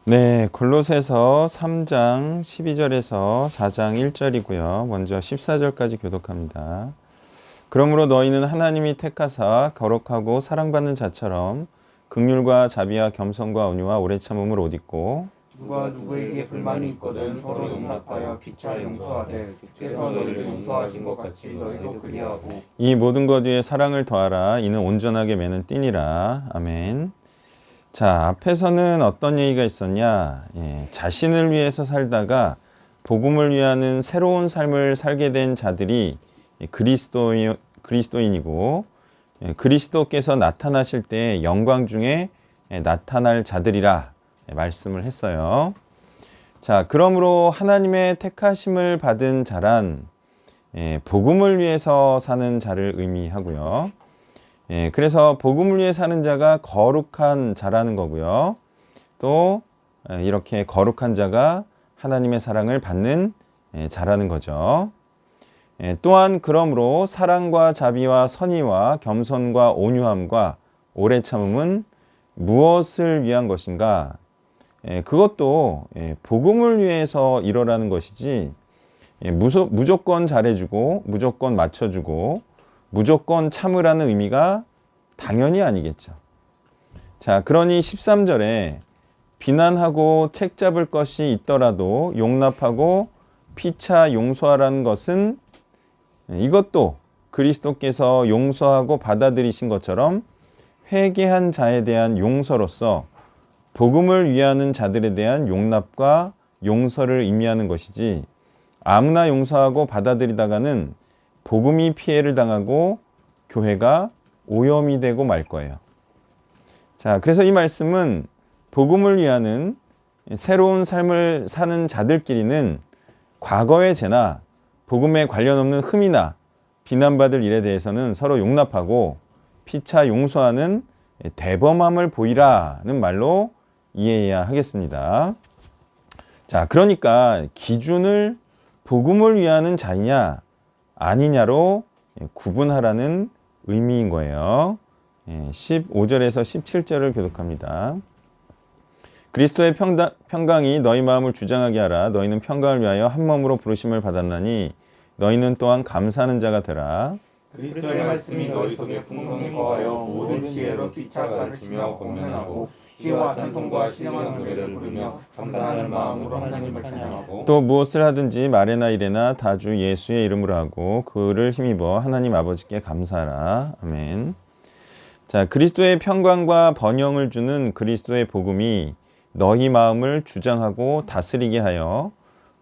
네, 골로새서 3장 12절에서 4장 1절이고요. 먼저 14절까지 교독합니다. 그러므로 너희는 하나님이 택하사 거룩하고 사랑받는 자처럼 긍휼과 자비와 겸손과 온유와 오래 참음을 옷 입고 누가 누구에게 불만이 있거든 서로 용납하여 피차 용서하되 주께서 너희를 용서하신 것 같이 너희도 그리하고 이 모든 것 위에 사랑을 더하라. 이는 온전하게 매는 띠니라. 아멘. 자, 앞에서는 어떤 얘기가 있었냐? 자신을 위해서 살다가 복음을 위하는 새로운 삶을 살게 된 자들이 그리스도인이고 그리스도께서 나타나실 때 영광 중에 나타날 자들이라 말씀을 했어요. 자, 그러므로 하나님의 택하심을 받은 자란 복음을 위해서 사는 자를 의미하고요. 그래서 복음을 위해 사는 자가 거룩한 자라는 거고요. 또 이렇게 거룩한 자가 하나님의 사랑을 받는 자라는 거죠. 또한 그러므로 사랑과 자비와 선의와 겸손과 온유함과 오래 참음은 무엇을 위한 것인가? 그것도 복음을 위해서 이러라는 것이지 무조건 잘해주고 무조건 맞춰주고 무조건 참으라는 의미가 당연히 아니겠죠. 자, 그러니 13절에 비난하고 책 잡을 것이 있더라도 용납하고 피차 용서하라는 것은 이것도 그리스도께서 용서하고 받아들이신 것처럼 회개한 자에 대한 용서로서 복음을 위하는 자들에 대한 용납과 용서를 의미하는 것이지 아무나 용서하고 받아들이다가는 복음이 피해를 당하고 교회가 오염이 되고 말 거예요. 자, 그래서 이 말씀은 복음을 위하는 새로운 삶을 사는 자들끼리는 과거의 죄나 복음에 관련 없는 흠이나 비난받을 일에 대해서는 서로 용납하고 피차 용서하는 대범함을 보이라는 말로 이해해야 하겠습니다. 자, 그러니까 기준을 복음을 위하는 자이냐 아니냐로 구분하라는 의미인 거예요. 15절에서 17절을 교독합니다. 그리스도의 평강이 너희 마음을 주장하게 하라. 너희는 평강을 위하여 한 몸으로 부르심을 받았나니 너희는 또한 감사하는 자가 되라. 그리스도의 말씀이 너희 속에 풍성히 거하여 모든 지혜로 피차 가르치며 공면하고 시와 찬송과 신령한 노래를 부르며 감사하는 마음으로 하나님을 찬양하고 또 무엇을 하든지 말에나 일에나 다 주 예수의 이름으로 하고 그를 힘입어 하나님 아버지께 감사하라. 아멘. 자, 그리스도의 평강과 번영을 주는 그리스도의 복음이 너희 마음을 주장하고 다스리게 하여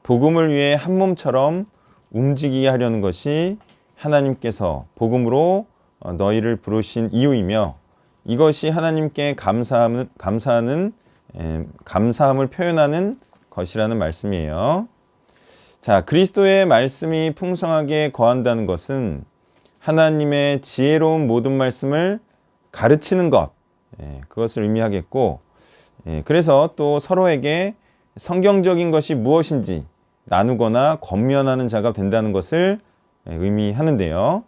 복음을 위해 한 몸처럼 움직이게 하려는 것이 하나님께서 복음으로 너희를 부르신 이유이며 이것이 하나님께 감사함을 표현하는 것이라는 말씀이에요. 자, 그리스도의 말씀이 풍성하게 거한다는 것은 하나님의 지혜로운 모든 말씀을 가르치는 것, 그것을 의미하겠고, 그래서 또 서로에게 성경적인 것이 무엇인지 나누거나 권면하는 자가 된다는 것을 의미하는데요.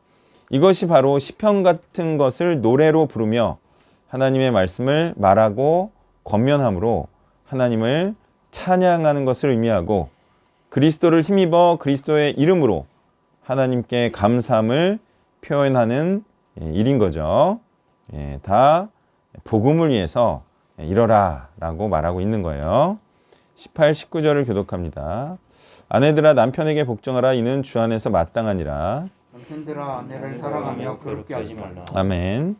이것이 바로 시편 같은 것을 노래로 부르며 하나님의 말씀을 말하고 권면함으로 하나님을 찬양하는 것을 의미하고 그리스도를 힘입어 그리스도의 이름으로 하나님께 감사함을 표현하는 일인 거죠. 다 복음을 위해서 이러라 라고 말하고 있는 거예요. 18, 19절을 교독합니다. 아내들아 남편에게 복종하라. 이는 주 안에서 마땅하니라. 남편들아 아내를 사랑하며 괴롭게 하지 말라. 아멘.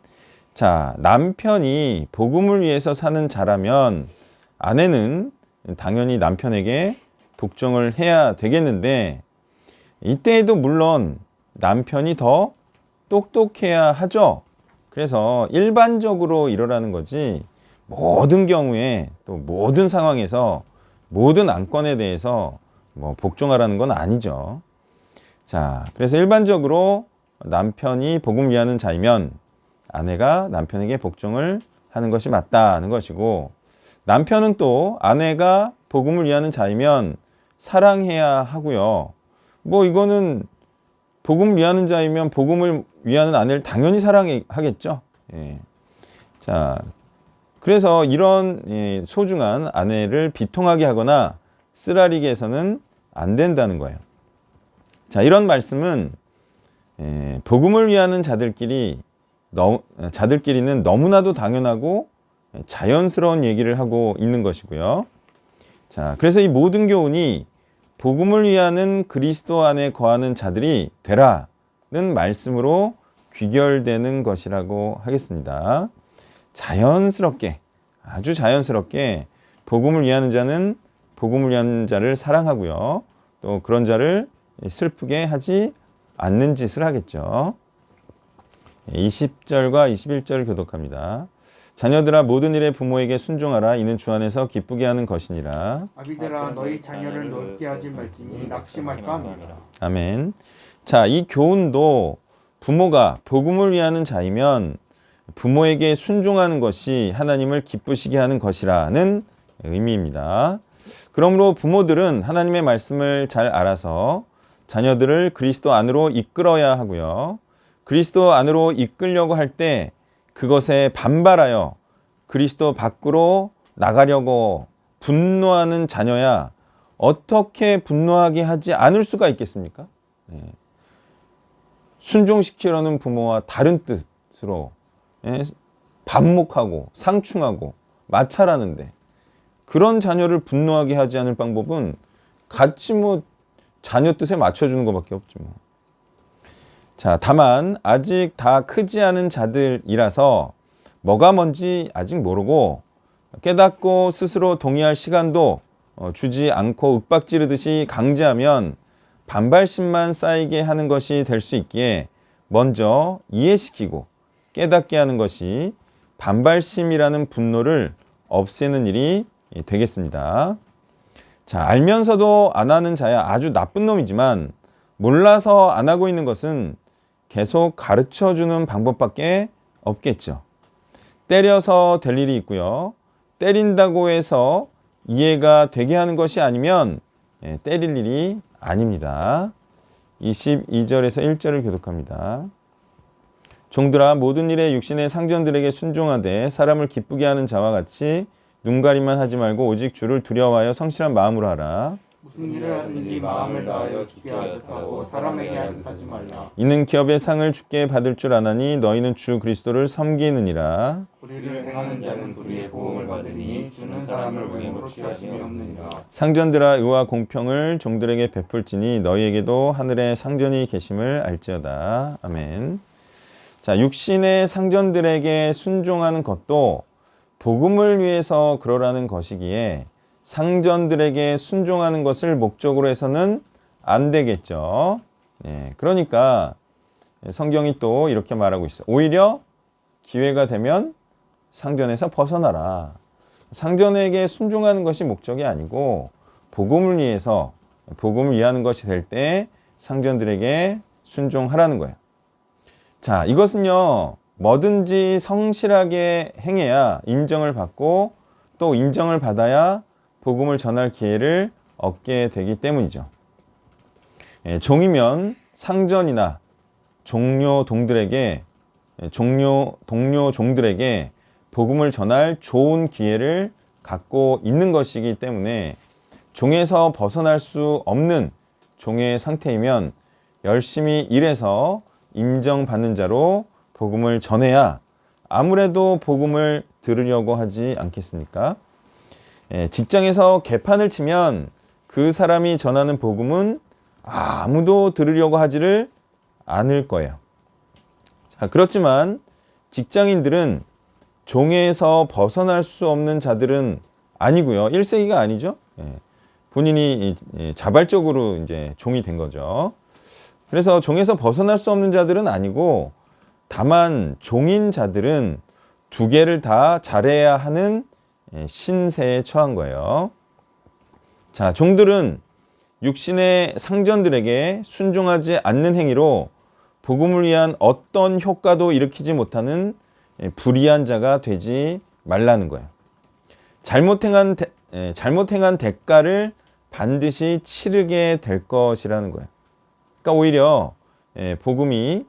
자, 남편이 복음을 위해서 사는 자라면 아내는 당연히 남편에게 복종을 해야 되겠는데 이때에도 물론 남편이 더 똑똑해야 하죠. 그래서 일반적으로 이러라는 거지 모든 경우에 또 모든 상황에서 모든 안건에 대해서 복종하라는 건 아니죠. 자, 그래서 일반적으로 남편이 복음 위하는 자이면 아내가 남편에게 복종을 하는 것이 맞다는 것이고 남편은 또 아내가 복음을 위하는 자이면 사랑해야 하고요. 이거는 복음 위하는 자이면 복음을 위하는 아내를 당연히 사랑하겠죠. 자, 그래서 이런 소중한 아내를 비통하게 하거나 쓰라리게 해서는 안 된다는 거예요. 자, 이런 말씀은 복음을 위하는 자들끼리는 너무나도 당연하고 자연스러운 얘기를 하고 있는 것이고요. 자, 그래서 이 모든 교훈이 복음을 위하는 그리스도 안에 거하는 자들이 되라는 말씀으로 귀결되는 것이라고 하겠습니다. 자연스럽게, 아주 자연스럽게 복음을 위하는 자는 복음을 위하는 자를 사랑하고요. 또 그런 자를 슬프게 하지 않는 짓을 하겠죠. 20절과 21절을 교독합니다. 자녀들아 모든 일에 부모에게 순종하라. 이는 주 안에서 기쁘게 하는 것이니라. 아비들아 너희 자녀를 높게 하지 말지니 낙심할까 함이라. 아멘. 자, 이 교훈도 부모가 복음을 위하는 자이면 부모에게 순종하는 것이 하나님을 기쁘시게 하는 것이라는 의미입니다. 그러므로 부모들은 하나님의 말씀을 잘 알아서 자녀들을 그리스도 안으로 이끌어야 하고요. 그리스도 안으로 이끌려고 할 때 그것에 반발하여 그리스도 밖으로 나가려고 분노하는 자녀야 어떻게 분노하게 하지 않을 수가 있겠습니까? 순종시키려는 부모와 다른 뜻으로 반목하고 상충하고 마찰하는데 그런 자녀를 분노하게 하지 않을 방법은 같이 자녀 뜻에 맞춰주는 것밖에 없죠. 자, 다만 아직 다 크지 않은 자들이라서 뭐가 뭔지 아직 모르고 깨닫고 스스로 동의할 시간도 주지 않고 윽박지르듯이 강제하면 반발심만 쌓이게 하는 것이 될 수 있기에 먼저 이해시키고 깨닫게 하는 것이 반발심이라는 분노를 없애는 일이 되겠습니다. 자, 알면서도 안 하는 자야 아주 나쁜 놈이지만 몰라서 안 하고 있는 것은 계속 가르쳐주는 방법밖에 없겠죠. 때려서 될 일이 있고요. 때린다고 해서 이해가 되게 하는 것이 아니면 때릴 일이 아닙니다. 22절에서 1절을 교독합니다. 종들아 모든 일에 육신의 상전들에게 순종하되 사람을 기쁘게 하는 자와 같이 눈가림만 하지 말고 오직 주를 두려워하여 성실한 마음으로 하라. 무슨 일을 하든지 마음을 다하여 주께 하듯 하고 사람에게 하듯 하지 말라. 이는 기업의 상을 주께 받을 줄 아나니 너희는 주 그리스도를 섬기느니라. 불의를 행하는 자는 불의의 보응을 받으니 주는 사람을 외모로 취하심이 없느니라. 상전들아 의와 공평을 종들에게 베풀지니 너희에게도 하늘에 상전이 계심을 알지어다. 아멘. 자, 육신의 상전들에게 순종하는 것도 복음을 위해서 그러라는 것이기에 상전들에게 순종하는 것을 목적으로 해서는 안 되겠죠. 그러니까 성경이 또 이렇게 말하고 있어. 오히려 기회가 되면 상전에서 벗어나라. 상전에게 순종하는 것이 목적이 아니고 복음을 위해서 복음을 위하는 것이 될 때 상전들에게 순종하라는 거예요. 자, 이것은요. 뭐든지 성실하게 행해야 인정을 받고 또 인정을 받아야 복음을 전할 기회를 얻게 되기 때문이죠. 종이면 상전이나 동료 종들에게 복음을 전할 좋은 기회를 갖고 있는 것이기 때문에 종에서 벗어날 수 없는 종의 상태이면 열심히 일해서 인정받는 자로 복음을 전해야 아무래도 복음을 들으려고 하지 않겠습니까? 직장에서 개판을 치면 그 사람이 전하는 복음은 아무도 들으려고 하지를 않을 거예요. 자, 그렇지만 직장인들은 종에서 벗어날 수 없는 자들은 아니고요. 1세기가 아니죠. 본인이 자발적으로 이제 종이 된 거죠. 그래서 종에서 벗어날 수 없는 자들은 아니고 다만 종인 자들은 두 개를 다 잘해야 하는 신세에 처한 거예요. 자, 종들은 육신의 상전들에게 순종하지 않는 행위로 복음을 위한 어떤 효과도 일으키지 못하는 불의한 자가 되지 말라는 거예요. 잘못 행한 대가를 반드시 치르게 될 것이라는 거예요. 그러니까 오히려 복음이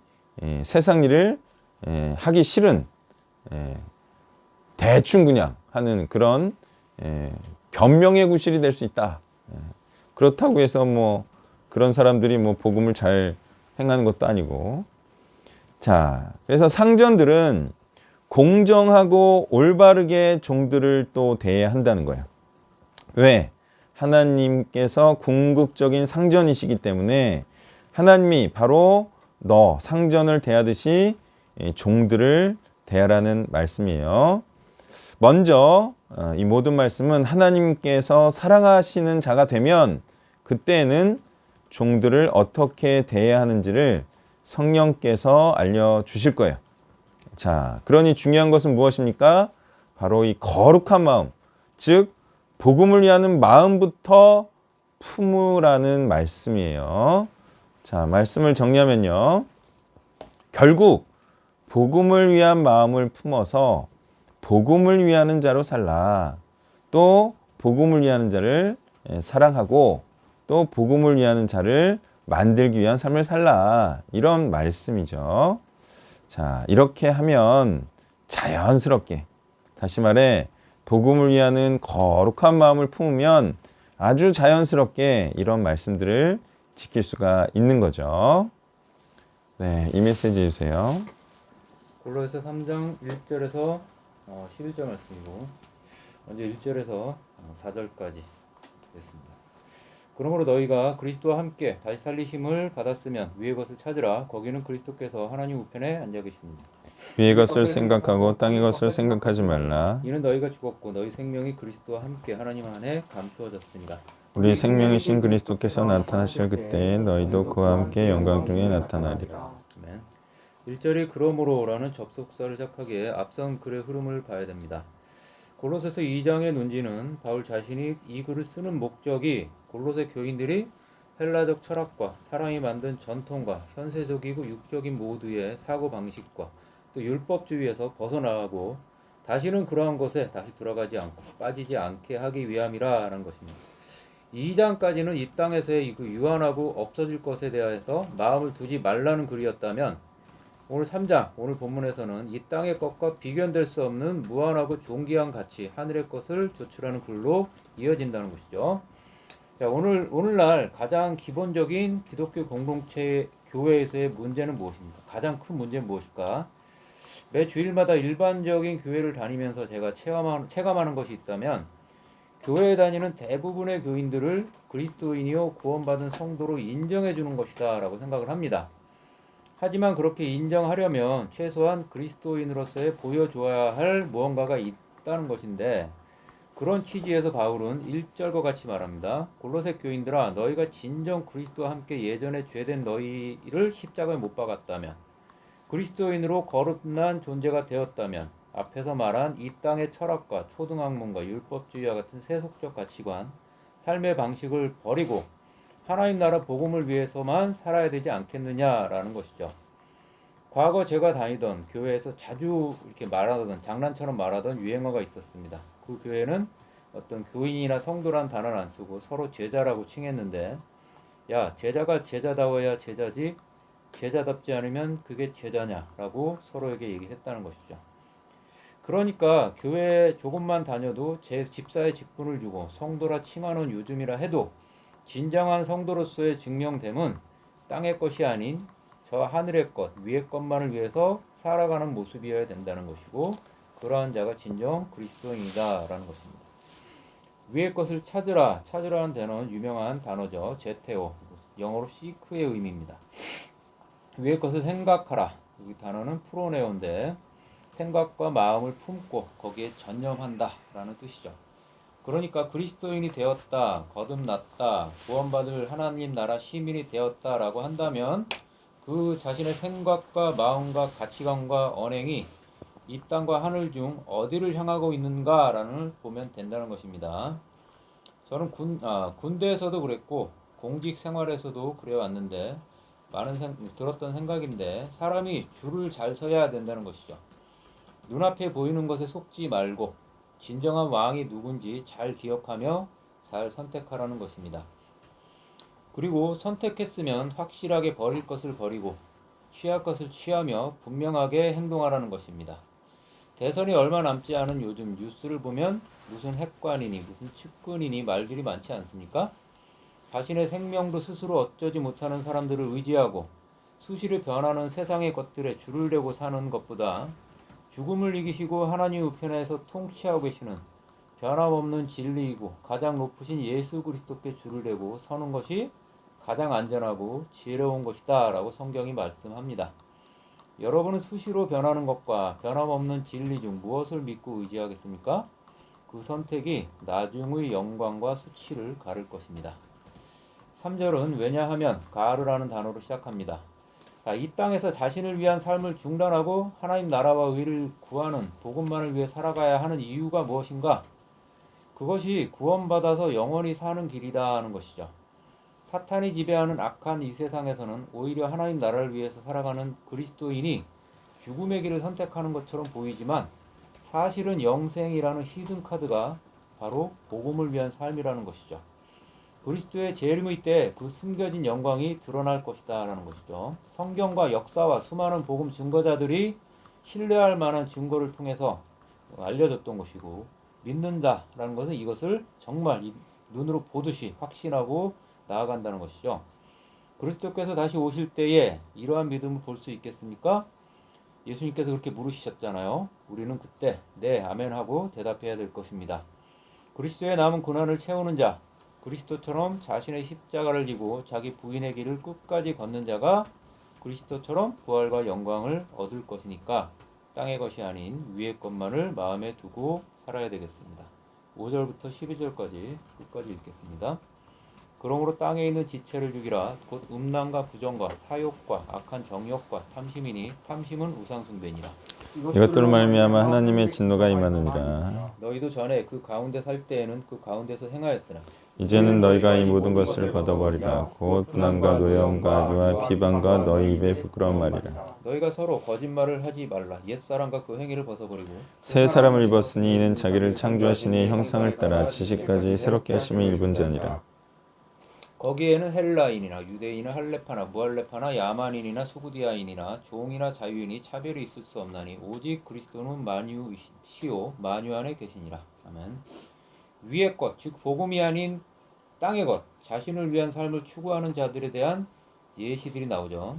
세상 일을 하기 싫은 대충 그냥 하는 그런 변명의 구실이 될 수 있다. 그렇다고 해서 뭐 그런 사람들이 뭐 복음을 잘 행하는 것도 아니고. 자, 그래서 상전들은 공정하고 올바르게 종들을 또 대해야 한다는 거예요. 왜? 하나님께서 궁극적인 상전이시기 때문에 하나님이 바로 너 상전을 대하듯이 종들을 대하라는 말씀이에요. 먼저 이 모든 말씀은 하나님께서 사랑하시는 자가 되면 그때는 종들을 어떻게 대해야 하는지를 성령께서 알려주실 거예요. 자, 그러니 중요한 것은 무엇입니까? 바로 이 거룩한 마음, 즉 복음을 위하는 마음부터 품으라는 말씀이에요. 자, 말씀을 정리하면요. 결국 복음을 위한 마음을 품어서 복음을 위하는 자로 살라. 또 복음을 위하는 자를 사랑하고 또 복음을 위하는 자를 만들기 위한 삶을 살라. 이런 말씀이죠. 자, 이렇게 하면 자연스럽게, 다시 말해 복음을 위하는 거룩한 마음을 품으면 아주 자연스럽게 이런 말씀들을 지킬 수가 있는 거죠. 네, 이 메시지 주세요. 골로새서 3장 1절에서 11절 말씀이고 먼저 1절에서 4절까지 있습니다. 그러므로 너희가 그리스도와 함께 다시 살리심을 받았으면 위의 것을 찾으라. 거기는 그리스도께서 하나님 우편에 앉아 계십니다. 위의 것을 생각하고 땅의 것을 생각하지 말라. 이는 너희가 죽었고 너희 생명이 그리스도와 함께 하나님 안에 감추어졌습니다. 우리 생명이신 그리스도께서 나타나실 그때 너희도 그와 함께 영광 중에 나타나리라. 아멘. 1절이 그러므로라는 접속사를 시작하기에 앞선 글의 흐름을 봐야 됩니다. 골로새서 2장의 논지는 바울 자신이 이 글을 쓰는 목적이 골로새 교인들이 헬라적 철학과 사람이 만든 전통과 현세적이고 육적인 모두의 사고방식과 또 율법주의에서 벗어나고 다시는 그러한 것에 다시 돌아가지 않고 빠지지 않게 하기 위함이라는 것입니다. 2장까지는 이 땅에서의 유한하고 없어질 것에 대해서 마음을 두지 말라는 글이었다면 오늘 3장, 오늘 본문에서는 이 땅의 것과 비견될 수 없는 무한하고 존귀한 가치, 하늘의 것을 조출하는 글로 이어진다는 것이죠. 자, 오늘날 가장 기본적인 기독교 공동체 교회에서의 문제는 무엇입니까? 가장 큰 문제는 무엇일까? 매 주일마다 일반적인 교회를 다니면서 제가 체감하는 것이 있다면 교회에 다니는 대부분의 교인들을 그리스도인이요 구원받은 성도로 인정해 주는 것이다 라고 생각을 합니다. 하지만 그렇게 인정하려면 최소한 그리스도인으로서의 보여줘야 할 무언가가 있다는 것인데 그런 취지에서 바울은 1절과 같이 말합니다. 골로새 교인들아 너희가 진정 그리스도와 함께 예전에 죄된 너희를 십자가에 못 박았다면 그리스도인으로 거듭난 존재가 되었다면 앞에서 말한 이 땅의 철학과 초등학문과 율법주의와 같은 세속적 가치관, 삶의 방식을 버리고 하나님 나라 복음을 위해서만 살아야 되지 않겠느냐라는 것이죠. 과거 제가 다니던 교회에서 자주 이렇게 말하던 장난처럼 말하던 유행어가 있었습니다. 그 교회는 어떤 교인이나 성도란 단어를 안 쓰고 서로 제자라고 칭했는데 야 제자가 제자다워야 제자지 제자답지 않으면 그게 제자냐라고 서로에게 얘기했다는 것이죠. 그러니까 교회에 조금만 다녀도 제 집사의 직분을 주고 성도라 칭하는 요즘이라 해도 진정한 성도로서의 증명됨은 땅의 것이 아닌 저 하늘의 것, 위의 것만을 위해서 살아가는 모습이어야 된다는 것이고 그러한 자가 진정 그리스도인이다라는 것입니다. 위의 것을 찾으라는 단어는 유명한 단어죠. 제테오, 영어로 시크의 의미입니다. 위의 것을 생각하라. 이 단어는 프로네오인데 생각과 마음을 품고 거기에 전념한다라는 뜻이죠. 그러니까 그리스도인이 되었다, 거듭났다, 구원받을 하나님 나라 시민이 되었다라고 한다면 그 자신의 생각과 마음과 가치관과 언행이 이 땅과 하늘 중 어디를 향하고 있는가라는 보면 된다는 것입니다. 저는 군대에서도 그랬고 공직 생활에서도 그래왔는데 들었던 생각인데 사람이 줄을 잘 서야 된다는 것이죠. 눈앞에 보이는 것에 속지 말고 진정한 왕이 누군지 잘 기억하며 잘 선택하라는 것입니다. 그리고 선택했으면 확실하게 버릴 것을 버리고 취할 것을 취하며 분명하게 행동하라는 것입니다. 대선이 얼마 남지 않은 요즘 뉴스를 보면 무슨 핵관이니 무슨 측근이니 말들이 많지 않습니까? 자신의 생명도 스스로 어쩌지 못하는 사람들을 의지하고 수시로 변하는 세상의 것들에 줄을 대고 사는 것보다 죽음을 이기시고 하나님 우편에서 통치하고 계시는 변함없는 진리이고 가장 높으신 예수 그리스도께 줄을 대고 서는 것이 가장 안전하고 지혜로운 것이다 라고 성경이 말씀합니다. 여러분은 수시로 변하는 것과 변함없는 진리 중 무엇을 믿고 의지하겠습니까? 그 선택이 나중의 영광과 수치를 가를 것입니다. 3절은 왜냐하면 가르라는 단어로 시작합니다. 이 땅에서 자신을 위한 삶을 중단하고 하나님 나라와 의를 구하는 복음만을 위해 살아가야 하는 이유가 무엇인가? 그것이 구원받아서 영원히 사는 길이다 하는 것이죠. 사탄이 지배하는 악한 이 세상에서는 오히려 하나님 나라를 위해서 살아가는 그리스도인이 죽음의 길을 선택하는 것처럼 보이지만 사실은 영생이라는 히든카드가 바로 복음을 위한 삶이라는 것이죠. 그리스도의 재림의 때 그 숨겨진 영광이 드러날 것이다 라는 것이죠. 성경과 역사와 수많은 복음 증거자들이 신뢰할 만한 증거를 통해서 알려졌던 것이고 믿는다라는 것은 이것을 정말 눈으로 보듯이 확신하고 나아간다는 것이죠. 그리스도께서 다시 오실 때에 이러한 믿음을 볼 수 있겠습니까? 예수님께서 그렇게 물으셨잖아요. 우리는 그때 네 아멘 하고 대답해야 될 것입니다. 그리스도의 남은 고난을 채우는 자, 그리스도처럼 자신의 십자가를 지고 자기 부인의 길을 끝까지 걷는 자가 그리스도처럼 부활과 영광을 얻을 것이니까 땅의 것이 아닌 위의 것만을 마음에 두고 살아야 되겠습니다. 5절부터 12절까지 끝까지 읽겠습니다. 그러므로 땅에 있는 지체를 죽이라. 곧 음란과 부정과 사욕과 악한 정욕과 탐심이니 탐심은 우상숭배니라. 이것들로 말미암아 하나님의 진노가 임하느니라. 너희도 전에 그 가운데 살 때에는 그 가운데서 행하였으나 이제는 너희가 이 모든 것을 걷어버리라. 곧 분함과 노여움과 악의와 비방과 너희 입의 부끄러운 말이라. 너희가 서로 거짓말을 하지 말라. 옛사람과 그 행위를 벗어버리고 새 사람을 입었으니 이는 자기를 창조하신 이의 형상을 따라 지식까지 새롭게 하심을 입은 자니라. 거기에는 헬라인이나 유대인이나 할레파나 무할레파나 야만인이나 수구디아인이나 종이나 자유인이 차별이 있을 수 없나니 오직 그리스도는 만유시오 만유 안에 계시니라. 아멘. 위의 것, 즉 복음이 아닌 땅의 것, 자신을 위한 삶을 추구하는 자들에 대한 예시들이 나오죠.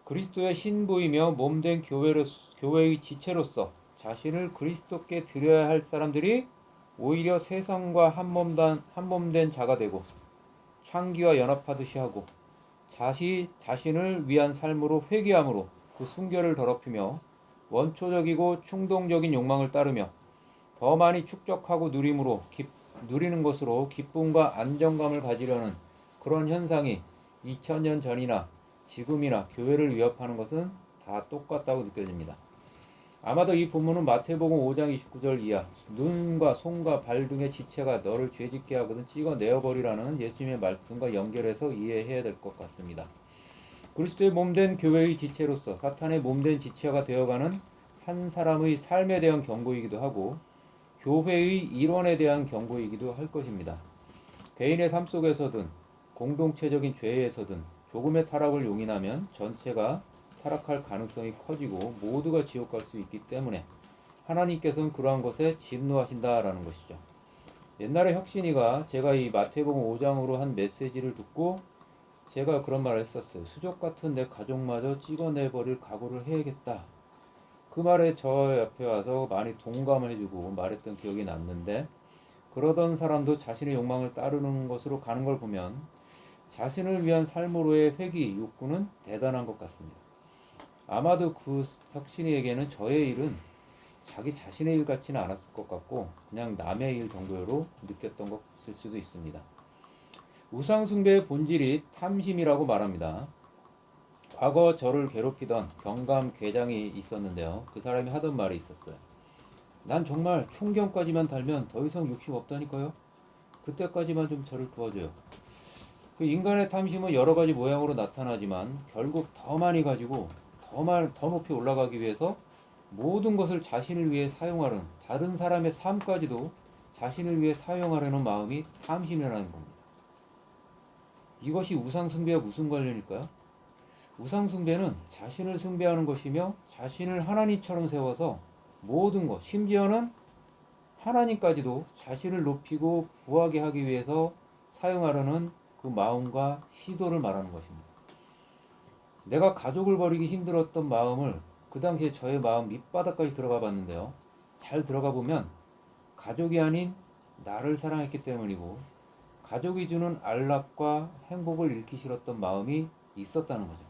그리스도의 신부이며 몸된 교회의 지체로서 자신을 그리스도께 드려야 할 사람들이 오히려 세상과 한몸된 자가 되고 창기와 연합하듯이 하고 자신을 위한 삶으로 회개함으로 그 순결을 더럽히며 원초적이고 충동적인 욕망을 따르며 더 많이 축적하고 누리는 것으로 기쁨과 안정감을 가지려는 그런 현상이 2000년 전이나 지금이나 교회를 위협하는 것은 다 똑같다고 느껴집니다. 아마도 이 본문은 마태복음 5장 29절 이하 눈과 손과 발 등의 지체가 너를 죄짓게 하거든 찍어내어버리라는 예수님의 말씀과 연결해서 이해해야 될 것 같습니다. 그리스도의 몸된 교회의 지체로서 사탄의 몸된 지체가 되어가는 한 사람의 삶에 대한 경고이기도 하고 교회의 일원에 대한 경고이기도 할 것입니다. 개인의 삶 속에서든 공동체적인 죄에서든 조금의 타락을 용인하면 전체가 타락할 가능성이 커지고 모두가 지옥 갈 수 있기 때문에 하나님께서는 그러한 것에 진노하신다라는 것이죠. 옛날에 혁신이가 제가 이 마태복음 5장으로 한 메시지를 듣고 제가 그런 말을 했었어요. 수족 같은 내 가족마저 찍어내버릴 각오를 해야겠다. 그 말에 저 옆에 와서 많이 동감을 해주고 말했던 기억이 났는데 그러던 사람도 자신의 욕망을 따르는 것으로 가는 걸 보면 자신을 위한 삶으로의 회귀 욕구는 대단한 것 같습니다. 아마도 그 혁신이에게는 저의 일은 자기 자신의 일 같지는 않았을 것 같고 그냥 남의 일 정도로 느꼈던 것일 수도 있습니다. 우상숭배의 본질이 탐심이라고 말합니다. 과거 저를 괴롭히던 경감궤장이 있었는데요. 그 사람이 하던 말이 있었어요. 난 정말 총경까지만 달면 더 이상 욕심 없다니까요. 그때까지만 좀 저를 도와줘요. 그 인간의 탐심은 여러 가지 모양으로 나타나지만 결국 더 많이 가지고 더 높이 올라가기 위해서 모든 것을 자신을 위해 사용하려는 다른 사람의 삶까지도 자신을 위해 사용하려는 마음이 탐심이라는 겁니다. 이것이 우상숭배와 무슨 관련일까요? 우상숭배는 자신을 숭배하는 것이며 자신을 하나님처럼 세워서 모든 것, 심지어는 하나님까지도 자신을 높이고 부하게 하기 위해서 사용하려는 그 마음과 시도를 말하는 것입니다. 내가 가족을 버리기 힘들었던 마음을 그 당시에 저의 마음 밑바닥까지 들어가 봤는데요. 잘 들어가 보면 가족이 아닌 나를 사랑했기 때문이고 가족이 주는 안락과 행복을 잃기 싫었던 마음이 있었다는 거죠.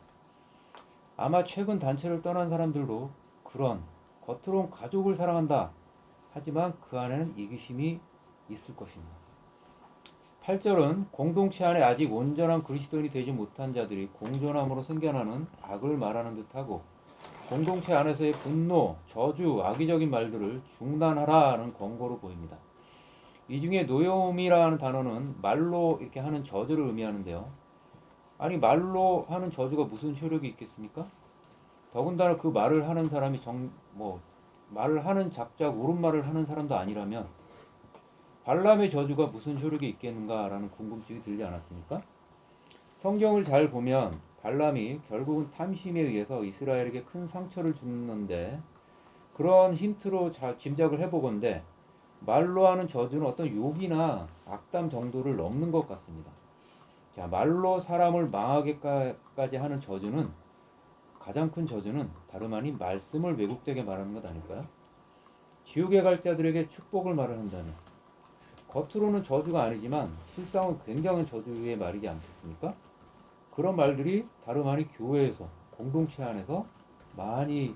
아마 최근 단체를 떠난 사람들도 그런 겉으론 가족을 사랑한다 하지만 그 안에는 이기심이 있을 것입니다. 8절은 공동체 안에 아직 온전한 그리스도인이 되지 못한 자들이 공존함으로 생겨나는 악을 말하는 듯하고 공동체 안에서의 분노, 저주, 악의적인 말들을 중단하라는 권고로 보입니다. 이 중에 노여움이라는 단어는 말로 이렇게 하는 저주를 의미하는데요. 아니 말로 하는 저주가 무슨 효력이 있겠습니까? 더군다나 그 말을 하는 사람이 말을 하는 작작 옳은 말을 하는 사람도 아니라면 발람의 저주가 무슨 효력이 있겠는가라는 궁금증이 들지 않았습니까? 성경을 잘 보면 발람이 결국은 탐심에 의해서 이스라엘에게 큰 상처를 주는데 그런 힌트로 잘 짐작을 해보건대 말로 하는 저주는 어떤 욕이나 악담 정도를 넘는 것 같습니다. 자, 말로 사람을 망하게까지 하는 저주는 가장 큰 저주는 다름 아닌 말씀을 왜곡되게 말하는 것 아닐까요? 지옥에 갈 자들에게 축복을 말한다면 겉으로는 저주가 아니지만 실상은 굉장한 저주의 말이지 않겠습니까? 그런 말들이 다름 아닌 교회에서 공동체 안에서 많이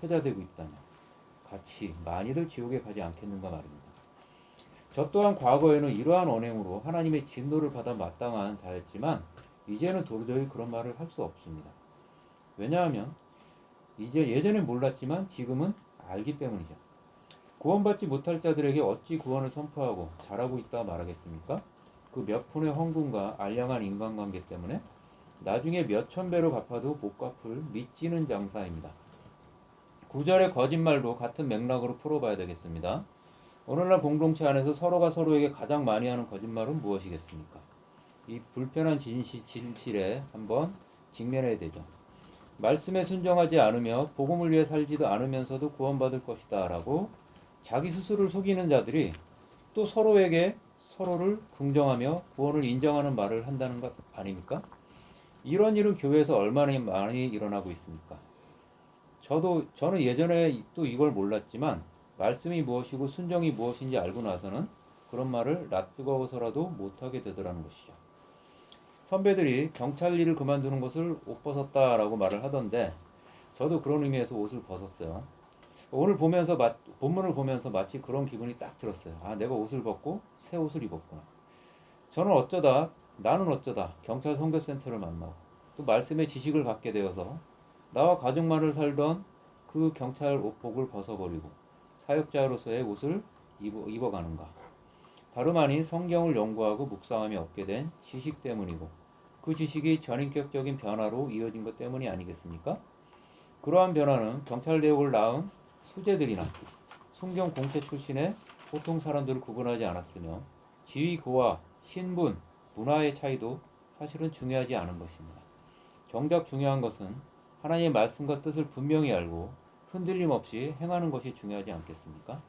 회자되고 있다면 같이 많이들 지옥에 가지 않겠는가 말입니다. 저 또한 과거에는 이러한 언행으로 하나님의 진노를 받아 마땅한 자였지만 이제는 도저히 그런 말을 할 수 없습니다. 왜냐하면 이제 예전엔 몰랐지만 지금은 알기 때문이죠. 구원받지 못할 자들에게 어찌 구원을 선포하고 잘하고 있다 말하겠습니까? 그 몇 푼의 헌금과 알량한 인간관계 때문에 나중에 몇천 배로 갚아도 못 갚을 믿지는 장사입니다. 9절의 거짓말도 같은 맥락으로 풀어봐야 되겠습니다. 오늘날 공동체 안에서 서로가 서로에게 가장 많이 하는 거짓말은 무엇이겠습니까? 이 불편한 진실에 한번 직면해야 되죠. 말씀에 순종하지 않으며 복음을 위해 살지도 않으면서도 구원받을 것이다 라고 자기 스스로를 속이는 자들이 또 서로를 긍정하며 구원을 인정하는 말을 한다는 것 아닙니까? 이런 일은 교회에서 얼마나 많이 일어나고 있습니까? 저는 예전에 또 이걸 몰랐지만 말씀이 무엇이고 순종이 무엇인지 알고 나서는 그런 말을 낯뜨거워서라도 못하게 되더라는 것이죠. 선배들이 경찰 일을 그만두는 것을 옷 벗었다라고 말을 하던데 저도 그런 의미에서 옷을 벗었어요. 오늘 본문을 보면서 마치 그런 기분이 딱 들었어요. 아, 내가 옷을 벗고 새 옷을 입었구나. 나는 어쩌다 경찰 선교센터를 만나고 또 말씀의 지식을 갖게 되어서 나와 가족만을 살던 그 경찰 옷복을 벗어버리고 사역자로서의 옷을 입어가는가. 다름 아닌 성경을 연구하고 묵상하며 얻게 된 지식 때문이고 그 지식이 전인격적인 변화로 이어진 것 때문이 아니겠습니까? 그러한 변화는 경찰대역을 낳은 수재들이나 순경 공채 출신의 보통 사람들을 구분하지 않았으며 지위고와 신분, 문화의 차이도 사실은 중요하지 않은 것입니다. 정작 중요한 것은 하나님의 말씀과 뜻을 분명히 알고 흔들림 없이 행하는 것이 중요하지 않겠습니까?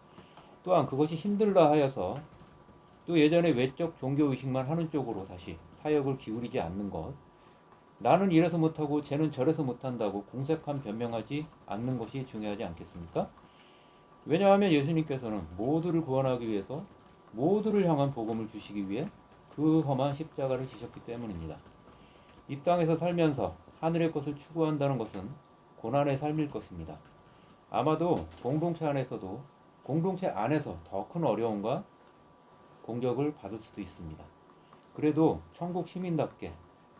또한 그것이 힘들다 하여서 또 예전에 외적 종교의식만 하는 쪽으로 다시 사역을 기울이지 않는 것, 나는 이래서 못하고 쟤는 저래서 못한다고 공색한 변명하지 않는 것이 중요하지 않겠습니까? 왜냐하면 예수님께서는 모두를 구원하기 위해서 모두를 향한 복음을 주시기 위해 그 험한 십자가를 지셨기 때문입니다. 이 땅에서 살면서 하늘의 것을 추구한다는 것은 고난의 삶일 것입니다. 아마도 공동체 안에서 더 큰 어려움과 공격을 받을 수도 있습니다. 그래도 천국 시민답게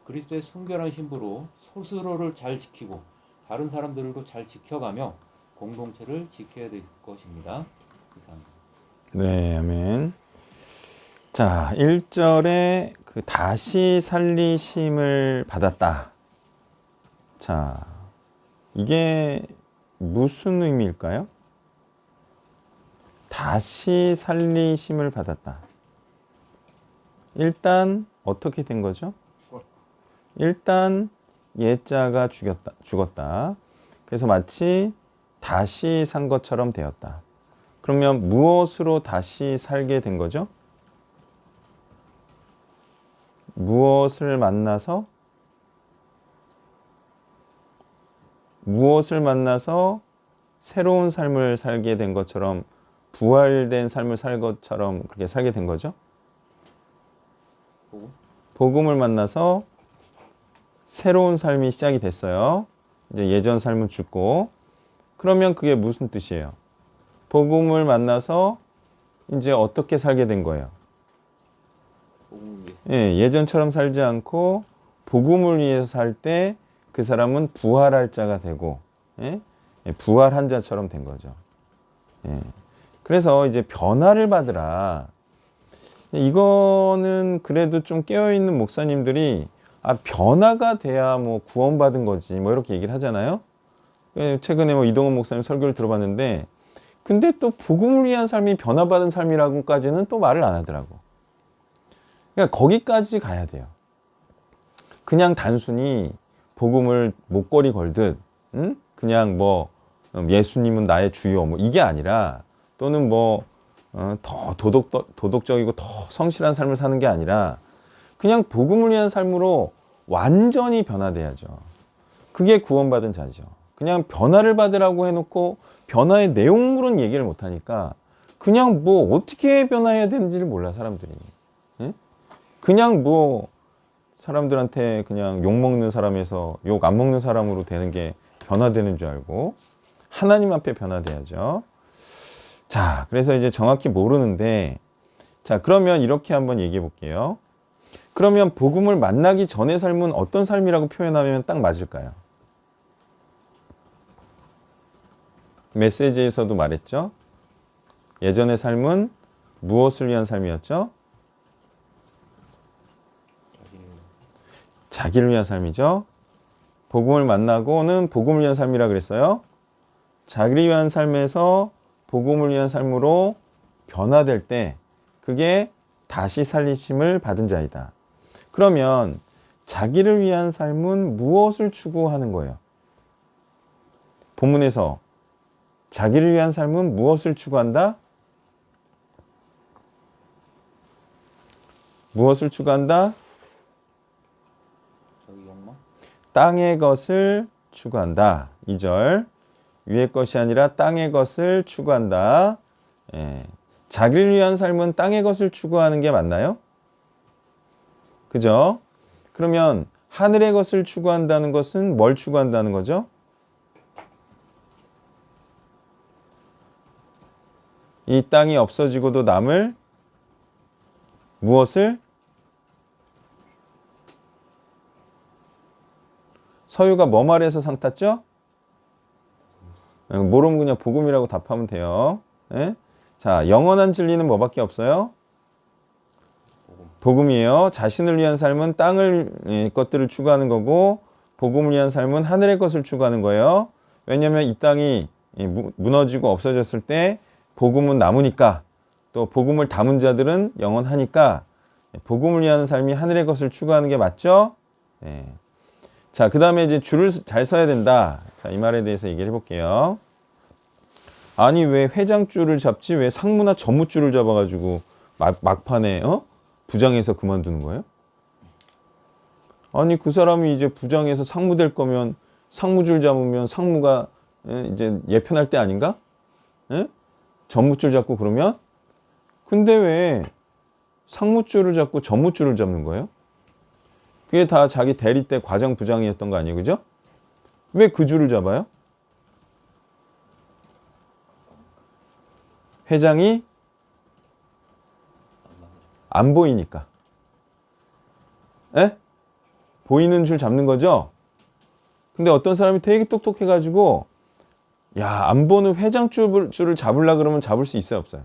그리스도의 순결한 신부로 스스로를 잘 지키고 다른 사람들도 잘 지켜가며 공동체를 지켜야 될 것입니다. 이상입니다. 네, 아멘. 자, 1절에 그 다시 살리심을 받았다. 자, 이게 무슨 의미일까요? 다시 살리심을 받았다. 일단 어떻게 된 거죠? 일단 옛자가 죽었다. 그래서 마치 다시 산 것처럼 되었다. 그러면 무엇으로 다시 살게 된 거죠? 무엇을 만나서 새로운 삶을 살게 된 것처럼, 부활된 삶을 살 것처럼 그렇게 살게 된 거죠? 복음을 만나서 새로운 삶이 시작이 됐어요. 이제 예전 삶은 죽고. 그러면 그게 무슨 뜻이에요? 복음을 만나서 이제 어떻게 살게 된 거예요? 예, 예전처럼 살지 않고 복음을 위해서 살 때 그 사람은 부활할 자가 되고, 예? 부활한 자처럼 된 거죠. 예. 그래서 이제 변화를 받으라. 이거는 그래도 좀 깨어있는 목사님들이 변화가 돼야 뭐 구원받은 거지 뭐 이렇게 얘기를 하잖아요. 최근에 뭐 이동훈 목사님 설교를 들어봤는데, 근데 또 복음을 위한 삶이 변화받은 삶이라고까지는 또 말을 안 하더라고. 그러니까 거기까지 가야 돼요. 그냥 단순히 복음을 목걸이 걸듯, 그냥 뭐 예수님은 나의 주요 뭐 이게 아니라, 또는 뭐 더 도덕적이고 더 성실한 삶을 사는 게 아니라 그냥 복음을 위한 삶으로 완전히 변화돼야죠. 그게 구원받은 자죠. 그냥 변화를 받으라고 해놓고 변화의 내용물은 얘기를 못하니까 그냥 뭐 어떻게 변화해야 되는지를 몰라 사람들이. 예? 그냥 뭐 사람들한테 그냥 욕먹는 사람에서 욕 안 먹는 사람으로 되는 게 변화되는 줄 알고 하나님 앞에 변화돼야죠. 자, 그래서 이제 정확히 모르는데, 자, 그러면 이렇게 한번 얘기해 볼게요. 그러면 복음을 만나기 전의 삶은 어떤 삶이라고 표현하면 딱 맞을까요? 메시지에서도 말했죠. 예전의 삶은 무엇을 위한 삶이었죠? 자기를 위한 삶이죠. 복음을 만나고는 복음을 위한 삶이라 그랬어요. 자기를 위한 삶에서 복음을 위한 삶으로 변화될 때 그게 다시 살리심을 받은 자이다. 그러면 자기를 위한 삶은 무엇을 추구하는 거예요? 본문에서 자기를 위한 삶은 무엇을 추구한다? 무엇을 추구한다? 땅의 것을 추구한다. 2절. 위의 것이 아니라 땅의 것을 추구한다. 예. 자기를 위한 삶은 땅의 것을 추구하는 게 맞나요? 그죠? 그러면 하늘의 것을 추구한다는 것은 뭘 추구한다는 거죠? 이 땅이 없어지고도 남을 무엇을? 서유가 뭐 말해서 상 탔죠? 모르면 그냥 복음이라고 답하면 돼요. 예? 자, 영원한 진리는 뭐밖에 없어요? 복음이에요. 자신을 위한 삶은 땅을 것들을 추구하는 거고, 복음을 위한 삶은 하늘의 것을 추구하는 거예요. 왜냐하면 이 땅이 무너지고 없어졌을 때 복음은 남으니까, 또 복음을 담은 자들은 영원하니까 복음을 위한 삶이 하늘의 것을 추구하는 게 맞죠? 예. 자, 그 다음에 이제 줄을 잘 서야 된다. 자, 이 말에 대해서 얘기를 해볼게요. 아니, 왜 회장줄을 잡지? 왜 상무나 전무줄을 잡아가지고 막판에 부장에서 그만두는 거예요? 아니, 그 사람이 이제 부장에서 상무 될 거면 상무줄 잡으면 상무가 이제 예편할 때 아닌가? 예? 전무줄 잡고 그러면? 근데 왜 상무줄을 잡고 전무줄을 잡는 거예요? 그게 다 자기 대리 때 과장 부장이었던 거 아니에요? 그죠? 왜 그 줄을 잡아요? 회장이 안 보이니까. 에? 보이는 줄 잡는 거죠? 근데 어떤 사람이 되게 똑똑해가지고 야, 안 보는 회장 줄을 잡으려 그러면 잡을 수 있어요, 없어요?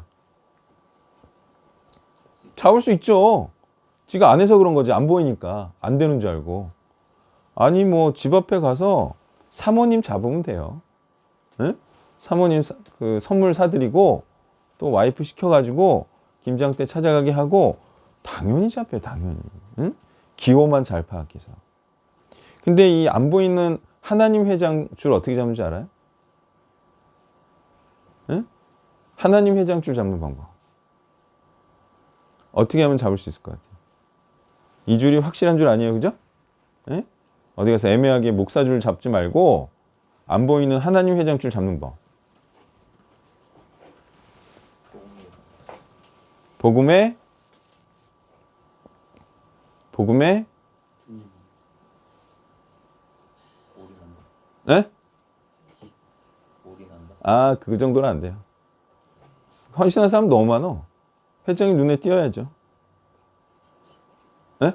잡을 수 있죠. 지가 안 해서 그런 거지. 안 보이니까. 안 되는 줄 알고. 아니, 뭐 집 앞에 가서 사모님 잡으면 돼요. 에? 사모님 그 선물 사드리고 또 와이프 시켜가지고 김장 때 찾아가게 하고 당연히 잡혀요. 당연히. 응? 기호만 잘 파악해서. 근데 이 안 보이는 하나님 회장 줄 어떻게 잡는 줄 알아요? 예? 하나님 회장줄 잡는 방법. 어떻게 하면 잡을 수 있을 것 같아요? 이 줄이 확실한 줄 아니에요, 그죠? 예? 어디 가서 애매하게 목사줄 잡지 말고 안 보이는 하나님 회장줄 잡는 법. 복음의 네? 아, 그 정도는 안 돼요. 헌신한 사람 너무 많어. 회장이 눈에 띄어야죠. 네?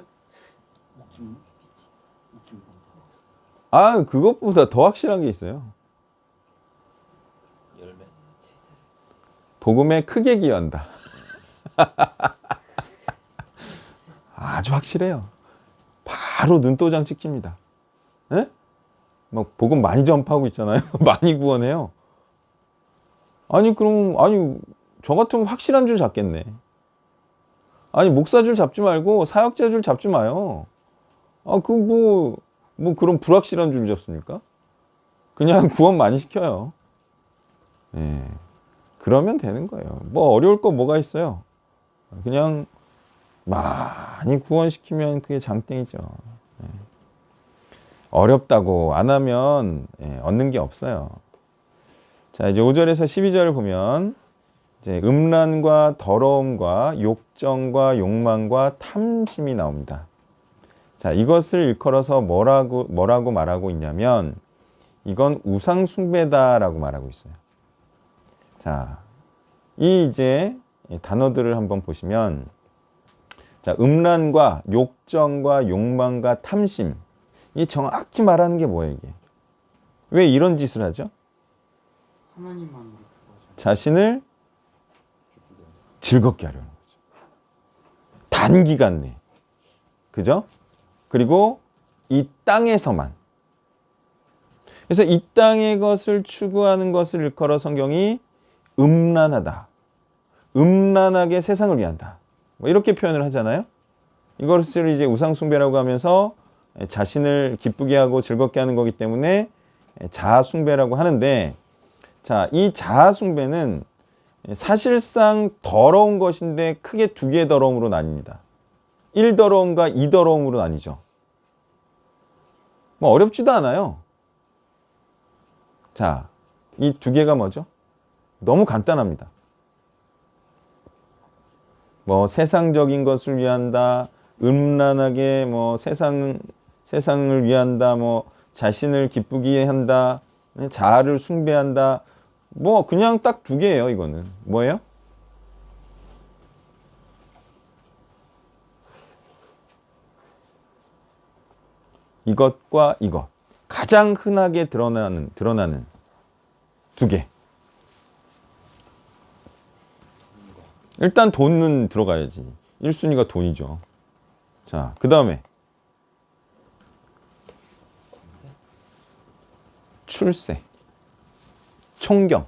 아, 그것보다 더 확실한 게 있어요. 복음에 크게 기여한다. 아주 확실해요. 바로 눈도장 찍힙니다. 예? 막 복음 많이 전파하고 있잖아요. 많이 구원해요. 아니 그럼 아니 저 같으면 확실한 줄 잡겠네. 아니 목사 줄 잡지 말고 사역자 줄 잡지 마요. 아 그 뭐 그런 불확실한 줄 잡습니까? 그냥 구원 많이 시켜요. 예. 그러면 되는 거예요. 뭐 어려울 거 뭐가 있어요? 그냥 많이 구원시키면 그게 장땡이죠. 예. 어렵다고 안 하면 얻는 게 없어요. 자, 이제 5절에서 12절을 보면 이제 음란과 더러움과 욕정과 욕망과 탐심이 나옵니다. 자, 이것을 일컬어서 뭐라고 말하고 있냐면 이건 우상 숭배다라고 말하고 있어요. 자, 이 이제 단어들을 한번 보시면 자, 음란과 욕정과 욕망과 탐심. 이 정확히 말하는 게 뭐예요, 이게? 왜 이런 짓을 하죠? 자신을 즐겁게 하려는 거죠. 단기간 내. 그죠? 그리고 이 땅에서만. 그래서 이 땅의 것을 추구하는 것을 일컬어 성경이 음란하다. 음란하게 세상을 위한다. 뭐 이렇게 표현을 하잖아요. 이것을 이제 우상숭배라고 하면서 자신을 기쁘게 하고 즐겁게 하는 거기 때문에 자아숭배라고 하는데, 자, 이 자아숭배는 사실상 더러운 것인데 크게 두 개의 더러움으로 나뉩니다. 1더러움과 2더러움으로 나뉘죠. 뭐 어렵지도 않아요. 자, 이 두 개가 뭐죠? 너무 간단합니다. 뭐 세상적인 것을 위한다, 음란하게 뭐 세상을 위한다, 뭐 자신을 기쁘게 한다, 자아를 숭배한다. 뭐 그냥 딱 두 개예요, 이거는. 뭐예요? 이것과 이것. 가장 흔하게 드러나는 두 개. 일단 돈은 들어가야지. 1순위가 돈이죠. 자, 그 다음에 출세, 총경.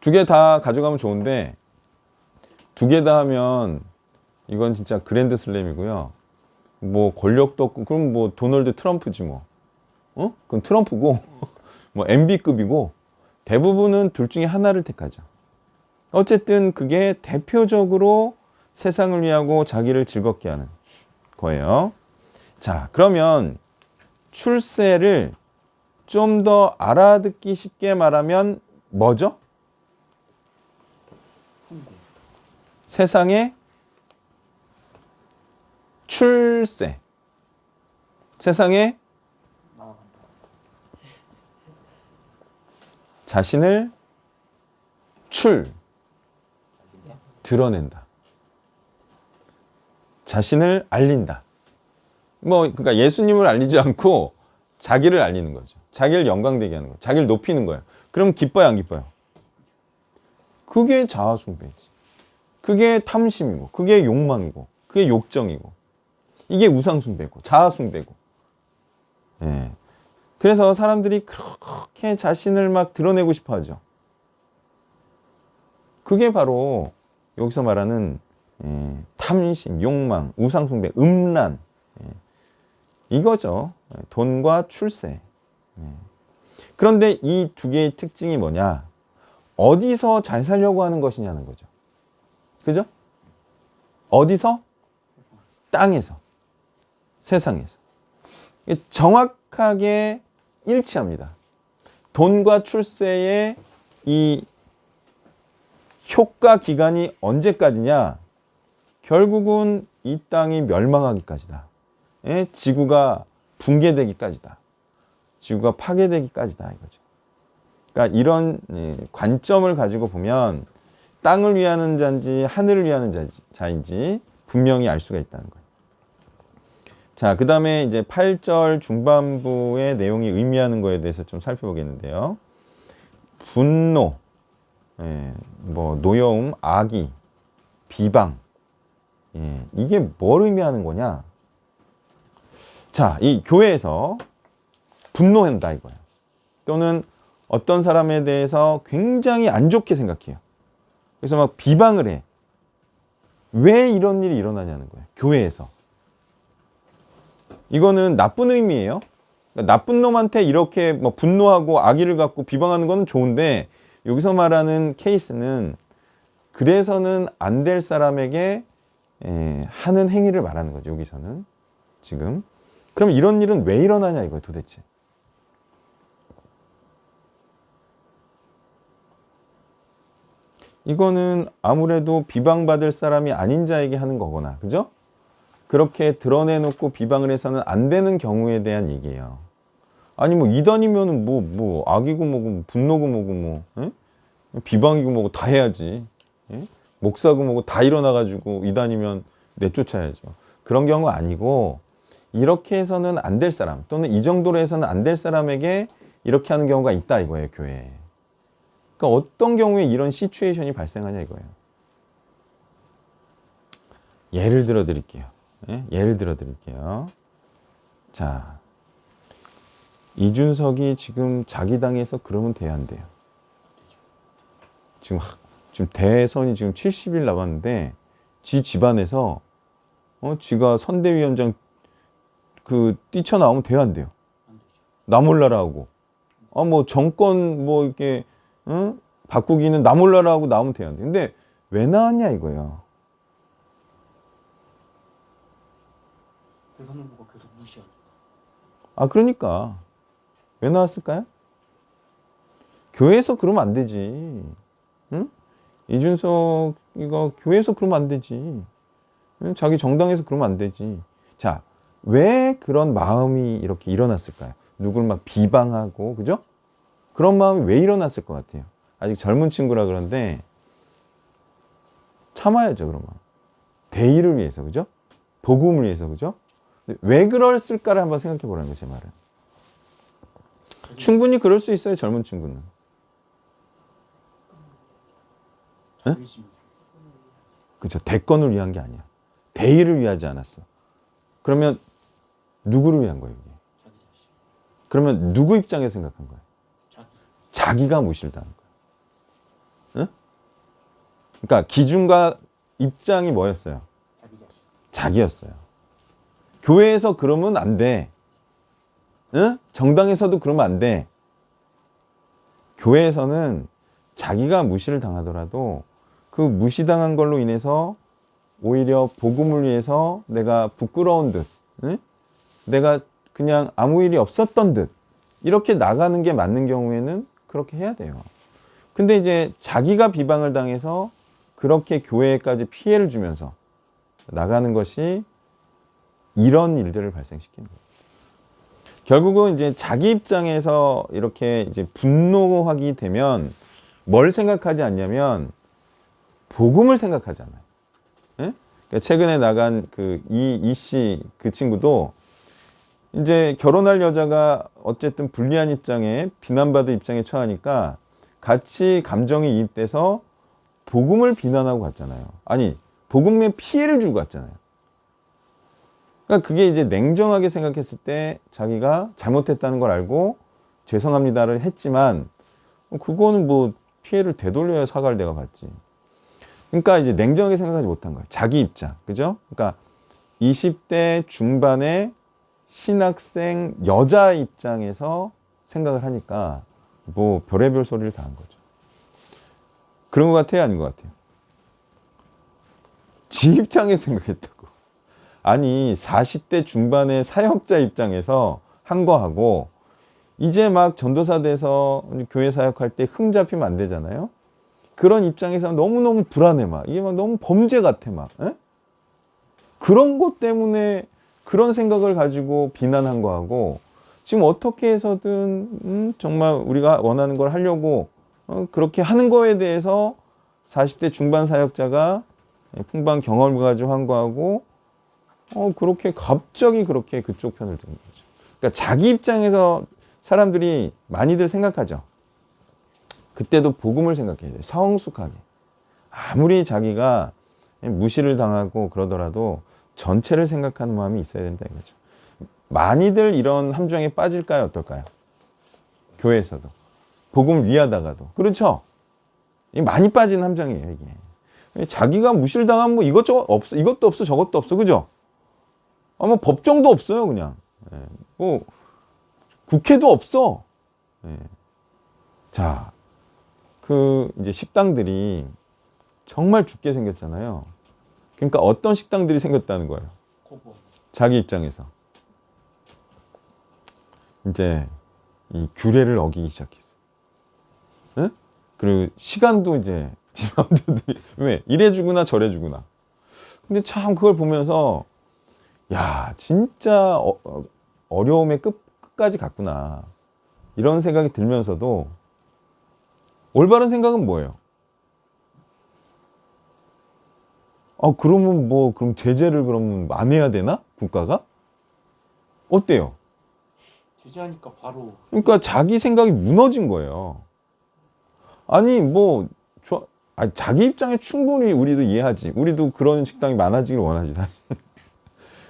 두 개 다 가져가면 좋은데 두 개 다 하면 이건 진짜 그랜드 슬램이고요. 뭐 권력도 없고 그럼 뭐 도널드 트럼프지 뭐. 그건 트럼프고 뭐 MB급이고 대부분은 둘 중에 하나를 택하죠. 어쨌든 그게 대표적으로 세상을 위하고 자기를 즐겁게 하는 거예요. 자, 그러면 출세를 좀 더 알아듣기 쉽게 말하면 뭐죠? 세상에 출세. 세상에 자신을 드러낸다. 자신을 알린다. 뭐 그러니까 예수님을 알리지 않고 자기를 알리는 거죠. 자기를 영광되게 하는 거예요. 자기를 높이는 거예요. 그럼 기뻐요, 안 기뻐요? 그게 자아숭배이지. 그게 탐심이고, 그게 욕망이고, 그게 욕정이고, 이게 우상숭배고, 자아숭배고. 예. 그래서 사람들이 그렇게 자신을 막 드러내고 싶어 하죠. 그게 바로 여기서 말하는 탐심, 욕망, 우상숭배, 음란. 이거죠. 돈과 출세. 그런데 이 두 개의 특징이 뭐냐? 어디서 잘 살려고 하는 것이냐는 거죠. 그죠? 어디서? 땅에서. 세상에서. 정확하게 일치합니다. 돈과 출세의 이 효과 기간이 언제까지냐? 결국은 이 땅이 멸망하기까지다. 예? 지구가 붕괴되기까지다. 지구가 파괴되기까지다 이거죠. 그러니까 이런 관점을 가지고 보면 땅을 위하는 자인지 하늘을 위하는 자인지 분명히 알 수가 있다는 거예요. 자, 그 다음에 이제 8절 중반부의 내용이 의미하는 거에 대해서 좀 살펴보겠는데요. 분노, 뭐 노여움, 악의, 비방, 이게 뭘 의미하는 거냐? 자, 이 교회에서 분노한다 이거예요. 또는 어떤 사람에 대해서 굉장히 안 좋게 생각해요. 그래서 막 비방을 해. 왜 이런 일이 일어나냐는 거예요. 교회에서. 이거는 나쁜 의미예요. 그러니까 나쁜 놈한테 이렇게 뭐 분노하고 악의를 갖고 비방하는 건 좋은데 여기서 말하는 케이스는 그래서는 안 될 사람에게 하는 행위를 말하는 거죠. 여기서는 지금. 그럼 이런 일은 왜 일어나냐 이거예요. 도대체. 이거는 아무래도 비방받을 사람이 아닌 자에게 하는 거거나, 그죠? 그렇게 드러내놓고 비방을 해서는 안 되는 경우에 대한 얘기예요. 아니 뭐 이단이면은 뭐 악이고 뭐고 분노고 뭐고 뭐 비방이고 뭐고 다 해야지. 목사고 뭐고 다 일어나가지고 이단이면 내쫓아야죠. 그런 경우 아니고 이렇게 해서는 안 될 사람 또는 이 정도로 해서는 안 될 사람에게 이렇게 하는 경우가 있다 이거예요. 교회에. 그러니까 어떤 경우에 이런 시츄에이션이 발생하냐 이거예요. 예를 들어 드릴게요. 예를 들어 드릴게요. 자, 이준석이 지금 자기 당에서 그러면 돼야 안 돼요. 지금 대선이 지금 70일 남았는데 지 집안에서 지가 선대위원장 뛰쳐나오면 돼야 안 돼요. 나 몰라라 하고. 뭐 정권 뭐 이렇게 바꾸기는 나 몰라라 하고 나오면 돼야 안 돼. 근데 왜 나왔냐 이거예요. 대선 후보가 계속 무시하니까. 그러니까 왜 나왔을까요? 교회에서 그러면 안 되지. 응? 이준석이가 교회에서 그러면 안 되지. 자기 정당에서 그러면 안 되지. 자, 왜 그런 마음이 이렇게 일어났을까요? 누굴 막 비방하고, 그죠? 그런 마음이 왜 일어났을 것 같아요? 아직 젊은 친구라 그런데 참아야죠, 그런 마음. 대의를 위해서, 그죠? 복음을 위해서, 그죠? 왜 그랬을까를 한번 생각해 보라는 거예요, 제 말은. 충분히 그럴 수 있어요, 젊은 친구는. 그렇죠. 대권을 위한 게 아니야. 대의를 위하지 않았어. 그러면 누구를 위한 거예요, 이게? 그러면 누구 입장에서 생각한 거예요? 자기가 무실당한 거예요. 응? 그러니까 기준과 입장이 뭐였어요? 자기였어요. 교회에서 그러면 안 돼. 응? 정당에서도 그러면 안 돼. 교회에서는 자기가 무시를 당하더라도 그 무시당한 걸로 인해서 오히려 복음을 위해서 내가 부끄러운 듯, 응? 내가 그냥 아무 일이 없었던 듯 이렇게 나가는 게 맞는 경우에는 그렇게 해야 돼요. 근데 이제 자기가 비방을 당해서 그렇게 교회에까지 피해를 주면서 나가는 것이 이런 일들을 발생시키는 거예요. 결국은 이제 자기 입장에서 이렇게 이제 분노하게 되면 뭘 생각하지 않냐면 복음을 생각하잖아요. 예? 그러니까 최근에 나간 이 씨 그 친구도 이제 결혼할 여자가 어쨌든 불리한 입장에 비난받을 입장에 처하니까 같이 감정이 이입돼서 복음을 비난하고 갔잖아요. 아니, 복음에 피해를 주고 갔잖아요. 그러니까 그게 이제 냉정하게 생각했을 때 자기가 잘못했다는 걸 알고 죄송합니다를 했지만 그거는 뭐 피해를 되돌려야 사과를 내가 받지. 그러니까 이제 냉정하게 생각하지 못한 거예요. 자기 입장. 그죠? 그러니까 20대 중반의 신학생 여자 입장에서 생각을 하니까 뭐 별의별 소리를 다 한 거죠. 그런 것 같아요? 아닌 것 같아요? 지 입장에 생각했다고. 아니 40대 중반의 사역자 입장에서 한 거하고 이제 막 전도사 돼서 교회 사역할 때 흠 잡히면 안 되잖아요. 그런 입장에서 너무너무 불안해 막. 이게 막 너무 범죄 같아 막. 에? 그런 것 때문에 그런 생각을 가지고 비난한 거하고 지금 어떻게 해서든 정말 우리가 원하는 걸 하려고 그렇게 하는 거에 대해서 40대 중반 사역자가 풍부한 경험을 가지고 한 거하고 그렇게 갑자기 그렇게 그쪽 편을 든 거죠. 그러니까 자기 입장에서 사람들이 많이들 생각하죠. 그때도 복음을 생각해야 돼요. 성숙하게. 아무리 자기가 무시를 당하고 그러더라도 전체를 생각하는 마음이 있어야 된다 이거죠. 많이들 이런 함정에 빠질까요? 어떨까요? 교회에서도. 복음을 위하다가도. 그렇죠? 많이 빠진 함정이에요, 이게. 자기가 무시를 당하면 뭐 이것저것 없어. 이것도 없어, 저것도 없어. 그죠? 뭐 법정도 없어요, 그냥. 뭐 국회도 없어. 자, 이제 식당들이 정말 죽게 생겼잖아요. 그러니까 어떤 식당들이 생겼다는 거예요. 자기 입장에서. 이제 이 규례를 어기기 시작했어. 응? 그리고 시간도 이제 왜 이래 주구나 저래 주구나. 근데 참 그걸 보면서 야 진짜 어려움의 끝까지 갔구나 이런 생각이 들면서도 올바른 생각은 뭐예요? 그러면 그럼 제재를 그러면 안 해야 되나? 국가가? 어때요? 제재하니까 바로. 그러니까 자기 생각이 무너진 거예요. 아니 자기 입장에 충분히 우리도 이해하지. 우리도 그런 식당이 많아지길 원하지 사실.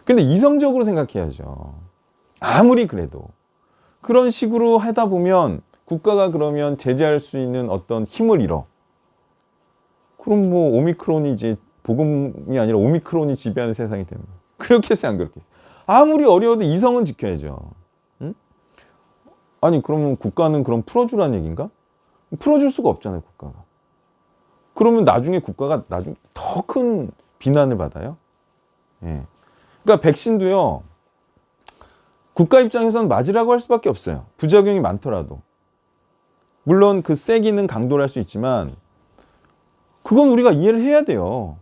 근데 이성적으로 생각해야죠. 아무리 그래도 그런 식으로 하다 보면 국가가 그러면 제재할 수 있는 어떤 힘을 잃어. 그럼 오미크론이 이제 복음이 아니라 오미크론이 지배하는 세상이 되는 거예요. 그렇게 했어요, 안 그렇게 했어요? 아무리 어려워도 이성은 지켜야죠. 응? 아니 그러면 국가는 그럼 풀어주라는 얘기인가? 풀어줄 수가 없잖아요, 국가가. 그러면 나중에 국가가 나중에 더 큰 비난을 받아요. 예. 그러니까 백신도요. 국가 입장에서는 맞으라고 할 수밖에 없어요. 부작용이 많더라도. 물론 그 세기는 강도를 할 수 있지만 그건 우리가 이해를 해야 돼요.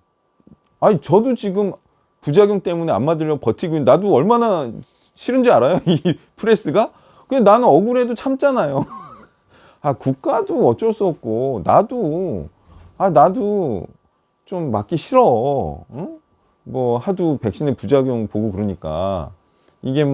아니 저도 지금 부작용 때문에 안 맞으려고 버티고 있는데 나도 얼마나 싫은지 알아요? 이 프레스가? 근데 나는 억울해도 참잖아요. 국가도 어쩔 수 없고 나도 좀 맞기 싫어. 응? 하도 백신의 부작용 보고 그러니까 이게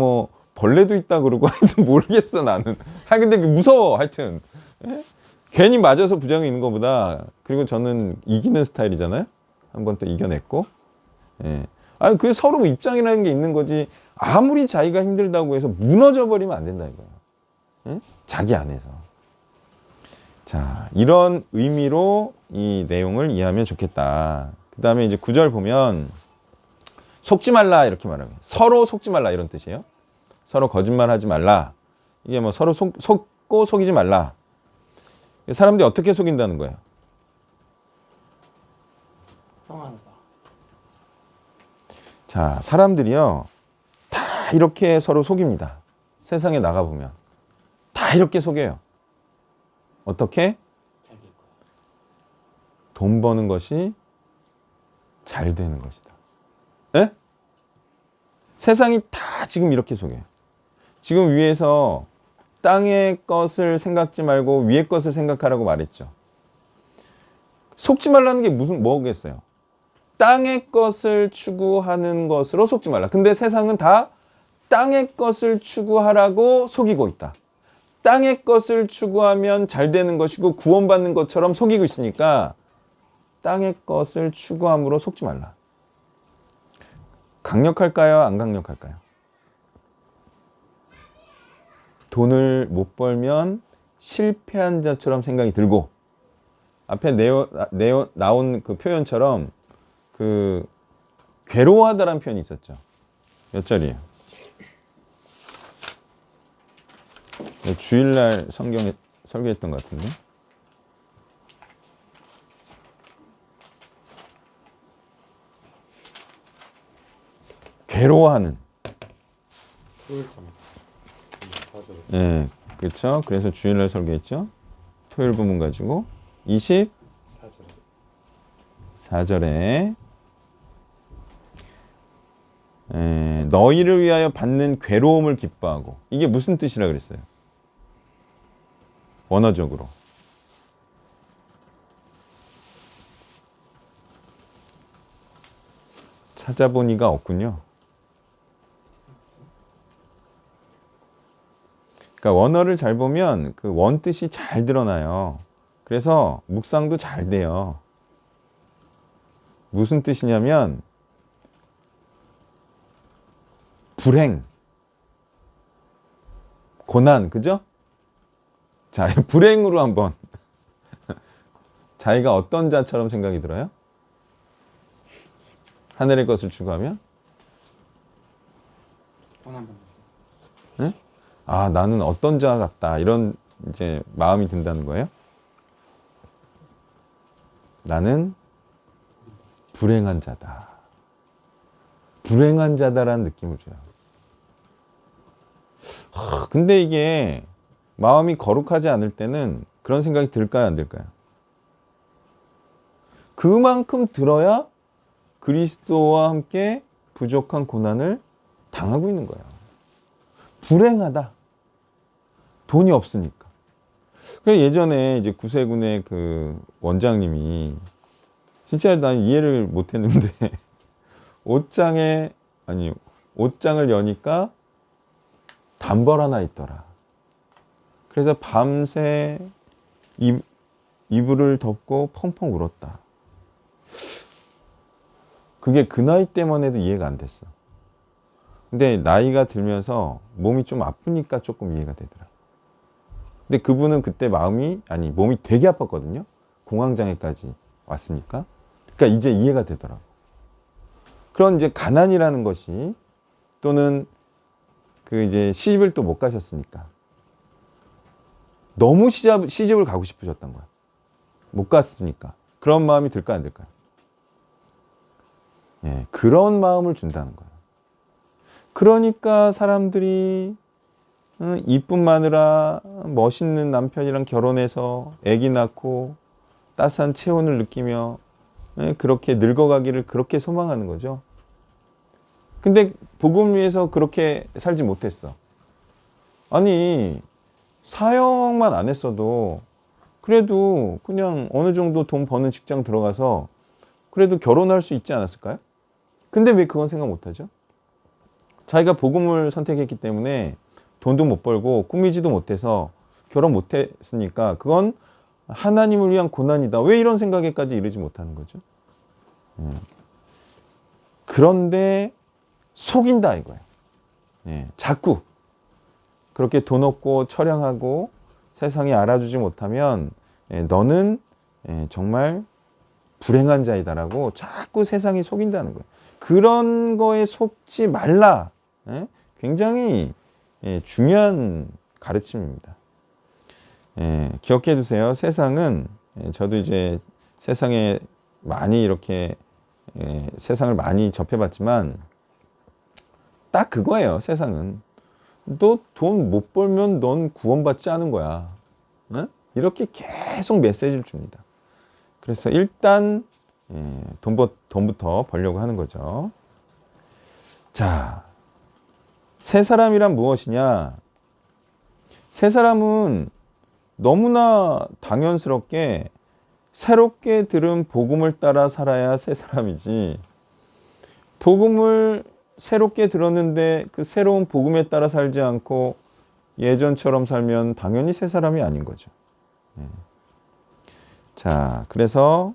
벌레도 있다 그러고 하여튼 모르겠어 나는. 근데 무서워 하여튼. 예? 괜히 맞아서 부작용이 있는 것보다 그리고 저는 이기는 스타일이잖아요. 한번 또 이겨냈고. 예. 그 서로 입장이라는 게 있는 거지. 아무리 자기가 힘들다고 해서 무너져 버리면 안 된다 이거예요. 예? 자기 안에서. 자, 이런 의미로 이 내용을 이해하면 좋겠다. 그 다음에 이제 9절 보면 속지 말라 이렇게 말하고 서로 속지 말라 이런 뜻이에요. 서로 거짓말하지 말라. 이게 서로 속고 속이지 말라. 사람들이 어떻게 속인다는 거예요? 평안하다. 자, 사람들이요 다 이렇게 서로 속입니다. 세상에 나가보면 다 이렇게 속여요. 어떻게? 돈 버는 것이 잘 되는 것이다. 에? 세상이 다 지금 이렇게 속여요. 지금 위에서 땅의 것을 생각지 말고 위의 것을 생각하라고 말했죠. 속지 말라는 게 뭐겠어요? 땅의 것을 추구하는 것으로 속지 말라. 근데 세상은 다 땅의 것을 추구하라고 속이고 있다. 땅의 것을 추구하면 잘 되는 것이고 구원받는 것처럼 속이고 있으니까 땅의 것을 추구함으로 속지 말라. 강력할까요? 안 강력할까요? 돈을 못 벌면 실패한 자처럼 생각이 들고 앞에 나온 그 표현처럼 괴로워하다라는 표현이 있었죠. 몇 절이에요? 주일날 성경에 설교했던 것 같은데. 괴로워하는. 예, 그렇죠. 그래서 주일날 설교했죠. 토요일 부분 가지고 24절에 너희를 위하여 받는 괴로움을 기뻐하고. 이게 무슨 뜻이라 그랬어요? 원어적으로. 찾아보니가 없군요. 그러니까 원어를 잘 보면 그 원뜻이 잘 드러나요. 그래서 묵상도 잘 돼요. 무슨 뜻이냐면 불행, 고난, 그죠? 자, 불행으로 한번 자기가 어떤 자처럼 생각이 들어요? 하늘의 것을 추구하면? 네? 아, 나는 어떤 자 같다. 이런 이제 마음이 든다는 거예요. 나는 불행한 자다. 불행한 자다라는 느낌을 줘요. 근데 이게 마음이 거룩하지 않을 때는 그런 생각이 들까요, 안 들까요? 그만큼 들어야 그리스도와 함께 부족한 고난을 당하고 있는 거예요. 불행하다. 돈이 없으니까. 그래서 예전에 이제 구세군의 그 원장님이 진짜 난 이해를 못 했는데 옷장을 여니까 단벌 하나 있더라. 그래서 밤새 이불을 덮고 펑펑 울었다. 그게 그 나이 때만 해도 이해가 안 됐어. 근데 나이가 들면서 몸이 좀 아프니까 조금 이해가 되더라. 근데 그분은 그때 몸이 되게 아팠거든요. 공황장애까지 왔으니까. 그러니까 이제 이해가 되더라고. 그런 이제 가난이라는 것이, 또는 그 이제 시집을 또 못 가셨으니까 너무 시집을 가고 싶으셨던 거야. 못 갔으니까. 그런 마음이 들까 안 들까요? 예, 그런 마음을 준다는 거예요. 그러니까 사람들이 이쁜 마누라, 멋있는 남편이랑 결혼해서 아기 낳고 따스한 체온을 느끼며 그렇게 늙어가기를 그렇게 소망하는 거죠. 근데 복음 위해서 그렇게 살지 못했어. 아니, 사역만 안 했어도 그래도 그냥 어느 정도 돈 버는 직장 들어가서 그래도 결혼할 수 있지 않았을까요? 근데 왜 그건 생각 못하죠? 자기가 복음을 선택했기 때문에 돈도 못 벌고 꾸미지도 못해서 결혼 못했으니까 그건 하나님을 위한 고난이다. 왜 이런 생각에까지 이르지 못하는 거죠? 그런데 속인다 이거예요. 자꾸 그렇게 돈 없고 처량하고 세상이 알아주지 못하면 너는 정말 불행한 자이다라고 자꾸 세상이 속인다는 거예요. 그런 거에 속지 말라. 굉장히 중요한 가르침입니다. 기억해 두세요. 세상은, 저도 이제 세상에 많이 이렇게 세상을 많이 접해봤지만 딱 그거예요. 세상은 너 돈 못 벌면 넌 구원받지 않은 거야. 이렇게 계속 메시지를 줍니다. 그래서 일단 돈부터 벌려고 하는 거죠. 자, 새 사람이란 무엇이냐? 새 사람은 너무나 당연스럽게 새롭게 들은 복음을 따라 살아야 새 사람이지, 복음을 새롭게 들었는데 그 새로운 복음에 따라 살지 않고 예전처럼 살면 당연히 새 사람이 아닌 거죠. 자, 그래서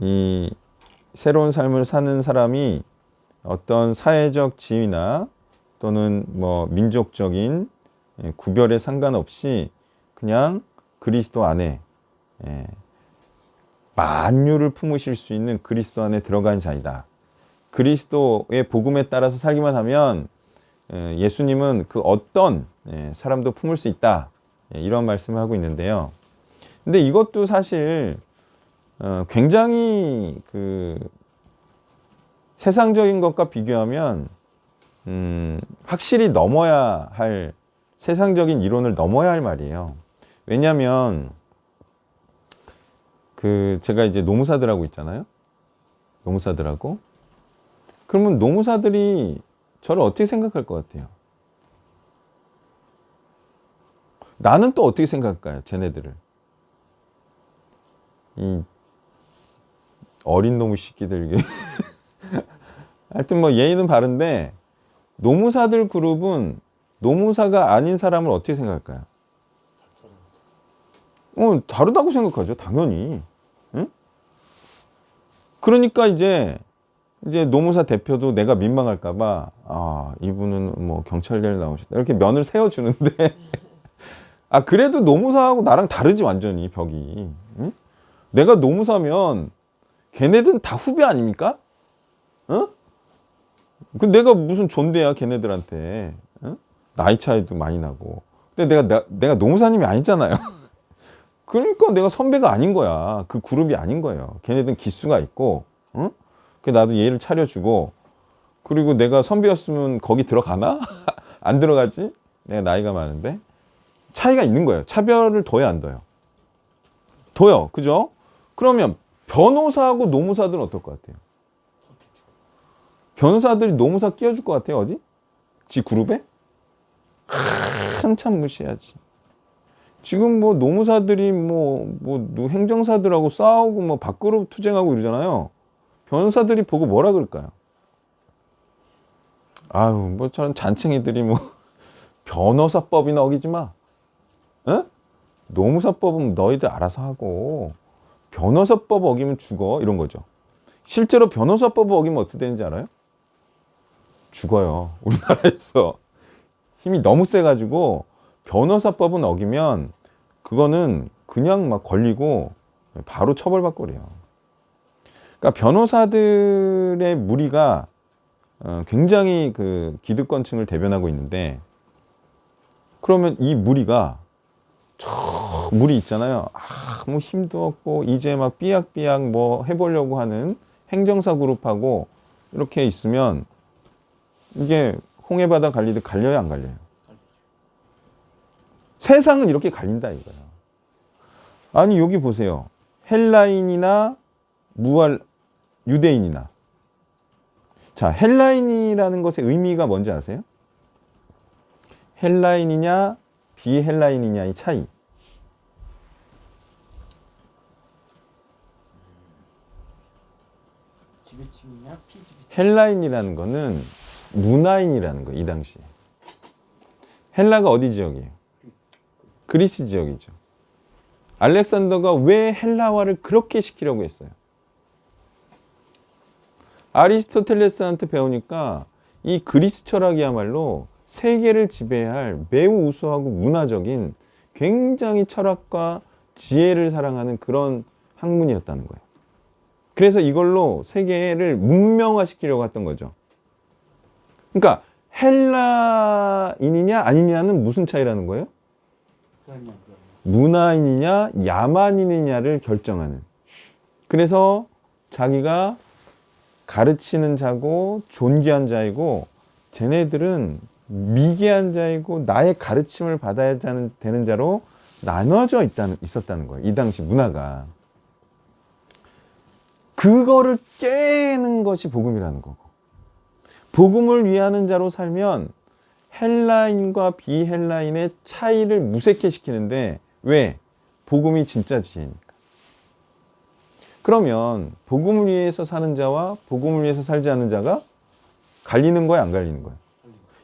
이 새로운 삶을 사는 사람이 어떤 사회적 지위나 또는 뭐 민족적인 구별에 상관없이 그냥 그리스도 안에 만유를 품으실 수 있는 그리스도 안에 들어간 자이다. 그리스도의 복음에 따라서 살기만 하면 예수님은 그 어떤 사람도 품을 수 있다. 이런 말씀을 하고 있는데요. 근데 이것도 사실 굉장히 그 세상적인 것과 비교하면 확실히 넘어야 할 세상적인 이론을 넘어야 할 말이에요. 왜냐하면 그 제가 이제 노무사들하고 있잖아요. 노무사들하고 그러면 노무사들이 저를 어떻게 생각할 것 같아요? 나는 또 어떻게 생각할까요? 쟤네들을 이 어린 놈의 새끼들 이게 하여튼 뭐 예의는 바른데 노무사들 그룹은 노무사가 아닌 사람을 어떻게 생각할까요? 다르다고 생각하죠. 당연히. 응? 그러니까 이제 노무사 대표도 내가 민망할까봐 이분은 뭐 경찰대를 나오셨다 이렇게 면을 세워주는데 그래도 노무사하고 나랑 다르지 완전히 벽이. 응? 내가 노무사면 걔네들은 다 후배 아닙니까? 어? 그 내가 무슨 존대야 걔네들한테. 어? 나이 차이도 많이 나고. 근데 내가 노무사님이 아니잖아요. 그러니까 내가 선배가 아닌 거야. 그 그룹이 아닌 거예요. 걔네들은 기수가 있고, 어? 그 나도 예의를 차려주고, 그리고 내가 선배였으면 거기 들어가나? 안 들어가지? 내가 나이가 많은데 차이가 있는 거예요. 차별을 둬야 안 둬요? 둬요, 그죠? 그러면 변호사하고 노무사들은 어떨 것 같아요? 변호사들이 노무사 끼워줄 것 같아요, 어디? 지 그룹에? 한참 무시해야지. 지금 뭐 노무사들이 뭐 행정사들하고 싸우고 뭐 밖으로 투쟁하고 이러잖아요. 변호사들이 보고 뭐라 그럴까요? 뭐 저런 잔챙이들이 뭐 변호사법이나 어기지 마. 에? 노무사법은 너희들 알아서 하고 변호사법 어기면 죽어 이런 거죠. 실제로 변호사법 어기면 어떻게 되는지 알아요? 죽어요. 우리나라에서 힘이 너무 세가지고 변호사법은 어기면 그거는 그냥 막 걸리고 바로 처벌받고 그래요. 그러니까 변호사들의 무리가 굉장히 그 기득권층을 대변하고 있는데 그러면 이 무리가 무리 있잖아요. 뭐 힘도 없고 이제 막 삐약삐약 뭐 해보려고 하는 행정사 그룹하고 이렇게 있으면 이게 홍해바다 갈리듯 갈려요, 안 갈려요? 세상은 이렇게 갈린다 이거야. 아니 여기 보세요. 헬라인이나 유대인이나. 자, 헬라인이라는 것의 의미가 뭔지 아세요? 헬라인이냐 비헬라인이냐의 차이. 지배층이냐 피지배층. 헬라인이라는 거는 문화인이라는 거예요. 이 당시에. 헬라가 어디 지역이에요? 그리스 지역이죠. 알렉산더가 왜 헬라화를 그렇게 시키려고 했어요? 아리스토텔레스한테 배우니까 이 그리스 철학이야말로 세계를 지배할 매우 우수하고 문화적인 굉장히 철학과 지혜를 사랑하는 그런 학문이었다는 거예요. 그래서 이걸로 세계를 문명화시키려고 했던 거죠. 그러니까 헬라인이냐 아니냐는 무슨 차이라는 거예요? 문화인이냐 야만인이냐를 결정하는. 그래서 자기가 가르치는 자고 존귀한 자이고 쟤네들은 미개한 자이고 나의 가르침을 받아야 되는 자로 나눠져 있었다는 거예요. 이 당시 문화가. 그거를 깨는 것이 복음이라는 거고. 복음을 위하는 자로 살면 헬라인과 비헬라인의 차이를 무색해시키는데 왜? 복음이 진짜 지혜니까. 그러면 복음을 위해서 사는 자와 복음을 위해서 살지 않는 자가 갈리는 거야, 안 갈리는 거야?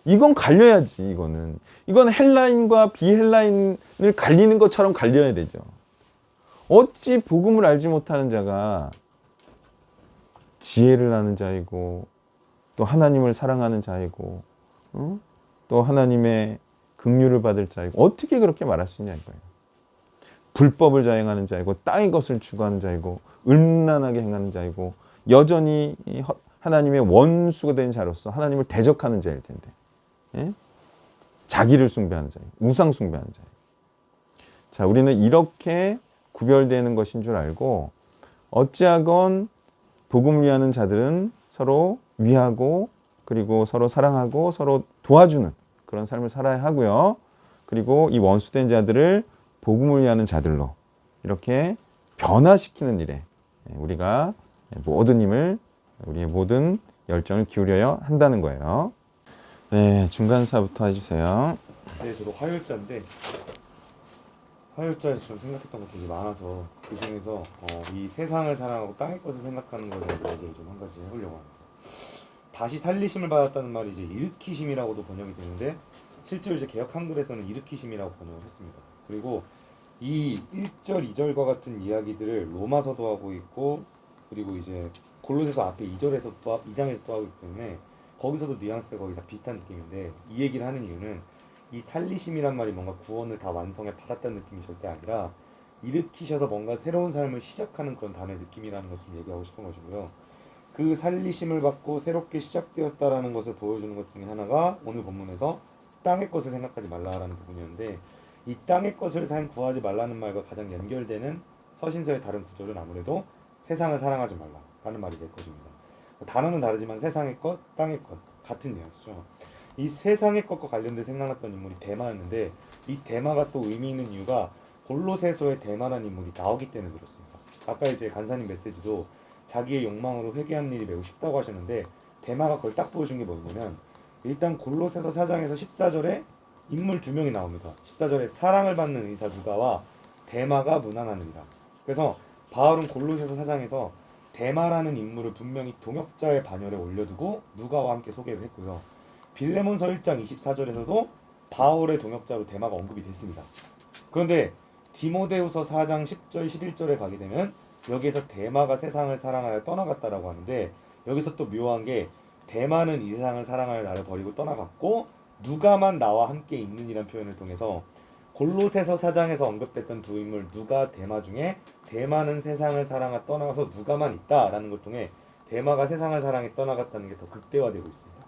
이건 갈려야지, 이거는. 이건 헬라인과 비헬라인을 갈리는 것처럼 갈려야 되죠. 어찌 복음을 알지 못하는 자가 지혜를 아는 자이고 또 하나님을 사랑하는 자이고 또 하나님의 긍휼을 받을 자이고 어떻게 그렇게 말할 수 있냐 이거예요. 불법을 자행하는 자이고 땅의 것을 추구하는 자이고 음란하게 행하는 자이고 여전히 하나님의 원수가 된 자로서 하나님을 대적하는 자일 텐데. 예? 자기를 숭배하는 자예요. 우상 숭배하는 자예요. 자, 우리는 이렇게 구별되는 것인 줄 알고 어찌하건 복음을 위하는 자들은 서로 위하고 그리고 서로 사랑하고 서로 도와주는 그런 삶을 살아야 하고요. 그리고 이 원수된 자들을 복음을 위하는 자들로 이렇게 변화시키는 일에 우리가 모든 힘을 우리의 모든 열정을 기울여야 한다는 거예요. 네, 중간사부터 해주세요. 네, 저도 화요일자인데 화요일자에서 좀 생각했던 것들이 많아서 그 중에서 이 세상을 사랑하고 땅의 것을 생각하는 것에 대한 이야기를 좀 한 가지 해보려고 합니다. 다시 살리심을 받았다는 말이 이제 일으키심이라고도 번역이 되는데 실제로 이제 개역 한글에서는 일으키심이라고 번역을 했습니다. 그리고 이 1절, 2절과 같은 이야기들을 로마서도 하고 있고 그리고 이제 골로새서 앞에 2장에서 또 하고 있기 때문에 거기서도 뉘앙스가 거의 다 비슷한 느낌인데 이 얘기를 하는 이유는 이 살리심이란 말이 뭔가 구원을 다 완성해 받았다는 느낌이 절대 아니라 일으키셔서 뭔가 새로운 삶을 시작하는 그런 단어의 느낌이라는 것을 얘기하고 싶은 것이고요. 그 살리심을 받고 새롭게 시작되었다라는 것을 보여주는 것 중에 하나가 오늘 본문에서 땅의 것을 생각하지 말라라는 부분이었는데 이 땅의 것을 구하지 말라는 말과 가장 연결되는 서신서의 다른 구절은 아무래도 세상을 사랑하지 말라라는 말이 될 것입니다. 단어는 다르지만 세상의 것, 땅의 것 같은 뉘앙스죠. 이 세상의 것과 관련돼 생각났던 인물이 데마였는데 이 데마가 또 의미 있는 이유가 골로새서에 데마라는 인물이 나오기 때문에 그렇습니다. 아까 이제 간사님 메시지도 자기의 욕망으로 회개하는 일이 매우 쉽다고 하셨는데 데마가 그걸 딱 보여준 게 뭐냐면 일단 골로새서 4장에서 14절에 인물 두 명이 나옵니다. 14절에 사랑을 받는 의사 누가와 데마가 무난하느니라. 그래서 바울은 골로새서 4장에서 데마라는 인물을 분명히 동역자의 반열에 올려두고 누가와 함께 소개를 했고요. 빌레몬서 1장 24절에서도 바울의 동역자로 데마가 언급이 됐습니다. 그런데 디모데후서 4장 10절 11절에 가게 되면 여기에서 데마가 세상을 사랑하여 떠나갔다라고 하는데 여기서 또 묘한 게 데마는 이 세상을 사랑하여 나를 버리고 떠나갔고 누가만 나와 함께 있는이란 표현을 통해서 골로새서 4장에서 언급됐던 두 인물 누가 데마 중에 데마는 세상을 사랑하 떠나가서 누가만 있다라는 걸 통해 데마가 세상을 사랑해 떠나갔다는 게 더 극대화되고 있습니다.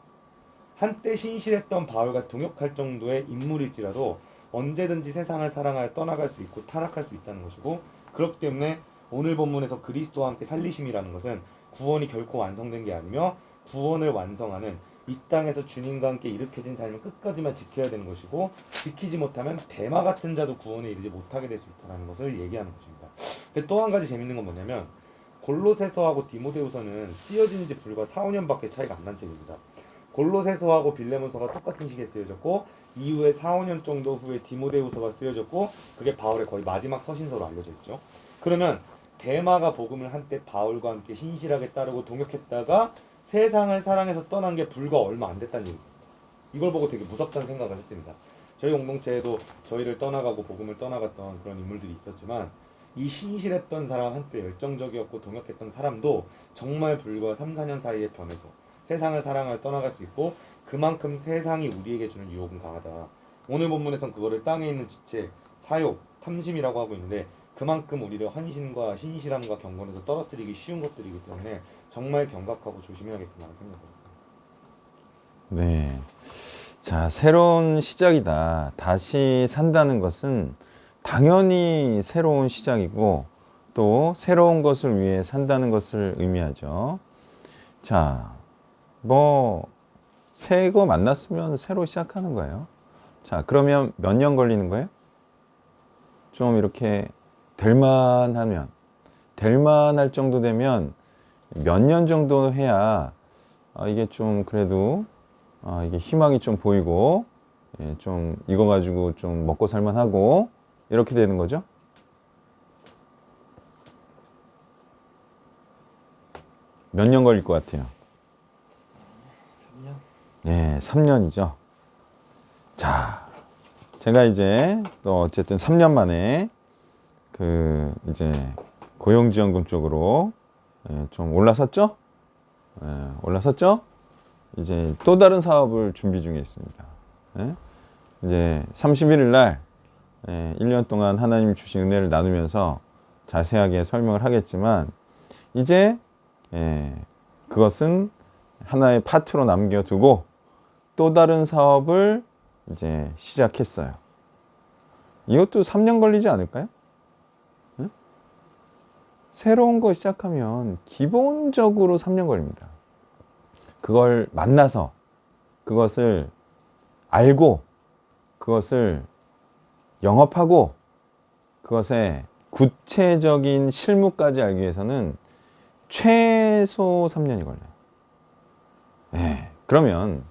한때 신실했던 바울과 동역할 정도의 인물일지라도 언제든지 세상을 사랑하여 떠나갈 수 있고 타락할 수 있다는 것이고 그렇기 때문에 오늘 본문에서 그리스도와 함께 살리심이라는 것은 구원이 결코 완성된 게 아니며 구원을 완성하는 이 땅에서 주님과 함께 일으켜진 삶을 끝까지만 지켜야 되는 것이고 지키지 못하면 데마 같은 자도 구원에 이르지 못하게 될 수 있다는 것을 얘기하는 것입니다. 근데 또 한 가지 재밌는 건 뭐냐면 골로새서하고 디모데후서는 쓰여진 지 불과 4, 5년밖에 차이가 안 난 책입니다. 골로새서하고 빌레몬서가 똑같은 시기에 쓰여졌고 이후에 4, 5년 정도 후에 디모데후서가 쓰여졌고 그게 바울의 거의 마지막 서신서로 알려져 있죠. 그러면 데마가 복음을 한때 바울과 함께 신실하게 따르고 동역했다가 세상을 사랑해서 떠난 게 불과 얼마 안 됐다는 얘기입니다. 이걸 보고 되게 무섭다는 생각을 했습니다. 저희 공동체에도 저희를 떠나가고 복음을 떠나갔던 그런 인물들이 있었지만 이 신실했던 사람 한때 열정적이었고 동역했던 사람도 정말 불과 3, 4년 사이에 변해서 세상을 사랑하여 떠나갈 수 있고 그만큼 세상이 우리에게 주는 유혹은 강하다. 오늘 본문에선 그거를 땅에 있는 지체, 사욕, 탐심이라고 하고 있는데 그만큼 우리를 헌신과 신실함과 경건에서 떨어뜨리기 쉬운 것들이기 때문에 정말 경각하고 조심해야겠구나 생각을 했습니다. 네. 자, 새로운 시작이다. 다시 산다는 것은 당연히 새로운 시작이고 또 새로운 것을 위해 산다는 것을 의미하죠. 자, 새 거 만났으면 새로 시작하는 거예요. 자, 그러면 몇 년 걸리는 거예요? 좀 이렇게 될만할 정도 되면 몇 년 정도 해야 이게 좀 그래도 이게 희망이 좀 보이고 좀 이거 가지고 좀 먹고 살만하고 이렇게 되는 거죠. 몇 년 걸릴 것 같아요? 3년? 네, 3년이죠. 자, 제가 이제 또 어쨌든 3년 만에 이제 고용지원금 쪽으로 좀 올라섰죠? 올라섰죠? 이제 또 다른 사업을 준비 중에 있습니다. 이제 31일 날 1년 동안 하나님 주신 은혜를 나누면서 자세하게 설명을 하겠지만 이제 그것은 하나의 파트로 남겨두고 또 다른 사업을 이제 시작했어요. 이것도 3년 걸리지 않을까요? 응? 새로운 거 시작하면 기본적으로 3년 걸립니다. 그걸 만나서 그것을 알고 그것을 영업하고 그것의 구체적인 실무까지 알기 위해서는 최소 3년이 걸려요. 네, 그러면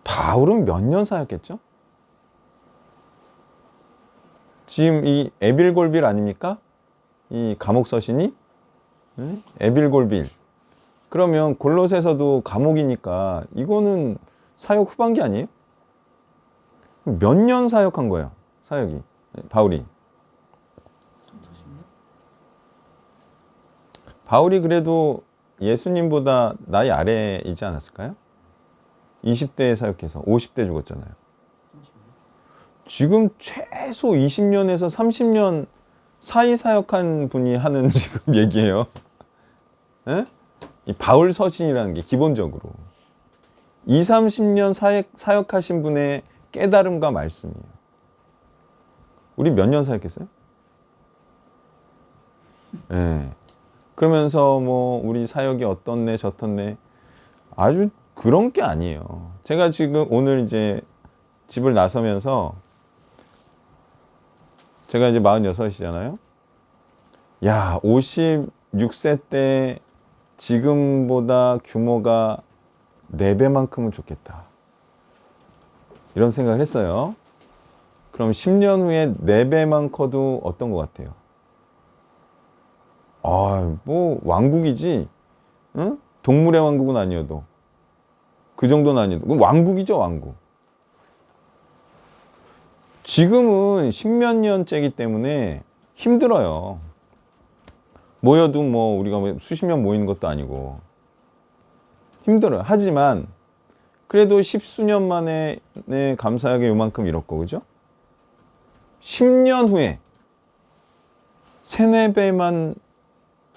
바울은 몇 년 사역했죠? 지금 이 에빌골빌 아닙니까? 이 감옥 서신이 에빌골빌. 그러면 골로새서도 감옥이니까 이거는 사역 후반기 아니에요? 몇 년 사역한 거예요? 사역이 바울이. 바울이 그래도 예수님보다 나이 아래이지 않았을까요? 20대에 사역해서 50대 죽었잖아요. 지금 최소 20년에서 30년 사이 사역한 분이 하는 지금 얘기예요. 에? 이 바울 서신이라는 게 기본적으로 20, 30년 사역하신 분의 깨달음과 말씀이에요. 우리 몇 년 사역했어요? 네. 그러면서 뭐 우리 사역이 어떻네 저떻네 아주 그런 게 아니에요. 제가 지금 오늘 이제 집을 나서면서 제가 이제 46이잖아요. 야, 56세 때 지금보다 규모가 4배만큼은 좋겠다. 이런 생각을 했어요. 그럼 10년 후에 4배만 커도 어떤 것 같아요? 아, 뭐 왕국이지. 응? 동물의 왕국은 아니어도 그 정도는 아니어도 그럼 왕국이죠, 왕국. 지금은 10몇 년째이기 때문에 힘들어요. 모여도 뭐 우리가 수십 명 모이는 것도 아니고 힘들어요. 하지만 그래도 10수년 만에 감사하게 요만큼 이뤘고, 그죠? 10년 후에 3, 4배만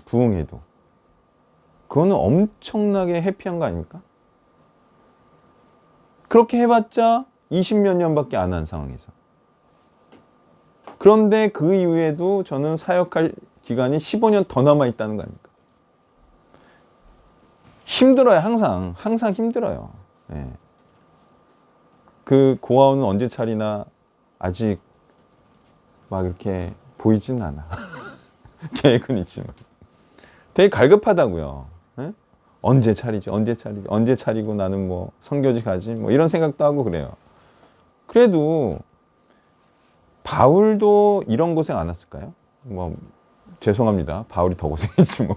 부흥해도 그거는 엄청나게 해피한 거 아닙니까? 그렇게 해봤자 20몇 년밖에 안 한 상황에서. 그런데 그 이후에도 저는 사역할 기간이 15년 더 남아있다는 거 아닙니까? 힘들어요. 항상 힘들어요. 네. 그 고아원은 언제 차리나 아직 막 이렇게 보이진 않아. 계획은 있지만 되게 갈급하다고요. 네? 언제 차리고 나는 뭐 선교지 가지 뭐 이런 생각도 하고 그래요. 그래도 바울도 이런 고생 안 했을까요? 뭐 죄송합니다. 바울이 더 고생했지 뭐.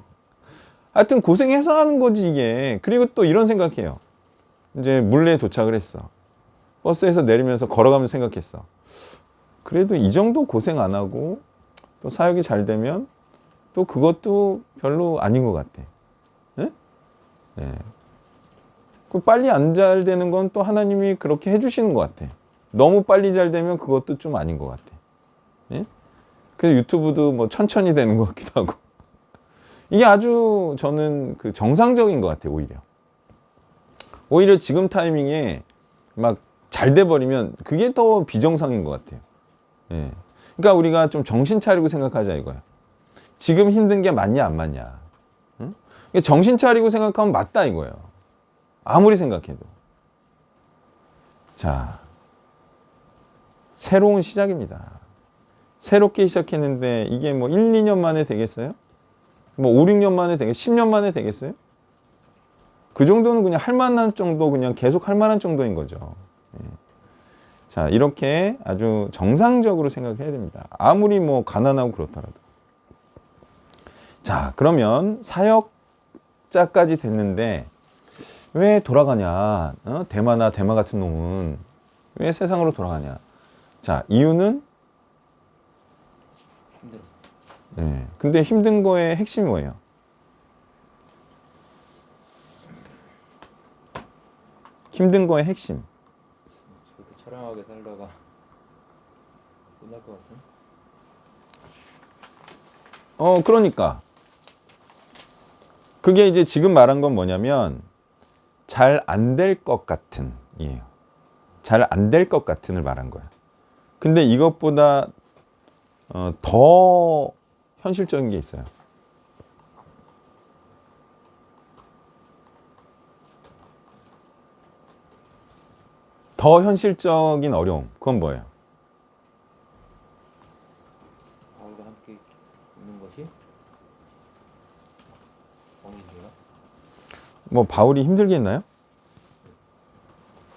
하여튼 고생해서 하는 거지 이게. 그리고 또 이런 생각해요. 이제 물레에 도착을 했어. 버스에서 내리면서 걸어가면서 생각했어. 그래도 이 정도 고생 안 하고 또 사역이 잘 되면 또 그것도 별로 아닌 것 같아. 네? 네. 그 빨리 안 잘 되는 건 또 하나님이 그렇게 해주시는 것 같아. 너무 빨리 잘 되면 그것도 좀 아닌 것 같아. 네? 그래서 유튜브도 뭐 천천히 되는 것 같기도 하고. 이게 아주 저는 그 정상적인 것 같아요, 오히려. 오히려 지금 타이밍에 막 잘 돼버리면 그게 더 비정상인 것 같아요. 예. 그러니까 우리가 좀 정신 차리고 생각하자 이거야. 지금 힘든 게 맞냐 안 맞냐. 응? 정신 차리고 생각하면 맞다 이거예요. 아무리 생각해도. 자, 새로운 시작입니다. 새롭게 시작했는데 이게 뭐 1, 2년 만에 되겠어요? 뭐 5, 6년 만에 되겠어요? 10년 만에 되겠어요? 그 정도는 그냥 할 만한 정도, 그냥 계속 할 만한 정도인 거죠. 예. 자, 이렇게 아주 정상적으로 생각해야 됩니다. 아무리 뭐 가난하고 그렇더라도. 자, 그러면 사역자까지 됐는데 왜 돌아가냐? 대마나 대마 같은 놈은 왜 세상으로 돌아가냐? 자, 이유는 힘들었어. 네. 근데 힘든 거의 핵심이 뭐예요? 힘든 거의 핵심. 저렇게 처량하게 살다가 끝날 것 같은? 그러니까. 그게 이제 지금 말한 건 뭐냐면, 잘 안 될 것 같은 이에요. 잘 안 될 것 같은을 말한 거야. 근데 이것보다 더 현실적인 게 있어요. 더 현실적인 어려움. 그건 뭐예요? 바울과 함께 있는 것이 어디예요? 뭐 바울이 힘들겠나요?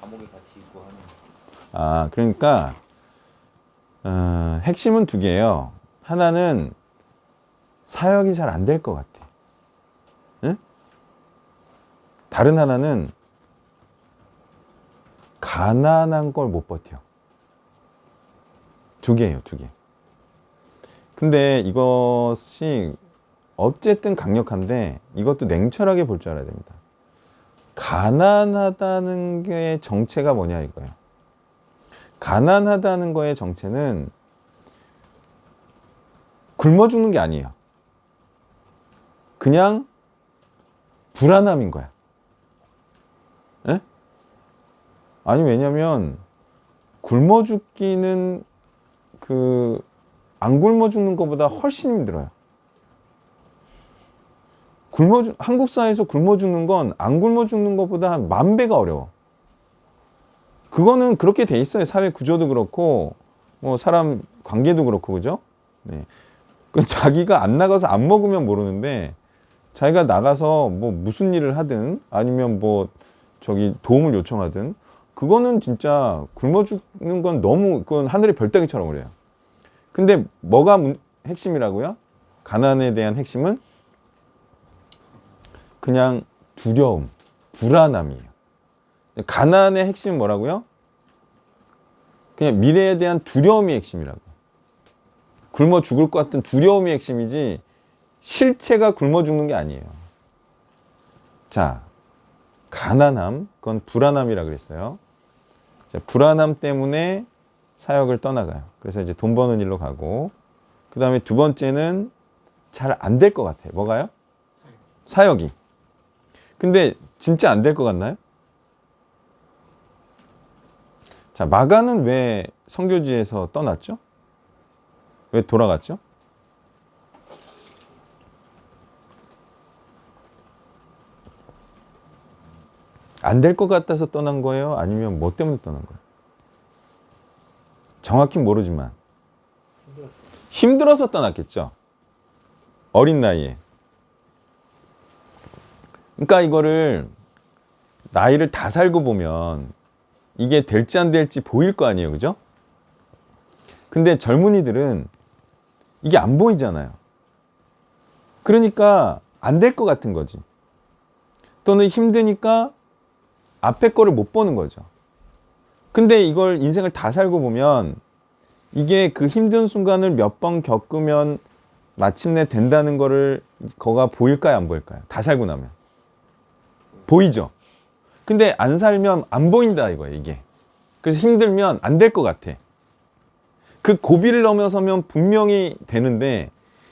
감옥에 같이 있고 하는. 아, 그러니까 핵심은 두 개예요. 하나는 사역이 잘 안 될 것 같아. 응? 다른 하나는 가난한 걸 못 버텨. 두 개예요, 두 개. 근데 이것이 어쨌든 강력한데 이것도 냉철하게 볼 줄 알아야 됩니다. 가난하다는 게 정체가 뭐냐 이거예요. 가난하다는 거의 정체는 굶어 죽는 게 아니에요. 그냥 불안함인 거야. 에? 아니 왜냐면 굶어 죽기는 안 굶어 죽는 것보다 훨씬 힘들어요. 한국 사회에서 굶어 죽는 건 안 굶어 죽는 것보다 한 10,000배가 어려워. 그거는 그렇게 돼 있어요. 사회 구조도 그렇고 뭐 사람 관계도 그렇고 그죠? 네. 그 자기가 안 나가서 안 먹으면 모르는데 자기가 나가서 뭐 무슨 일을 하든 아니면 뭐 저기 도움을 요청하든 그거는 진짜 굶어 죽는 건 너무 그건 하늘의 별따기처럼 그래요. 근데 뭐가 핵심이라고요? 가난에 대한 핵심은 그냥 두려움, 불안함이에요. 가난의 핵심은 뭐라고요? 그냥 미래에 대한 두려움이 핵심이라고. 굶어 죽을 것 같은 두려움이 핵심이지 실체가 굶어 죽는 게 아니에요. 자, 가난함, 그건 불안함이라 그랬어요. 자, 불안함 때문에 사역을 떠나가요. 그래서 이제 돈 버는 일로 가고, 그 다음에 두 번째는 잘 안 될 것 같아요. 뭐가요? 사역이. 근데 진짜 안 될 것 같나요? 자, 마가는 왜 선교지에서 떠났죠? 왜 돌아갔죠? 안 될 것 같아서 떠난 거예요? 아니면 뭐 때문에 떠난 거예요? 정확히 모르지만 힘들어서 떠났겠죠. 어린 나이에. 그러니까 이거를 나이를 다 살고 보면 이게 될지 안 될지 보일 거 아니에요. 그죠? 근데 젊은이들은 이게 안 보이잖아요. 그러니까 안 될 것 같은 거지. 또는 힘드니까 앞에 거를 못 보는 거죠. 근데 이걸 인생을 다 살고 보면 이게 그 힘든 순간을 몇 번 겪으면 마침내 된다는 거를 거가 보일까요? 안 보일까요? 다 살고 나면. 보이죠? 근데 안 살면 안 보인다 이거예요, 이게. 그래서 힘들면 안 될 것 같아. 그 고비를 넘어서면 분명히 되는데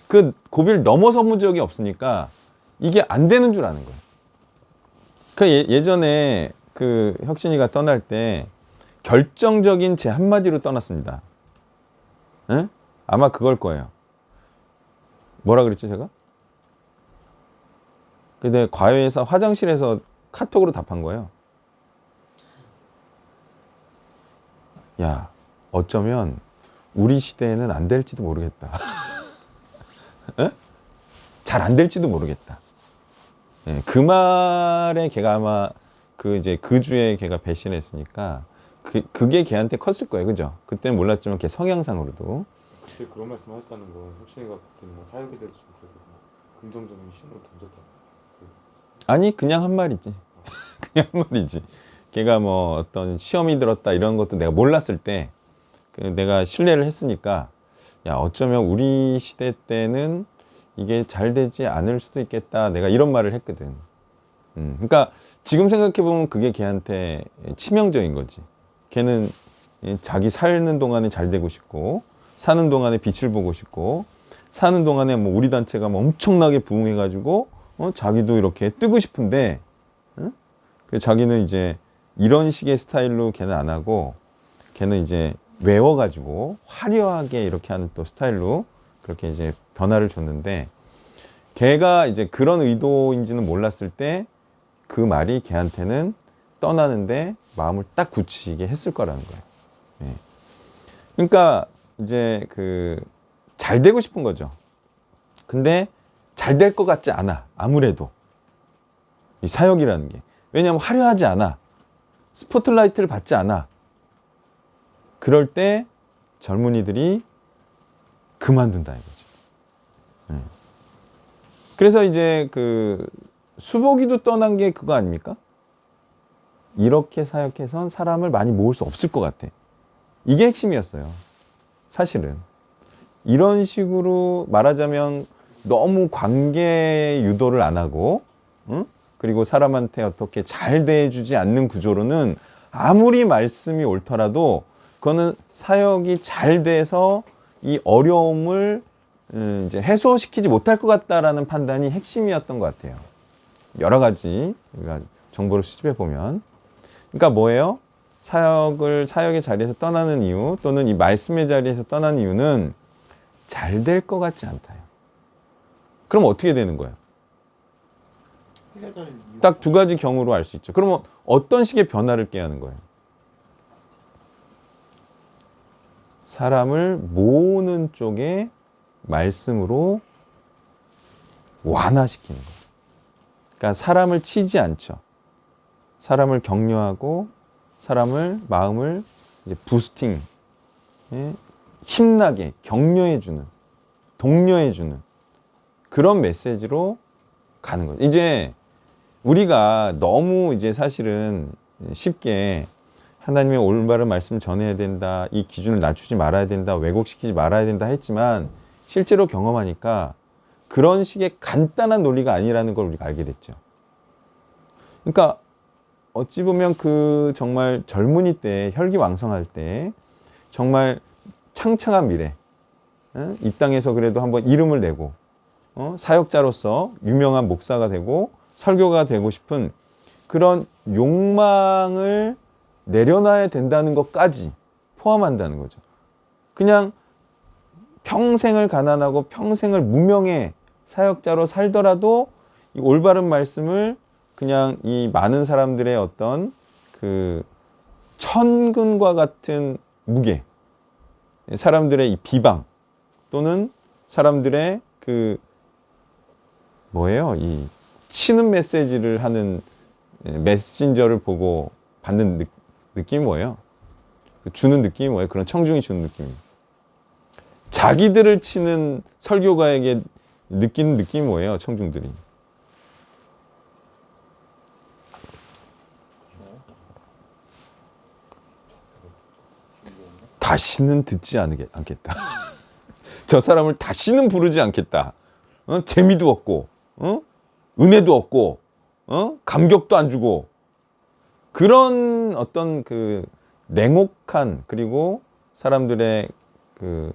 그 고비를 넘어서 본 적이 없으니까 이게 안 되는 줄 아는 거예요. 그 예전에 그 혁신이가 떠날 때 결정적인 제 한마디로 떠났습니다. 에? 아마 그걸 거예요. 뭐라 그랬죠, 제가? 근데 과외에서 화장실에서 카톡으로 답한 거예요. 야, 어쩌면 우리 시대에는 안 될지도 모르겠다. 잘 안 될지도 모르겠다. 예, 그 말에 걔가 아마 그 주에 걔가 배신했으니까 그게 걔한테 컸을 거예요, 그죠? 그때는 몰랐지만 걔 성향상으로도. 그때 그런 말씀하셨다는 건 혁신이가 그때 뭐 사역에 대해서 좀 그래도 뭐 긍정적인 신호를 던졌다. 아니 그냥 한 말이지. 그냥 한 말이지. 걔가 뭐 어떤 시험이 들었다 이런 것도 내가 몰랐을 때 내가 신뢰를 했으니까 야 어쩌면 우리 시대 때는 이게 잘 되지 않을 수도 있겠다. 내가 이런 말을 했거든. 그러니까 지금 생각해 보면 그게 걔한테 치명적인 거지. 걔는 자기 사는 동안에 잘 되고 싶고 사는 동안에 빛을 보고 싶고 사는 동안에 뭐 우리 단체가 뭐 엄청나게 부흥해가지고 자기도 이렇게 뜨고 싶은데 그 자기는 이제 이런 식의 스타일로 걔는 안 하고 걔는 이제 외워가지고 화려하게 이렇게 하는 또 스타일로 그렇게 이제 변화를 줬는데 걔가 이제 그런 의도인지는 몰랐을 때 그 말이 걔한테는 떠나는데 마음을 딱 굳히게 했을 거라는 거예요. 예. 그러니까 이제 그 잘 되고 싶은 거죠. 근데 잘 될 것 같지 않아. 아무래도 이 사역이라는 게 왜냐하면 화려하지 않아. 스포트라이트를 받지 않아. 그럴 때 젊은이들이 그만둔다 이거죠. 네. 그래서 이제 그 수복이도 떠난 게 그거 아닙니까? 이렇게 사역해선 사람을 많이 모을 수 없을 것 같아. 이게 핵심이었어요. 사실은. 이런 식으로 말하자면 너무 관계 유도를 안 하고, 응? 그리고 사람한테 어떻게 잘 대해주지 않는 구조로는 아무리 말씀이 옳더라도 그거는 사역이 잘 돼서 이 어려움을 이제 해소시키지 못할 것 같다라는 판단이 핵심이었던 것 같아요. 여러 가지 우리가 정보를 수집해 보면, 그러니까 뭐예요? 사역의 자리에서 떠나는 이유 또는 이 말씀의 자리에서 떠나는 이유는 잘 될 것 같지 않다요. 그럼 어떻게 되는 거예요? 딱 두 가지 경우로 알 수 있죠. 그러면 어떤 식의 변화를 깨하는 거예요? 사람을 모으는 쪽의 말씀으로 완화시키는 거죠. 그러니까 사람을 치지 않죠. 사람을 격려하고 사람을 마음을 이제 부스팅, 힘나게 격려해주는, 독려해주는 그런 메시지로 가는 거죠. 이제 우리가 너무 이제 사실은 쉽게 하나님의 올바른 말씀 전해야 된다, 이 기준을 낮추지 말아야 된다, 왜곡시키지 말아야 된다 했지만 실제로 경험하니까 그런 식의 간단한 논리가 아니라는 걸 우리가 알게 됐죠. 그러니까 어찌 보면 그 정말 젊은이 때, 혈기왕성할 때 정말 창창한 미래, 이 땅에서 그래도 한번 이름을 내고 사역자로서 유명한 목사가 되고 설교가 되고 싶은 그런 욕망을 내려놔야 된다는 것까지 포함한다는 거죠. 그냥 평생을 가난하고 평생을 무명의 사역자로 살더라도 이 올바른 말씀을 그냥 이 많은 사람들의 어떤 그 천근과 같은 무게, 사람들의 이 비방 또는 사람들의 그 뭐예요? 이 치는 메시지를 하는 메신저를 보고 받는 느낌이 뭐예요? 주는 느낌이 뭐예요? 그런 청중이 주는 느낌이. 자기들을 치는 설교가에게 느끼는 느낌이 뭐예요? 청중들이. 다시는 듣지 않겠다. 저 사람을 다시는 부르지 않겠다. 재미도 없고, 은혜도 없고, 감격도 안 주고, 그런 어떤 그 냉혹한, 그리고 사람들의 그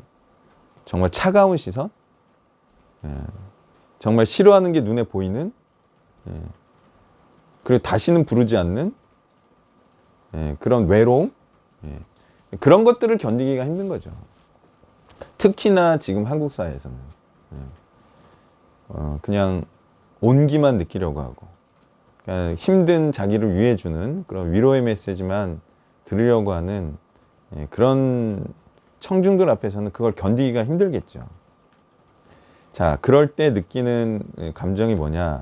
정말 차가운 시선, 정말 싫어하는 게 눈에 보이는, 그리고 다시는 부르지 않는 그런 외로움, 그런 것들을 견디기가 힘든 거죠. 특히나 지금 한국 사회에서는 그냥 온기만 느끼려고 하고, 그러니까 힘든 자기를 위해주는 그런 위로의 메시지만 들으려고 하는 그런 청중들 앞에서는 그걸 견디기가 힘들겠죠. 자, 그럴 때 느끼는 감정이 뭐냐?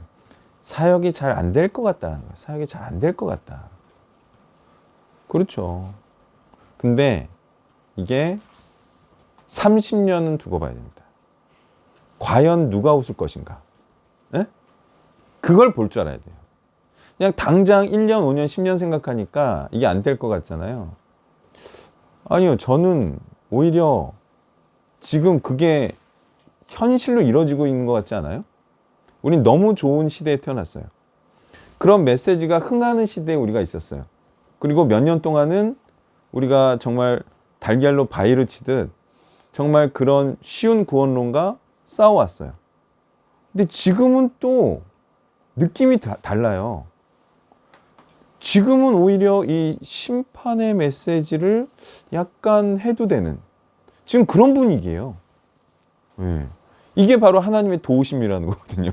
사역이 잘 안 될 것 같다는 거예요. 사역이 잘 안 될 것 같다. 그렇죠. 근데 이게 30년은 두고 봐야 됩니다. 과연 누가 웃을 것인가? 네? 그걸 볼 줄 알아야 돼요. 그냥 당장 1년, 5년, 10년 생각하니까 이게 안 될 것 같잖아요. 아니요, 저는 오히려 지금 그게 현실로 이루어지고 있는 것 같지 않아요? 우린 너무 좋은 시대에 태어났어요. 그런 메시지가 흥하는 시대에 우리가 있었어요. 그리고 몇 년 동안은 우리가 정말 달걀로 바위를 치듯 정말 그런 쉬운 구원론과 싸워왔어요. 근데 지금은 또 느낌이 달라요. 지금은 오히려 이 심판의 메시지를 약간 해도 되는 지금 그런 분위기예요. 예. 이게 바로 하나님의 도우심이라는 거거든요.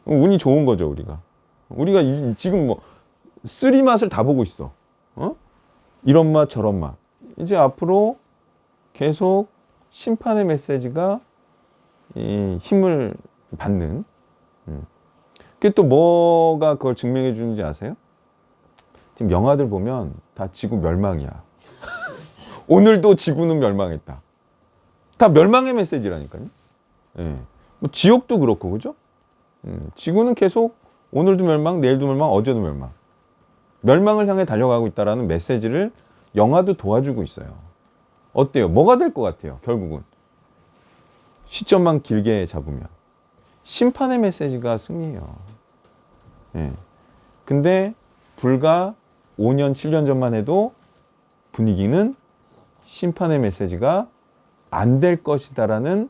운이 좋은 거죠, 우리가. 우리가 지금 뭐 쓰리 맛을 다 보고 있어. 어? 이런 맛 저런 맛. 이제 앞으로 계속 심판의 메시지가 이 힘을 받는. 그게 또 뭐가 그걸 증명해 주는지 아세요? 지금 영화들 보면 다 지구 멸망이야. 오늘도 지구는 멸망했다. 다 멸망의 메시지라니까요. 예. 뭐 지옥도 그렇고, 그죠? 지구는 계속 오늘도 멸망, 내일도 멸망, 어제도 멸망. 멸망을 향해 달려가고 있다라는 메시지를 영화도 도와주고 있어요. 어때요? 뭐가 될 것 같아요? 결국은 시점만 길게 잡으면 심판의 메시지가 승리해요. 예. 근데 불과 5년, 7년 전만 해도 분위기는 심판의 메시지가 안 될 것이다라는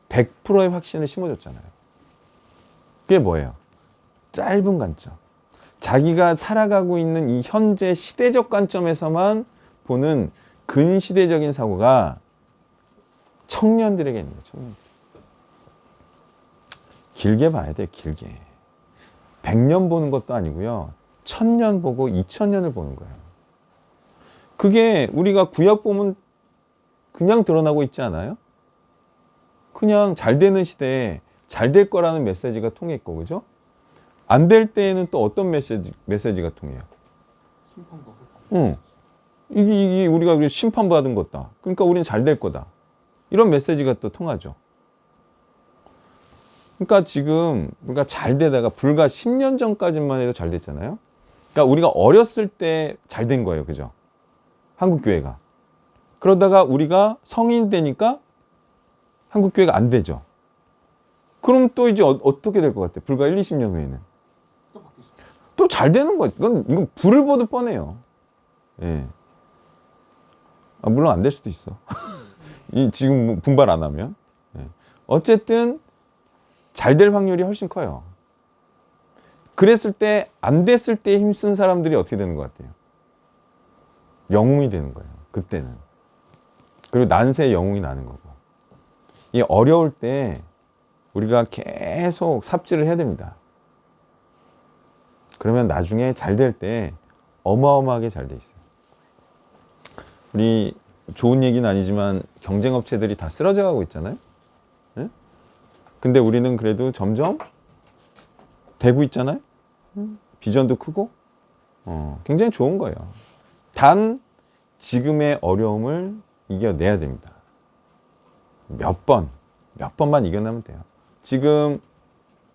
100%의 확신을 심어줬잖아요. 그게 뭐예요? 짧은 관점. 자기가 살아가고 있는 이 현재 시대적 관점에서만 보는 근시대적인 사고가 청년들에게 있는 거예요. 청년들. 길게 봐야 돼요. 길게. 100년 보는 것도 아니고요. 1000년 보고 2000년을 보는 거예요. 그게 우리가 구약 보면 그냥 드러나고 있지 않아요? 그냥 잘 되는 시대에 잘 될 거라는 메시지가 통했고, 그죠? 안 될 때에는 또 어떤 메시지가 통해요? 심판받고. 응. 이게 우리가 심판받은 거다. 그러니까 우리는 잘 될 거다. 이런 메시지가 또 통하죠. 그러니까 지금 우리가 잘 되다가 불과 10년 전까지만 해도 잘 됐잖아요. 그러니까 우리가 어렸을 때 잘 된 거예요. 그죠? 한국교회가. 그러다가 우리가 성인 되니까 한국교회가 안 되죠. 그럼 또 이제 어떻게 될 것 같아요? 불과 1, 20년 후에는. 또 잘 되는 거예요. 이건 불을 보듯 뻔해요. 예. 물론 안 될 수도 있어. 지금 분발 안 하면. 예. 어쨌든 잘 될 확률이 훨씬 커요. 그랬을 때, 안 됐을 때 힘쓴 사람들이 어떻게 되는 것 같아요? 영웅이 되는 거예요. 그때는. 그리고 난세의 영웅이 나는 거고. 이 어려울 때 우리가 계속 삽질을 해야 됩니다. 그러면 나중에 잘 될 때 어마어마하게 잘 돼 있어요. 우리 좋은 얘기는 아니지만 경쟁업체들이 다 쓰러져 가고 있잖아요. 네? 근데 우리는 그래도 점점 되고 있잖아요. 비전도 크고 굉장히 좋은 거예요. 단 지금의 어려움을 이겨내야 됩니다. 몇 번만 이겨내면 돼요. 지금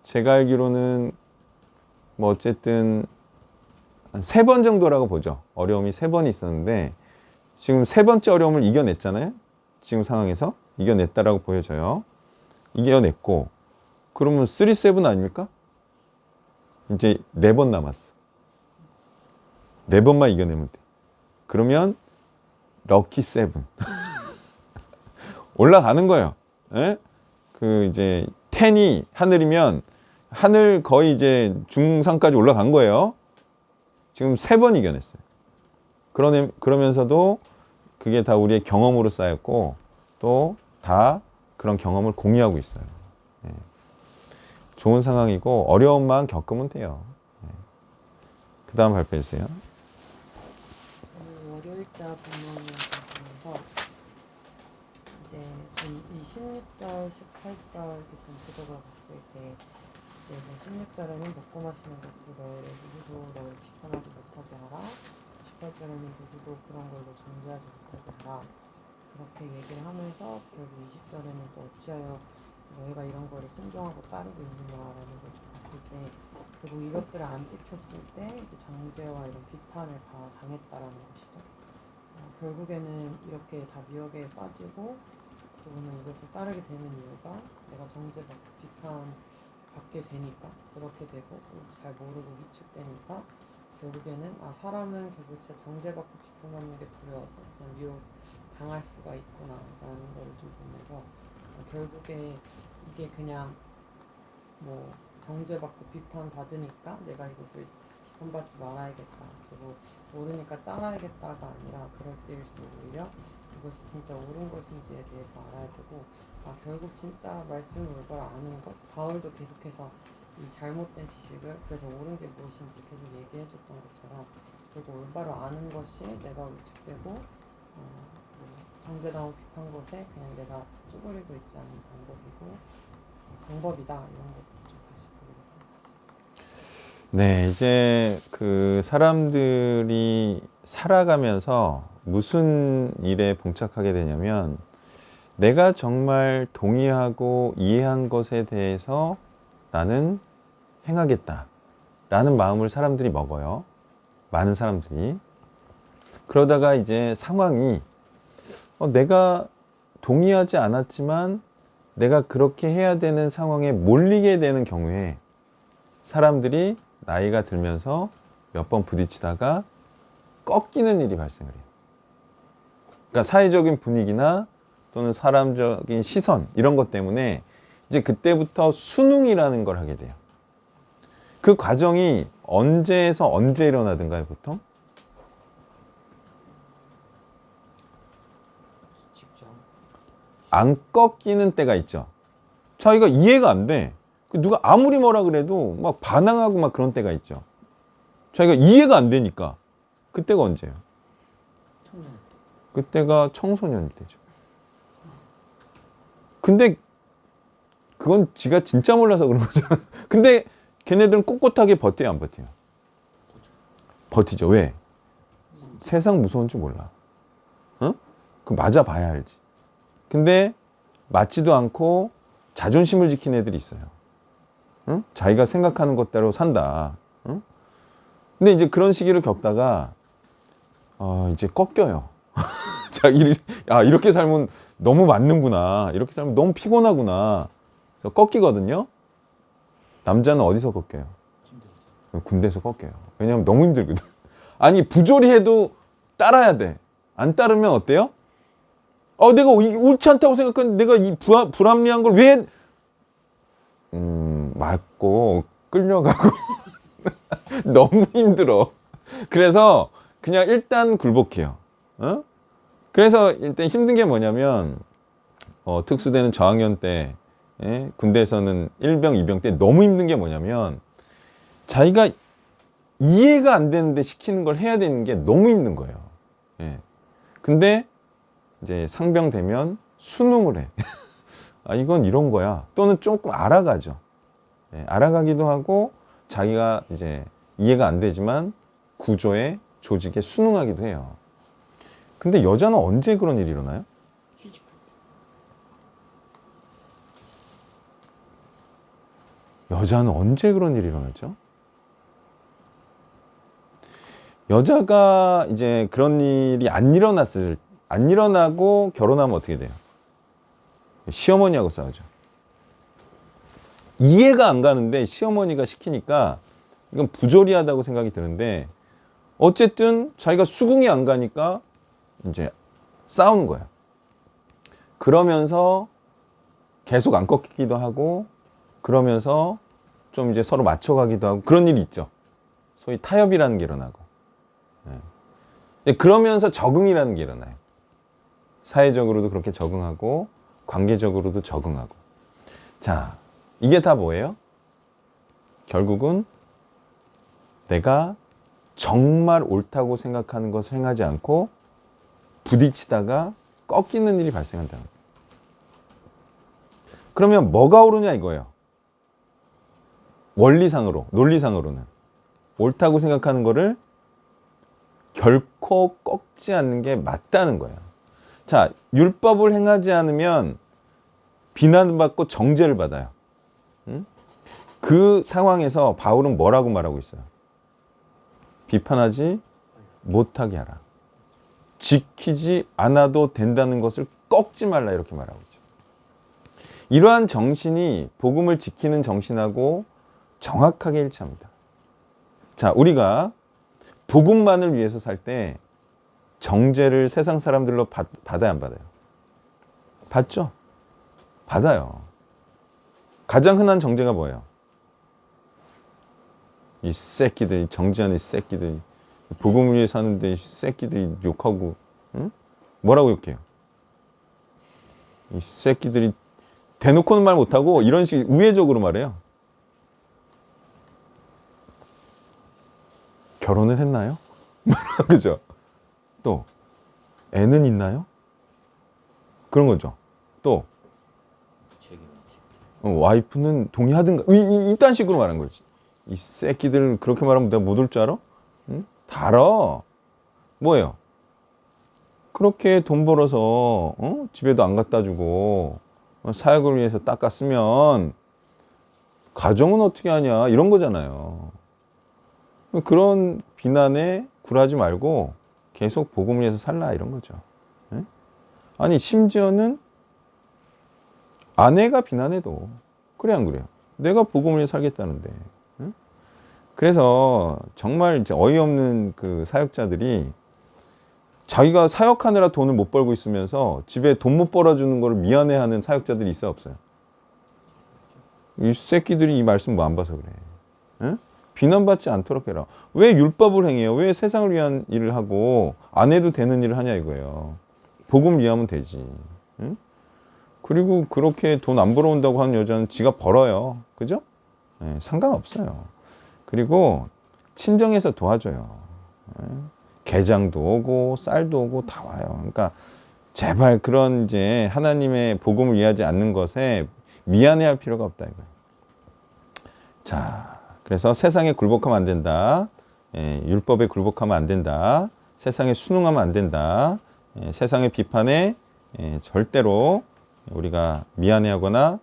제가 알기로는 뭐 어쨌든 한 3번 정도라고 보죠. 어려움이 3번 있었는데 지금 3번째 어려움을 이겨냈잖아요. 지금 상황에서 이겨냈다라고 보여져요. 이겨냈고 그러면 3, 7 아닙니까? 이제 4번 남았어. 4번만 이겨내면 돼. 그러면 럭키 7 올라가는 거예요. 예? 그 이제 10이 하늘이면 하늘 거의 이제 중상까지 올라간 거예요. 지금 3번 이겨냈어요. 그러면서도 그게 다 우리의 경험으로 쌓였고 또 다 그런 경험을 공유하고 있어요. 예. 좋은 상황이고 어려움만 겪으면 돼요. 예. 그 다음 발표해 주세요. 월요일자 본문을 보면서 이제 좀 이 16절, 18절 그 전체적으로 봤을 때 이제 뭐 16절에는 먹고 마시는 것으로 너희를 누구도 너희를 비판하지 못하게 하라. 18절에는 누구도 그런 걸로 정죄하지 못하게 하라. 그렇게 얘기를 하면서 결국 20절에는 또 어찌하여 너희가 이런 거를 순종하고 따르고 있느냐라는 걸 좀 봤을 때 그리고 이것들을 안 지켰을 때 이제 정죄와 이런 비판을 다 당했다라는 것이죠. 결국에는 이렇게 다 미혹에 빠지고 또는 이것을 따르게 되는 이유가 내가 정죄받고 비판받게 되니까 그렇게 되고 잘 모르고 위축되니까 결국에는 사람은 결국 진짜 정죄받고 비판받는 게 두려워서 그냥 미혹 당할 수가 있구나라는 걸 좀 보면서 결국에 이게 그냥 뭐 정죄받고 비판받으니까 내가 이것을 본받지 말아야겠다. 그리고 모르니까 따라야겠다가 아니라 그럴 때일수록 오히려 이것이 진짜 옳은 것인지에 대해서 알아야 되고 결국 진짜 말씀을 올바로 아는 것 바울도 계속해서 이 잘못된 지식을 그래서 옳은 게 무엇인지 계속 얘기해 줬던 것처럼 그리고 올바로 아는 것이 내가 위축되고 정죄당하고 비판 것에 그냥 내가 쭈그리고 있지 않은 방법이다 이런 것도 좀 다시 보게 된 것 같습니다. 네, 이제 그 사람들이 살아가면서 무슨 일에 봉착하게 되냐면 내가 정말 동의하고 이해한 것에 대해서 나는 행하겠다 라는 마음을 사람들이 먹어요. 많은 사람들이. 그러다가 이제 상황이 내가 동의하지 않았지만 내가 그렇게 해야 되는 상황에 몰리게 되는 경우에 사람들이 나이가 들면서 몇 번 부딪히다가 꺾이는 일이 발생을 해요. 그러니까 사회적인 분위기나 또는 사람적인 시선 이런 것 때문에 이제 그때부터 수능이라는 걸 하게 돼요. 그 과정이 언제에서 언제 일어나든가요, 보통? 직장. 안 꺾이는 때가 있죠. 자기가 이해가 안 돼. 누가 아무리 뭐라 그래도 막 반항하고 막 그런 때가 있죠. 자기가 이해가 안 되니까. 그때가 언제예요? 그때가 청소년일 때죠. 근데 그건 지가 진짜 몰라서 그런 거잖아. 근데 걔네들은 꼿꼿하게 버텨요, 안 버텨요? 버티죠. 왜? 세상 무서운 줄 몰라. 어? 그 맞아봐야 알지. 근데 맞지도 않고 자존심을 지킨 애들이 있어요. 응? 자기가 생각하는 것대로 산다. 응? 근데 이제 그런 시기를 겪다가 이제 꺾여요. 이렇게 살면 너무 맞는구나. 이렇게 살면 너무 피곤하구나. 그래서 꺾이거든요. 남자는 어디서 꺾여요? 군대에서 꺾여요. 왜냐하면 너무 힘들거든. 아니 부조리 해도 따라야 돼. 안 따르면 어때요? 내가 옳지 않다고 생각하는데 내가 이 불합리한 걸 왜 맞고 끌려가고 너무 힘들어. 그래서 그냥 일단 굴복해요. 그래서 일단 힘든 게 뭐냐면 특수대는 저학년 때 군대에서는 1병, 2병 때 너무 힘든 게 뭐냐면 자기가 이해가 안 되는데 시키는 걸 해야 되는 게 너무 힘든 거예요. 근데 이제 상병 되면 수능을 해. 이건 이런 거야. 또는 조금 알아가죠. 알아가기도 하고 자기가 이제 이해가 안 되지만 구조에 조직에 순응하기도 해요. 근데 여자는 언제 그런 일이 일어나요? 여자는 언제 그런 일이 일어나죠? 여자가 이제 그런 일이 안 일어나고 결혼하면 어떻게 돼요? 시어머니하고 싸우죠. 이해가 안 가는데 시어머니가 시키니까 이건 부조리하다고 생각이 드는데 어쨌든 자기가 수긍이 안 가니까 이제 싸우는 거야. 그러면서 계속 안 꺾이기도 하고 그러면서 좀 이제 서로 맞춰가기도 하고 그런 일이 있죠. 소위 타협이라는 게 일어나고. 그러면서 적응이라는 게 일어나요. 사회적으로도 그렇게 적응하고 관계적으로도 적응하고. 자, 이게 다 뭐예요? 결국은 내가 정말 옳다고 생각하는 것을 행하지 않고 부딪히다가 꺾이는 일이 발생한다는 거예요. 그러면 뭐가 옳으냐 이거예요. 원리상으로, 논리상으로는 옳다고 생각하는 거를 결코 꺾지 않는 게 맞다는 거예요. 자, 율법을 행하지 않으면 비난받고 정죄를 받아요. 그 상황에서 바울은 뭐라고 말하고 있어요? 비판하지 못하게 하라. 지키지 않아도 된다는 것을 꺾지 말라 이렇게 말하고 있죠. 이러한 정신이 복음을 지키는 정신하고 정확하게 일치합니다. 자, 우리가 복음만을 위해서 살 때 정죄를 세상 사람들로 받아야 안 받아요? 받죠? 받아요. 가장 흔한 정죄가 뭐예요? 이 새끼들이, 정지하는 이 새끼들이, 복음을 위해 사는데 이 새끼들이 욕하고, 응? 뭐라고 욕해요? 이 새끼들이 대놓고는 말 못하고 이런 식 우회적으로 말해요. 결혼은 했나요? 그죠? 또 애는 있나요? 그런 거죠. 또 와이프는 동의하든가 이딴 식으로 말한 거지. 이 새끼들 그렇게 말하면 내가 못 올 줄 알아? 응? 다 알아. 뭐예요? 그렇게 돈 벌어서 집에도 안 갖다 주고 사역을 위해서 닦았으면 가정은 어떻게 하냐 이런 거잖아요. 그런 비난에 굴하지 말고 계속 복음을 위해서 살라 이런 거죠. 네? 아니 심지어는 아내가 비난해도 그래 안 그래요? 내가 복음을 위해 살겠다는데. 네? 그래서 정말 이제 어이없는 그 사역자들이 자기가 사역하느라 돈을 못 벌고 있으면서 집에 돈 못 벌어주는 걸 미안해하는 사역자들이 있어 없어요? 이 새끼들이 이 말씀 뭐 안 봐서 그래. 에? 비난받지 않도록 해라. 왜 율법을 행해요? 왜 세상을 위한 일을 하고 안 해도 되는 일을 하냐 이거예요. 복음 위하면 되지. 에? 그리고 그렇게 돈 안 벌어온다고 하는 여자는 지가 벌어요. 그죠? 에, 상관없어요. 그리고 친정에서 도와줘요. 에? 게장도 오고 쌀도 오고 다 와요. 그러니까 제발 그런 이제 하나님의 복음을 위하지 않는 것에 미안해할 필요가 없다 이거예요. 자, 그래서 세상에 굴복하면 안 된다. 율법에 굴복하면 안 된다. 세상에 순응하면 안 된다. 세상의 비판에 절대로 우리가 미안해하거나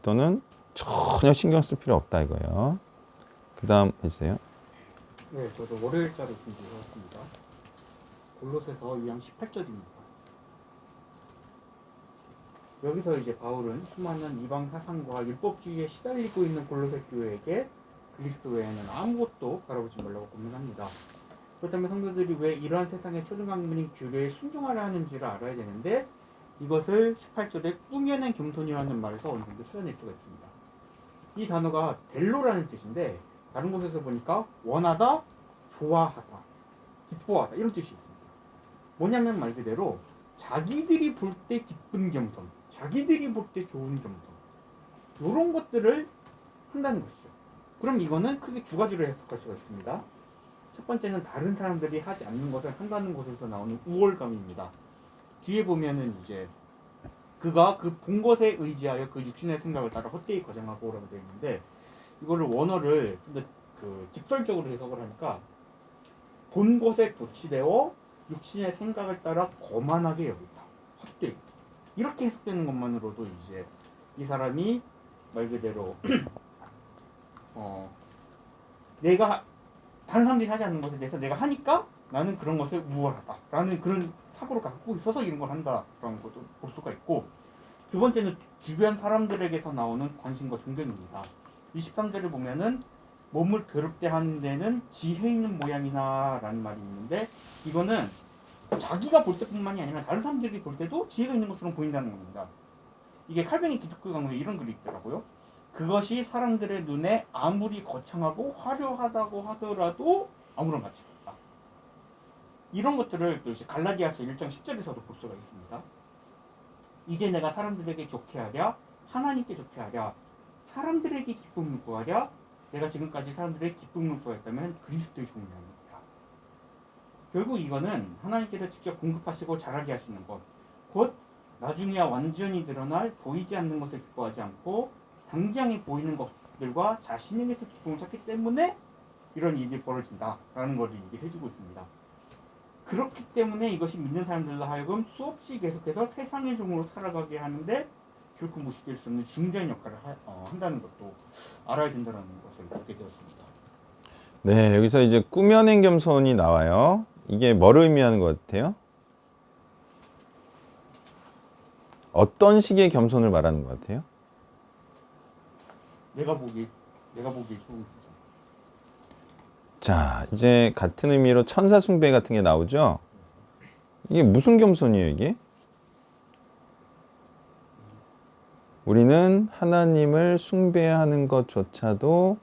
또는 전혀 신경 쓸 필요 없다 이거예요. 그 다음 있어요. 네, 저도 월요일자로 준비해왔습니다. 골로새서 2장 18절입니다. 여기서 이제 바울은 수많은 이방 사상과 율법주의에 시달리고 있는 골로새 교회에게 그리스도 외에는 아무것도 바라보지 말라고 권면합니다. 그렇다면 성도들이 왜 이러한 세상의 초등학문인 규례에 순종하려 하는지를 알아야 되는데 이것을 18절에 꾸며낸 겸손이라는 말에서 어느 정도 추려낼 수가 있습니다. 이 단어가 델로라는 뜻인데 다른 곳에서 보니까 원하다, 좋아하다, 기뻐하다 이런 뜻이 있습니다. 뭐냐면 말 그대로 자기들이 볼 때 기쁜 겸손, 자기들이 볼 때 좋은 겸손 이런 것들을 한다는 것이죠. 그럼 이거는 크게 두 가지로 해석할 수가 있습니다. 첫 번째는 다른 사람들이 하지 않는 것을 한다는 것에서 나오는 우월감입니다. 뒤에 보면은 이제 그가 그 본 것에 의지하여 그 육신의 생각을 따라 헛되이 거정하고 라고 되어 있는데 이거를 원어를 좀 더 그 직설적으로 해석을 하니까 본 것에 도취되어 육신의 생각을 따라 거만하게 여기다 헛되이 이렇게 해석되는 것만으로도 이제 이 사람이 말 그대로 내가 다른 사람들이 하지 않는 것에 대해서 내가 하니까 나는 그런 것에 우월하다 라는 그런 사고를 갖고 있어서 이런 걸 한다라는 것도 볼 수가 있고 두 번째는 주변 사람들에게서 나오는 관심과 존경입니다. 23절을 보면은 몸을 괴롭게 하는 데는 지혜 있는 모양이나 라는 말이 있는데 이거는 자기가 볼 때뿐만이 아니라 다른 사람들이 볼 때도 지혜가 있는 것처럼 보인다는 겁니다. 이게 칼뱅이 기독교 강론에 이런 글이 있더라고요. 그것이 사람들의 눈에 아무리 거창하고 화려하다고 하더라도 아무런 가치가 없다. 이런 것들을 또 이제 갈라디아서 1장 10절에서도 볼 수가 있습니다. 이제 내가 사람들에게 좋게 하랴 하나님께 좋게 하랴 사람들에게 기쁨을 구하랴 내가 지금까지 사람들에게 기쁨을 구했다면 그리스도의 종이 아닙니다. 결국 이거는 하나님께서 직접 공급하시고 자라게 하시는 것 곧 나중에야 완전히 드러날 보이지 않는 것을 기뻐하지 않고 당장에 보이는 것들과 자신에게서 기쁨을 찾기 때문에 이런 일이 벌어진다라는 걸 얘기해주고 있습니다. 그렇기 때문에 이것이 믿는 사람들로 하여금 수없이 계속해서 세상의 종으로 살아가게 하는데 결코 무시될 수 없는 중대한 역할을 한다는 것도 알아야 된다는 것을 알게 되었습니다. 네, 여기서 이제 꾸며낸 겸손이 나와요. 이게 뭐를 의미하는 것 같아요? 어떤 식의 겸손을 말하는 것 같아요? 내가 보기 좋은 겸손. 자, 이제 같은 의미로 천사 숭배 같은 게 나오죠? 이게 무슨 겸손이에요, 이게? 우리는 하나님을 숭배하는 것조차도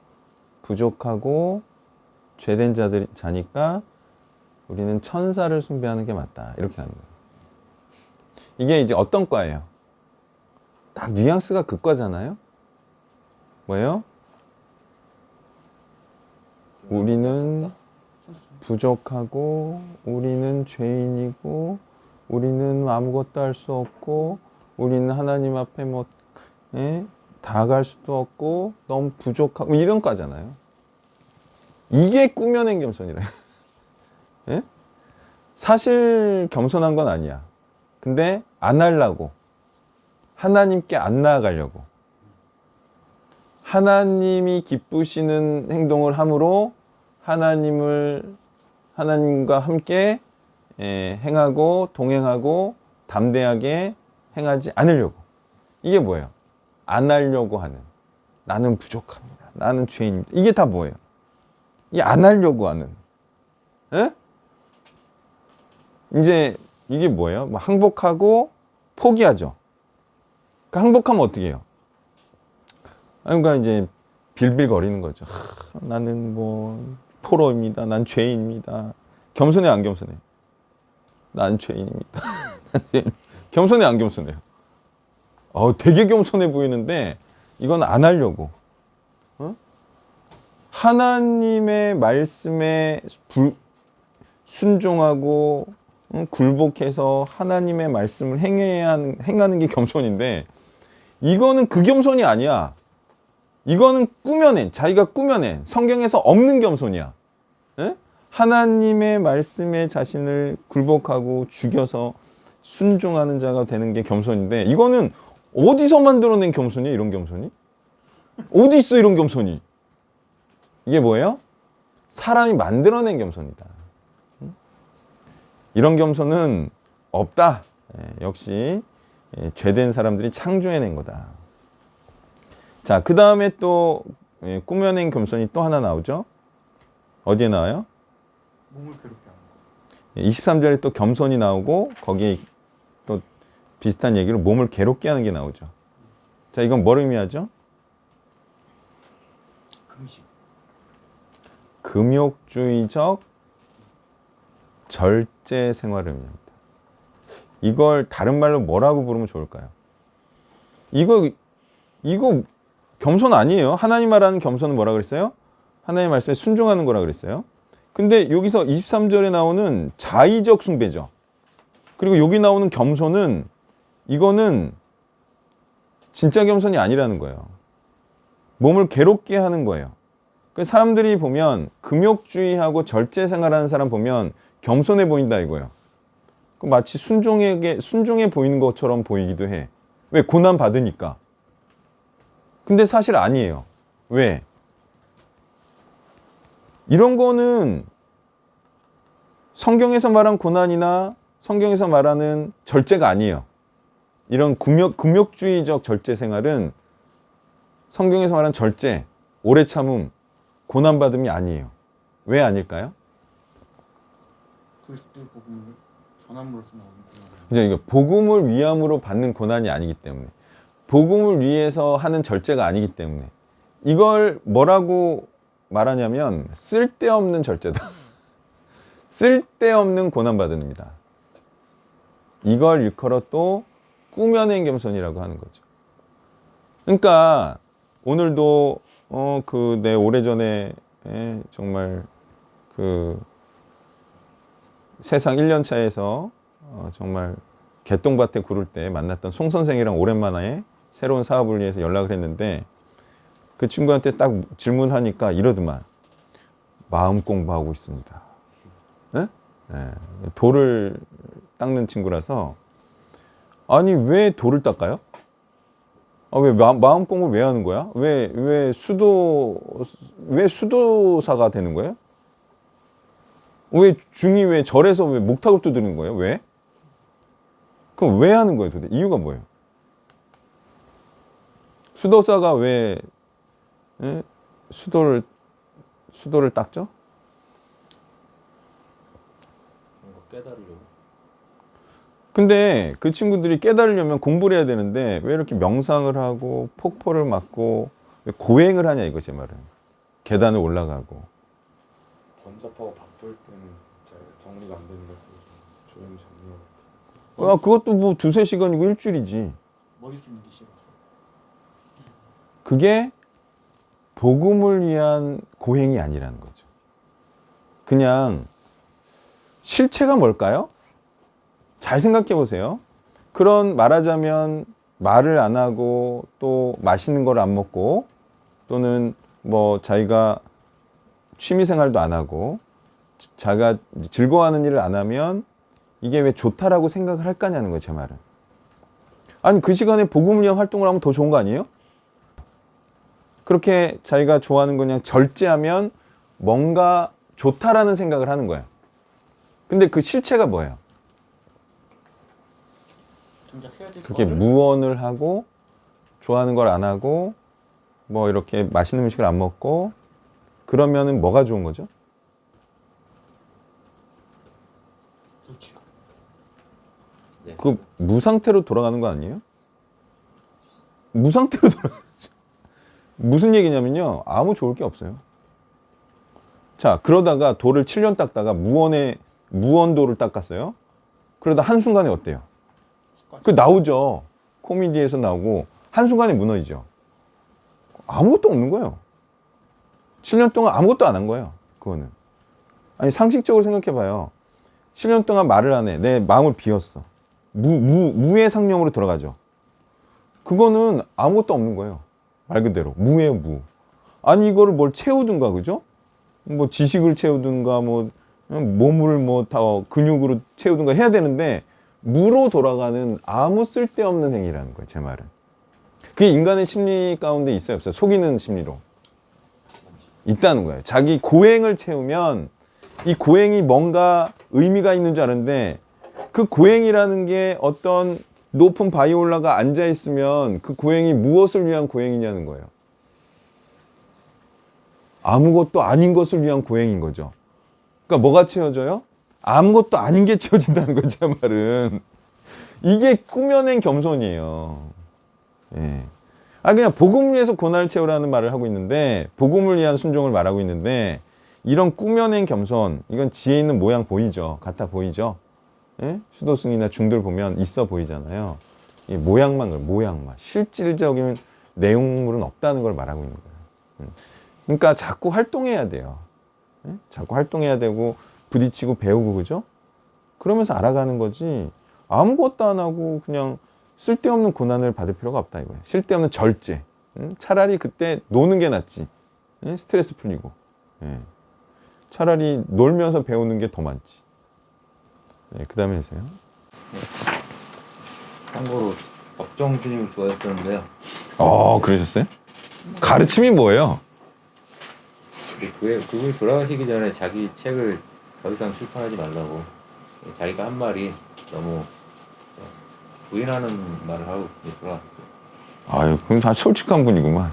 부족하고 죄된 자니까 우리는 천사를 숭배하는 게 맞다. 이렇게 하는 거예요. 이게 이제 어떤 과예요? 딱 뉘앙스가 그 과잖아요. 뭐예요? 우리는 부족하고 우리는 죄인이고 우리는 아무것도 할 수 없고 우리는 하나님 앞에 뭐 다가갈 수도 없고 너무 부족하고 이런 과잖아요. 이게 꾸며낸 겸손이래요. 예? 사실 겸손한 건 아니야. 근데 안 하려고, 하나님께 안 나아가려고, 하나님이 기쁘시는 행동을 함으로 하나님과 함께 행하고 동행하고 담대하게 행하지 않으려고. 이게 뭐예요? 안 하려고 하는, 나는 부족합니다, 나는 죄인입니다. 이게 다 뭐예요? 이게 안 하려고 하는. 에? 이제 이게 뭐예요? 뭐 항복하고 포기하죠. 그러니까 항복하면 어떻게 해요? 그러니까 이제 빌빌거리는 거죠. 나는 뭐 포로입니다. 난 죄인입니다. 겸손해 안 겸손해? 난 죄인입니다. 겸손해 안 겸손해요? 되게 겸손해 보이는데 이건 안 하려고. 하나님의 말씀에 순종하고 굴복해서 하나님의 말씀을 행하는 게 겸손인데 이거는 그 겸손이 아니야. 이거는 자기가 꾸며낸 성경에서 없는 겸손이야. 에? 하나님의 말씀에 자신을 굴복하고 죽여서 순종하는 자가 되는 게 겸손인데 이거는 어디서 만들어낸 겸손이야? 이런 겸손이? 어디 있어 이런 겸손이? 이게 뭐예요? 사람이 만들어낸 겸손이다. 이런 겸손은 없다. 역시 죄된 사람들이 창조해낸 거다. 자, 그 다음에 또 꾸며낸 겸손이 또 하나 나오죠. 어디에 나와요? 몸을 괴롭게 하는 거. 23절에 또 겸손이 나오고 거기에 또 비슷한 얘기로 몸을 괴롭게 하는 게 나오죠. 자, 이건 뭘 의미하죠? 금식. 금욕주의적 절제 생활을 의미합니다. 이걸 다른 말로 뭐라고 부르면 좋을까요? 이거 겸손 아니에요. 하나님 말하는 겸손은 뭐라 그랬어요? 하나님 말씀에 순종하는 거라 그랬어요. 근데 여기서 23절에 나오는 자의적 숭배죠. 그리고 여기 나오는 겸손은 이거는 진짜 겸손이 아니라는 거예요. 몸을 괴롭게 하는 거예요. 사람들이 보면 금욕주의하고 절제 생활하는 사람 보면 겸손해 보인다 이거예요. 마치 순종해 보이는 것처럼 보이기도 해. 왜? 고난 받으니까. 근데 사실 아니에요. 왜? 이런 거는 성경에서 말한 고난이나 성경에서 말하는 절제가 아니에요. 이런 금욕주의적 절제 생활은 성경에서 말하는 절제, 오래 참음, 고난받음이 아니에요. 왜 아닐까요? 그리스도의 복음을 전함으로써 나오는 고난. 그죠? 이거 복음을 위함으로 받는 고난이 아니기 때문에, 복음을 위해서 하는 절제가 아니기 때문에 이걸 뭐라고 말하냐면 쓸데없는 절제다. 쓸데없는 고난받음입니다. 이걸 일컬어 또 꾸며낸 겸손이라고 하는 거죠. 그러니까 오늘도 내 오래전에 정말 그 세상 1년 차에서 정말 개똥밭에 구를 때 만났던 송 선생이랑 오랜만에 새로운 사업을 위해서 연락을 했는데 그 친구한테 딱 질문하니까 이러더만 마음 공부하고 있습니다. 네? 네. 돌을 닦는 친구라서 아니 왜 돌을 닦아요? 왜 마음 공부 왜 하는 거야? 왜 수도사가 되는 거예요? 왜 절에서 왜 목탁을 두드리는 거예요? 왜? 그럼 왜 하는 거예요 도대체? 이유가 뭐예요? 수도사가 왜 수도를 닦죠? 뭔가 깨달으려고. 근데 그 친구들이 깨달으려면 공부를 해야 되는데 왜 이렇게 명상을 하고 폭포를 맞고 왜 고행을 하냐 이거 제 말은. 계단을 올라가고. 번잡하고 바쁠 때는 잘 정리가 안 되는 것 같아요. 좀 조용히 정리하고. 그것도 뭐 2-3시간이고 일주일이지. 머리 좀 이기 싫어. 그게 복음을 위한 고행이 아니라는 거죠. 그냥 실체가 뭘까요? 잘 생각해 보세요. 그런 말하자면 말을 안 하고 또 맛있는 걸 안 먹고 또는 뭐 자기가 취미 생활도 안 하고 자기가 즐거워하는 일을 안 하면 이게 왜 좋다라고 생각을 할 거냐는 거예요, 제 말은. 아니 그 시간에 복음을 위한 활동을 하면 더 좋은 거 아니에요? 그렇게 자기가 좋아하는 거 그냥 절제하면 뭔가 좋다라는 생각을 하는 거예요. 근데 그 실체가 뭐예요? 정작 해야 될 그렇게 거를 무언을 하고 좋아하는 걸 안 하고 뭐 이렇게 맛있는 음식을 안 먹고 그러면은 뭐가 좋은 거죠? 눈치가. 그 무상태로 돌아가는 거 아니에요? 무상태로 돌아가죠. 무슨 얘기냐면요. 아무 좋을 게 없어요. 자, 그러다가 돌을 7년 닦다가 무언도를 닦았어요. 그러다 한순간에 어때요? 그 나오죠. 코미디에서 나오고 한순간에 무너지죠. 아무것도 없는 거예요. 7년 동안 아무것도 안 한 거예요. 그거는. 아니 상식적으로 생각해 봐요. 7년 동안 말을 안 해. 내 마음을 비웠어. 무의 상념으로 돌아가죠. 그거는 아무것도 없는 거예요. 말 그대로 무예요, 무. 아니 이거를 뭘 채우든가 그죠? 뭐 지식을 채우든가 뭐 몸을 뭐 다 근육으로 채우든가 해야 되는데 무로 돌아가는 아무 쓸데없는 행위라는 거예요, 제 말은. 그게 인간의 심리 가운데 있어요, 없어요? 속이는 심리로 있다는 거예요. 자기 고행을 채우면 이 고행이 뭔가 의미가 있는 줄 아는데 그 고행이라는 게 어떤 높은 바이올라가 앉아 있으면 그 고행이 무엇을 위한 고행이냐는 거예요. 아무것도 아닌 것을 위한 고행인 거죠. 그러니까 뭐가 채워져요? 아무것도 아닌 게 채워진다는 거죠, 제 말은. 이게 꾸며낸 겸손이에요. 예. 그냥 복음을 위해서 고난을 채우라는 말을 하고 있는데, 복음을 위한 순종을 말하고 있는데, 이런 꾸며낸 겸손, 이건 지혜 있는 모양 보이죠? 같아 보이죠? 예? 수도승이나 중들 보면 있어 보이잖아요. 이 모양만, 실질적인 내용물은 없다는 걸 말하고 있는 거예요. 그러니까 자꾸 활동해야 돼요. 예? 자꾸 활동해야 되고, 부딪히고 배우고, 그죠? 그러면서 알아가는 거지, 아무것도 안 하고 그냥 쓸데없는 고난을 받을 필요가 없다 이거예요. 쓸데없는 절제. 차라리 그때 노는 게 낫지. 스트레스 풀리고. 차라리 놀면서 배우는 게 더 많지. 그 다음에 해주세요. 참고로 법정 스님을 좋아했었는데요. 그러셨어요? 가르침이 뭐예요? 그분이 돌아가시기 전에 자기 책을 더 이상 출판하지 말라고, 자기가 한 말이 너무 부인하는 말을 하고 돌아갔어요. 아유, 그럼 다 솔직한 분이구만.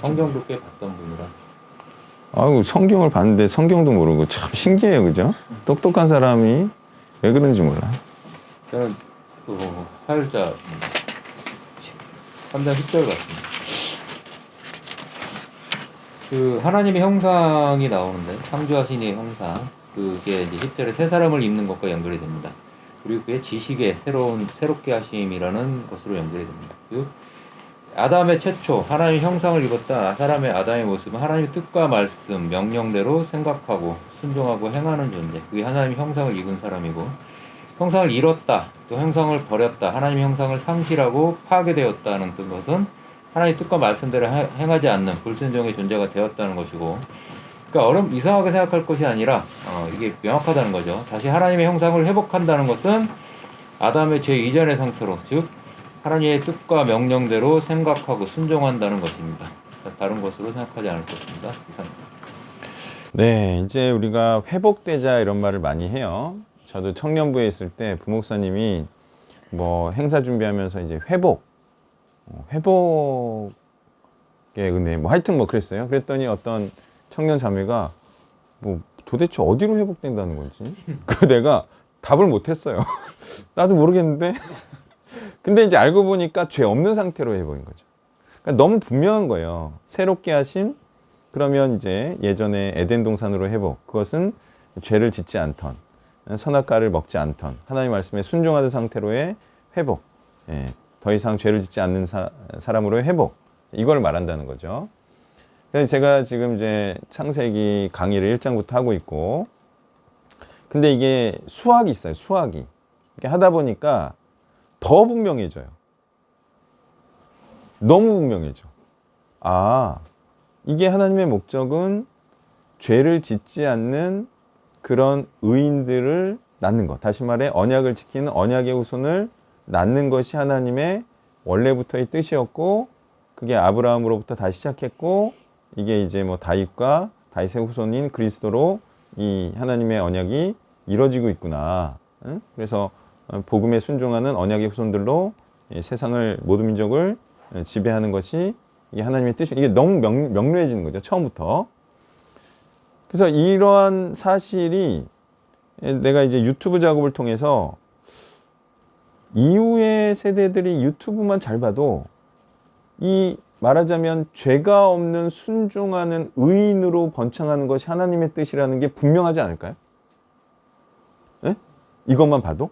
성경도 꽤 봤던 분이라. 아유, 성경을 봤는데 성경도 모르고 참 신기해요, 그죠? 똑똑한 사람이 왜 그런지 몰라. 저는 그 화요일자 3장 10절 같습니다. 그 하나님의 형상이 나오는데, 창조하신 이의 형상, 그게 이제 10절에 새 사람을 입는 것과 연결이 됩니다. 그리고 그게 지식의 새롭게 하심이라는 것으로 연결이 됩니다. 그리고 아담의 최초 하나님의 형상을 입었다. 사람의 아담의 모습은 하나님의 뜻과 말씀, 명령대로 생각하고 순종하고 행하는 존재. 그게 하나님의 형상을 입은 사람이고, 형상을 잃었다, 또 형상을 버렸다, 하나님의 형상을 상실하고 파괴되었다는 것은 하나님의 뜻과 말씀대로 행하지 않는 불순종의 존재가 되었다는 것이고, 그러니까 이상하게 생각할 것이 아니라 이게 명확하다는 거죠. 다시 하나님의 형상을 회복한다는 것은 아담의 죄 이전의 상태로, 즉 하나님의 뜻과 명령대로 생각하고 순종한다는 것입니다. 다른 것으로 생각하지 않을 것입니다. 이상입니다. 네, 이제 우리가 회복되자 이런 말을 많이 해요. 저도 청년부에 있을 때 부목사님이 뭐 행사 준비하면서 이제 회복의 은혜, 뭐 하여튼 뭐 그랬어요. 그랬더니 어떤 청년 자매가 뭐 도대체 어디로 회복된다는 건지 그 내가 답을 못했어요. 나도 모르겠는데. 근데 이제 알고 보니까 죄 없는 상태로 회복인 거죠. 그러니까 너무 분명한 거예요. 새롭게 하심, 그러면 이제 예전에 에덴 동산으로 회복. 그것은 죄를 짓지 않던, 선악과를 먹지 않던, 하나님 말씀에 순종하는 상태로의 회복. 예, 더 이상 죄를 짓지 않는 사람으로의 회복. 이걸 말한다는 거죠. 그래서 제가 지금 이제 창세기 강의를 1장부터 하고 있고, 근데 이게 수학이 있어요. 수학이. 이렇게 하다 보니까 더 분명해져요. 너무 분명해져. 아, 이게 하나님의 목적은 죄를 짓지 않는 그런 의인들을 낳는 것. 다시 말해 언약을 지키는 언약의 후손을 낳는 것이 하나님의 원래부터의 뜻이었고, 그게 아브라함으로부터 다시 시작했고, 이게 이제 뭐 다윗과 다윗의 후손인 그리스도로 이 하나님의 언약이 이루어지고 있구나. 그래서 복음에 순종하는 언약의 후손들로 세상을, 모든 민족을 지배하는 것이 이게 하나님의 뜻이, 이게 너무 명료해지는 거죠, 처음부터. 그래서 이러한 사실이 내가 이제 유튜브 작업을 통해서 이후의 세대들이 유튜브만 잘 봐도 이 말하자면 죄가 없는 순종하는 의인으로 번창하는 것이 하나님의 뜻이라는 게 분명하지 않을까요? 네? 이것만 봐도?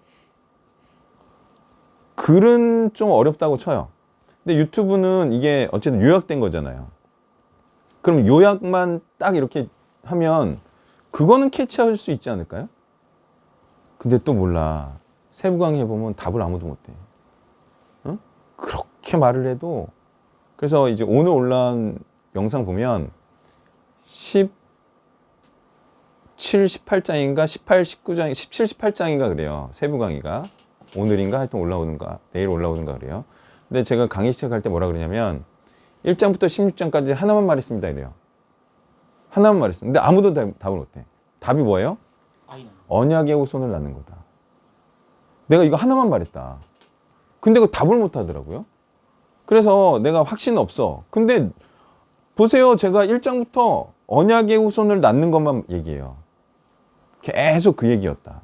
글은 좀 어렵다고 쳐요. 근데 유튜브는 이게 어쨌든 요약된 거잖아요. 그럼 요약만 딱 이렇게 하면 그거는 캐치할 수 있지 않을까요? 근데 또 몰라. 세부 강의 해보면 답을 아무도 못해. 어? 그렇게 말을 해도. 그래서 이제 오늘 올라온 영상 보면 17, 18장인가 18, 19장, 17, 18장인가 그래요. 세부 강의가. 오늘인가 하여튼 올라오는가 내일 올라오는가 그래요. 근데 제가 강의 시작할 때 뭐라 그러냐면 1장부터 16장까지 하나만 말했습니다 이래요. 하나만 말했습니다. 근데 아무도 답을 못해. 답이 뭐예요? 언약의 후손을 낳는 거다. 내가 이거 하나만 말했다. 근데 그 답을 못 하더라고요. 그래서 내가 확신 없어. 근데 보세요. 제가 1장부터 언약의 후손을 낳는 것만 얘기해요. 계속 그 얘기였다.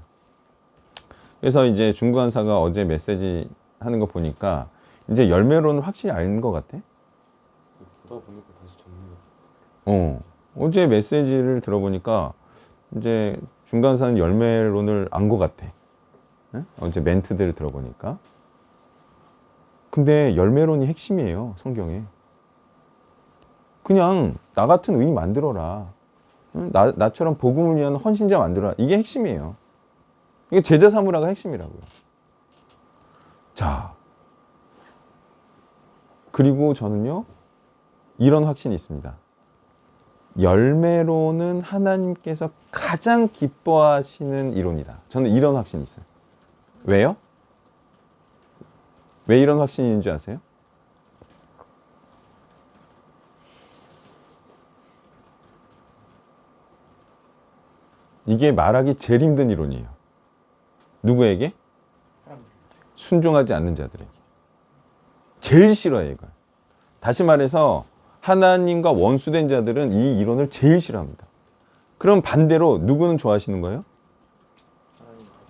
그래서 이제 중구한사가 어제 메시지 하는 거 보니까 이제 열매론을 확실히 아는 것 같아. 보다 보니까 다시 정리가. 어제 메시지를 들어보니까 이제 중간사는 열매론을 안 것 같아. 네? 어제 멘트들을 들어보니까. 근데 열매론이 핵심이에요, 성경에. 그냥 나 같은 의인 만들어라. 나처럼 복음을 위한 헌신자 만들어라. 이게 핵심이에요. 이게 제자 삼으라가 핵심이라고요. 자, 그리고 저는요, 이런 확신이 있습니다. 열매로는 하나님께서 가장 기뻐하시는 이론이다. 저는 이런 확신이 있어요. 왜요? 왜 이런 확신이 있는 줄 아세요? 이게 말하기 제일 힘든 이론이에요. 누구에게? 순종하지 않는 자들에게. 제일 싫어해요, 이걸. 다시 말해서 하나님과 원수된 자들은 이 이론을 제일 싫어합니다. 그럼 반대로 누구는 좋아하시는 거예요?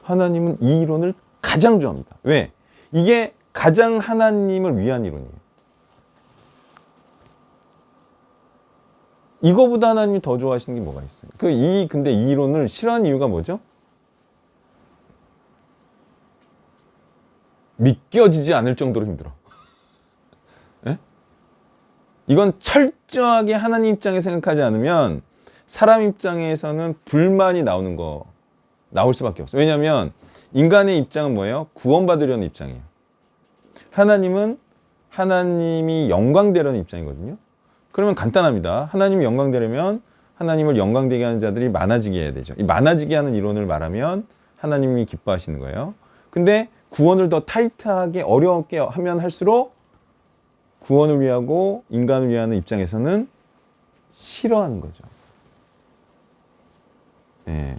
하나님은 이 이론을 가장 좋아합니다. 왜? 이게 가장 하나님을 위한 이론이에요. 이거보다 하나님이 더 좋아하시는 게 뭐가 있어요? 근데 이 이론을 싫어하는 이유가 뭐죠? 믿겨지지 않을 정도로 힘들어. 네? 이건 철저하게 하나님 입장에 생각하지 않으면 사람 입장에서는 불만이 나올 수밖에 없어요. 왜냐하면 인간의 입장은 뭐예요? 구원받으려는 입장이에요. 하나님은 하나님이 영광되려는 입장이거든요. 그러면 간단합니다. 하나님이 영광되려면 하나님을 영광되게 하는 자들이 많아지게 해야 되죠. 이 많아지게 하는 이론을 말하면 하나님이 기뻐하시는 거예요. 근데 구원을 더 타이트하게 어렵게 하면 할수록 구원을 위하고 인간을 위하는 입장에서는 싫어하는 거죠. 네.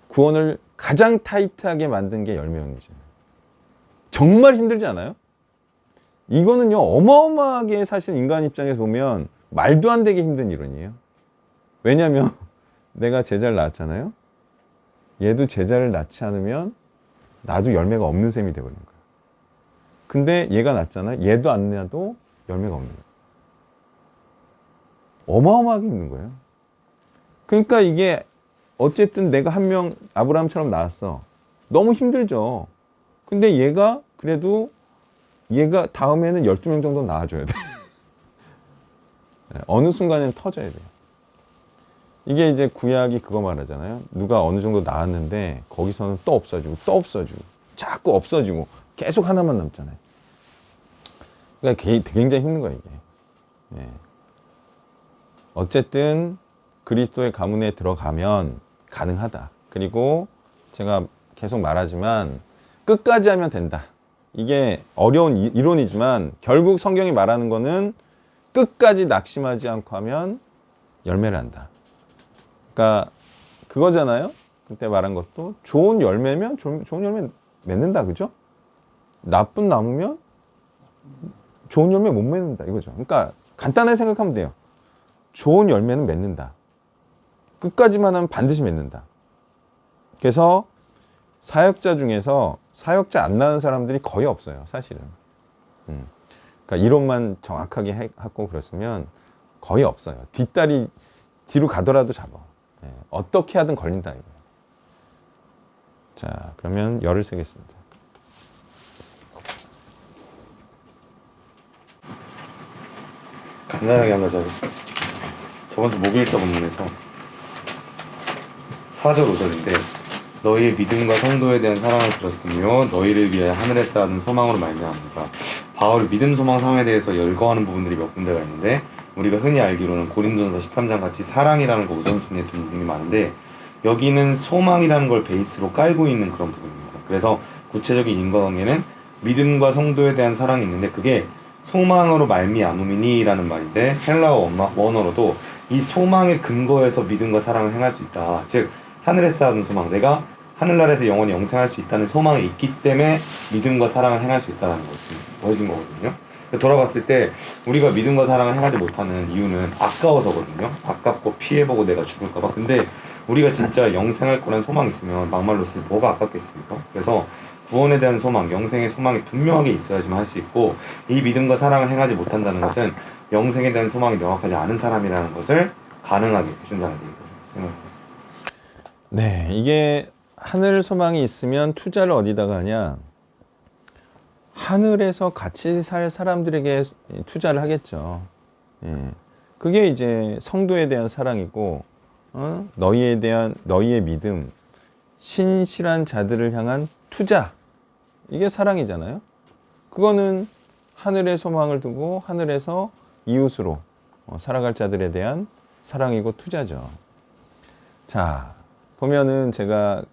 구원을 가장 타이트하게 만든 게 열매론이죠. 정말 힘들지 않아요? 이거는요, 어마어마하게 사실 인간 입장에서 보면 말도 안 되게 힘든 이론이에요. 왜냐하면 내가 제자를 낳았잖아요. 얘도 제자를 낳지 않으면 나도 열매가 없는 셈이 되어버리는 거예요. 근데 얘가 낳잖아요. 얘도 안 낳아도 열매가 없는 거예요. 어마어마하게 있는 거예요. 그러니까 이게 어쨌든 내가 한 명 아브라함처럼 낳았어. 너무 힘들죠. 근데 얘가 그래도 얘가 다음에는 12명 정도 낳아줘야 돼. 어느 순간엔 터져야 돼요. 이게 이제 구약이 그거 말하잖아요. 누가 어느 정도 낳았는데 거기서는 또 없어지고 또 없어지고 자꾸 없어지고 계속 하나만 남잖아요. 그러니까 굉장히 힘든 거예요, 이게. 예. 어쨌든 그리스도의 가문에 들어가면 가능하다. 그리고 제가 계속 말하지만 끝까지 하면 된다. 이게 어려운 이론이지만 결국 성경이 말하는 거는 끝까지 낙심하지 않고 하면 열매를 한다. 그러니까 그거잖아요. 그때 말한 것도 좋은 열매면 좋은 열매 맺는다. 그죠? 나쁜 나무면 좋은 열매 못 맺는다. 이거죠. 그러니까 간단하게 생각하면 돼요. 좋은 열매는 맺는다. 끝까지만 하면 반드시 맺는다. 그래서 사역자 중에서 사역자 안 낳은 사람들이 거의 없어요. 사실은. 그러니까 이론만 정확하게 하고 그랬으면 거의 없어요. 뒷다리 뒤로 가더라도 잡아. 예, 어떻게 하든 걸린다 이거예요. 자, 그러면 열을 세겠습니다. 간단하게 한 가지 하겠습니다. 저번 주 목요일자 본문에서 4절 5절인데 너희의 믿음과 성도에 대한 사랑을 들었으며 너희를 위하여 하늘에 쌓아둔 소망으로 말미암으라. 바울 믿음, 소망, 사랑에 대해서 열거하는 부분들이 몇 군데가 있는데 우리가 흔히 알기로는 고린도전서 13장 같이 사랑이라는 거 우선순위에 두는 부분이 많은데 여기는 소망이라는 걸 베이스로 깔고 있는 그런 부분입니다. 그래서 구체적인 인과관계는 믿음과 성도에 대한 사랑이 있는데 그게 소망으로 말미암음이니라는 말인데 헬라어 원어로도 이 소망의 근거에서 믿음과 사랑을 행할 수 있다. 즉 하늘에 쌓아둔 소망, 내가 하늘나라에서 영원히 영생할 수 있다는 소망이 있기 때문에 믿음과 사랑을 행할 수 있다는 것이 보여진 거거든요. 돌아봤을 때 우리가 믿음과 사랑을 행하지 못하는 이유는 아까워서거든요. 아깝고 피해보고 내가 죽을까봐. 근데 우리가 진짜 영생할 거란 소망이 있으면 막말로 사실 뭐가 아깝겠습니까? 그래서 구원에 대한 소망, 영생의 소망이 분명하게 있어야지만 할 수 있고 이 믿음과 사랑을 행하지 못한다는 것은 영생에 대한 소망이 명확하지 않은 사람이라는 것을 가능하게 해준다는 얘기를 생각합니다. 네, 이게 하늘 소망이 있으면 투자를 어디다가 하냐? 하늘에서 같이 살 사람들에게 투자를 하겠죠. 예. 그게 이제 성도에 대한 사랑이고, 너희의 믿음, 신실한 자들을 향한 투자. 이게 사랑이잖아요. 그거는 하늘의 소망을 두고 하늘에서 이웃으로 살아갈 자들에 대한 사랑이고 투자죠. 자, 보면은 제가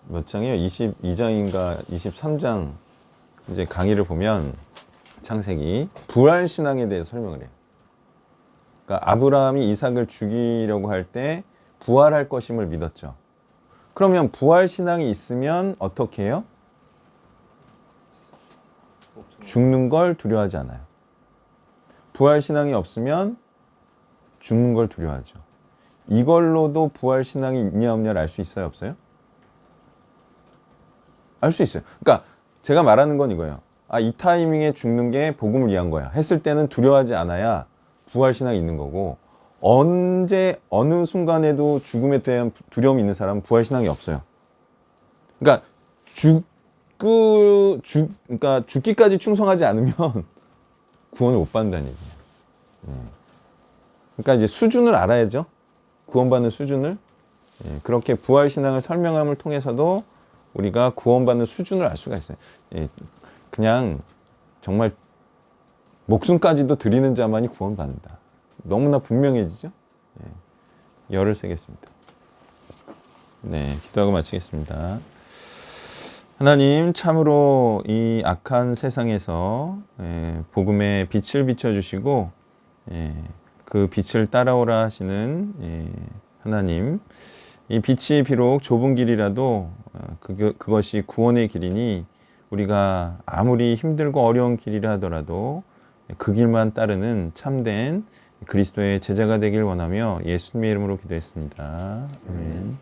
몇 장이요? 22장인가 23장 이제 강의를 보면 창세기 부활 신앙에 대해서 설명을 해요. 그러니까 아브라함이 이삭을 죽이려고 할 때 부활할 것임을 믿었죠. 그러면 부활 신앙이 있으면 어떻게 해요? 죽는 걸 두려워하지 않아요. 부활 신앙이 없으면 죽는 걸 두려워하죠. 이걸로도 부활 신앙이 있냐 없냐를 알 수 있어요, 없어요? 알 수 있어요. 그러니까 제가 말하는 건 이거예요. 이 타이밍에 죽는 게 복음을 위한 거야. 했을 때는 두려워하지 않아야 부활 신앙이 있는 거고 언제 어느 순간에도 죽음에 대한 두려움이 있는 사람은 부활 신앙이 없어요. 그러니까 그러니까 죽기까지 충성하지 않으면 구원을 못 받는다는 얘기예요. 그러니까 이제 수준을 알아야죠. 구원받는 수준을. 그렇게 부활 신앙을 설명함을 통해서도 우리가 구원받는 수준을 알 수가 있어요. 그냥 정말 목숨까지도 드리는 자만이 구원받는다. 너무나 분명해지죠? 열을 세겠습니다. 네, 기도하고 마치겠습니다. 하나님, 참으로 이 악한 세상에서 복음의 빛을 비춰주시고 그 빛을 따라오라 하시는 하나님, 이 빛이 비록 좁은 길이라도 그것이 구원의 길이니 우리가 아무리 힘들고 어려운 길이라 하더라도 그 길만 따르는 참된 그리스도의 제자가 되길 원하며 예수님의 이름으로 기도했습니다. 아멘.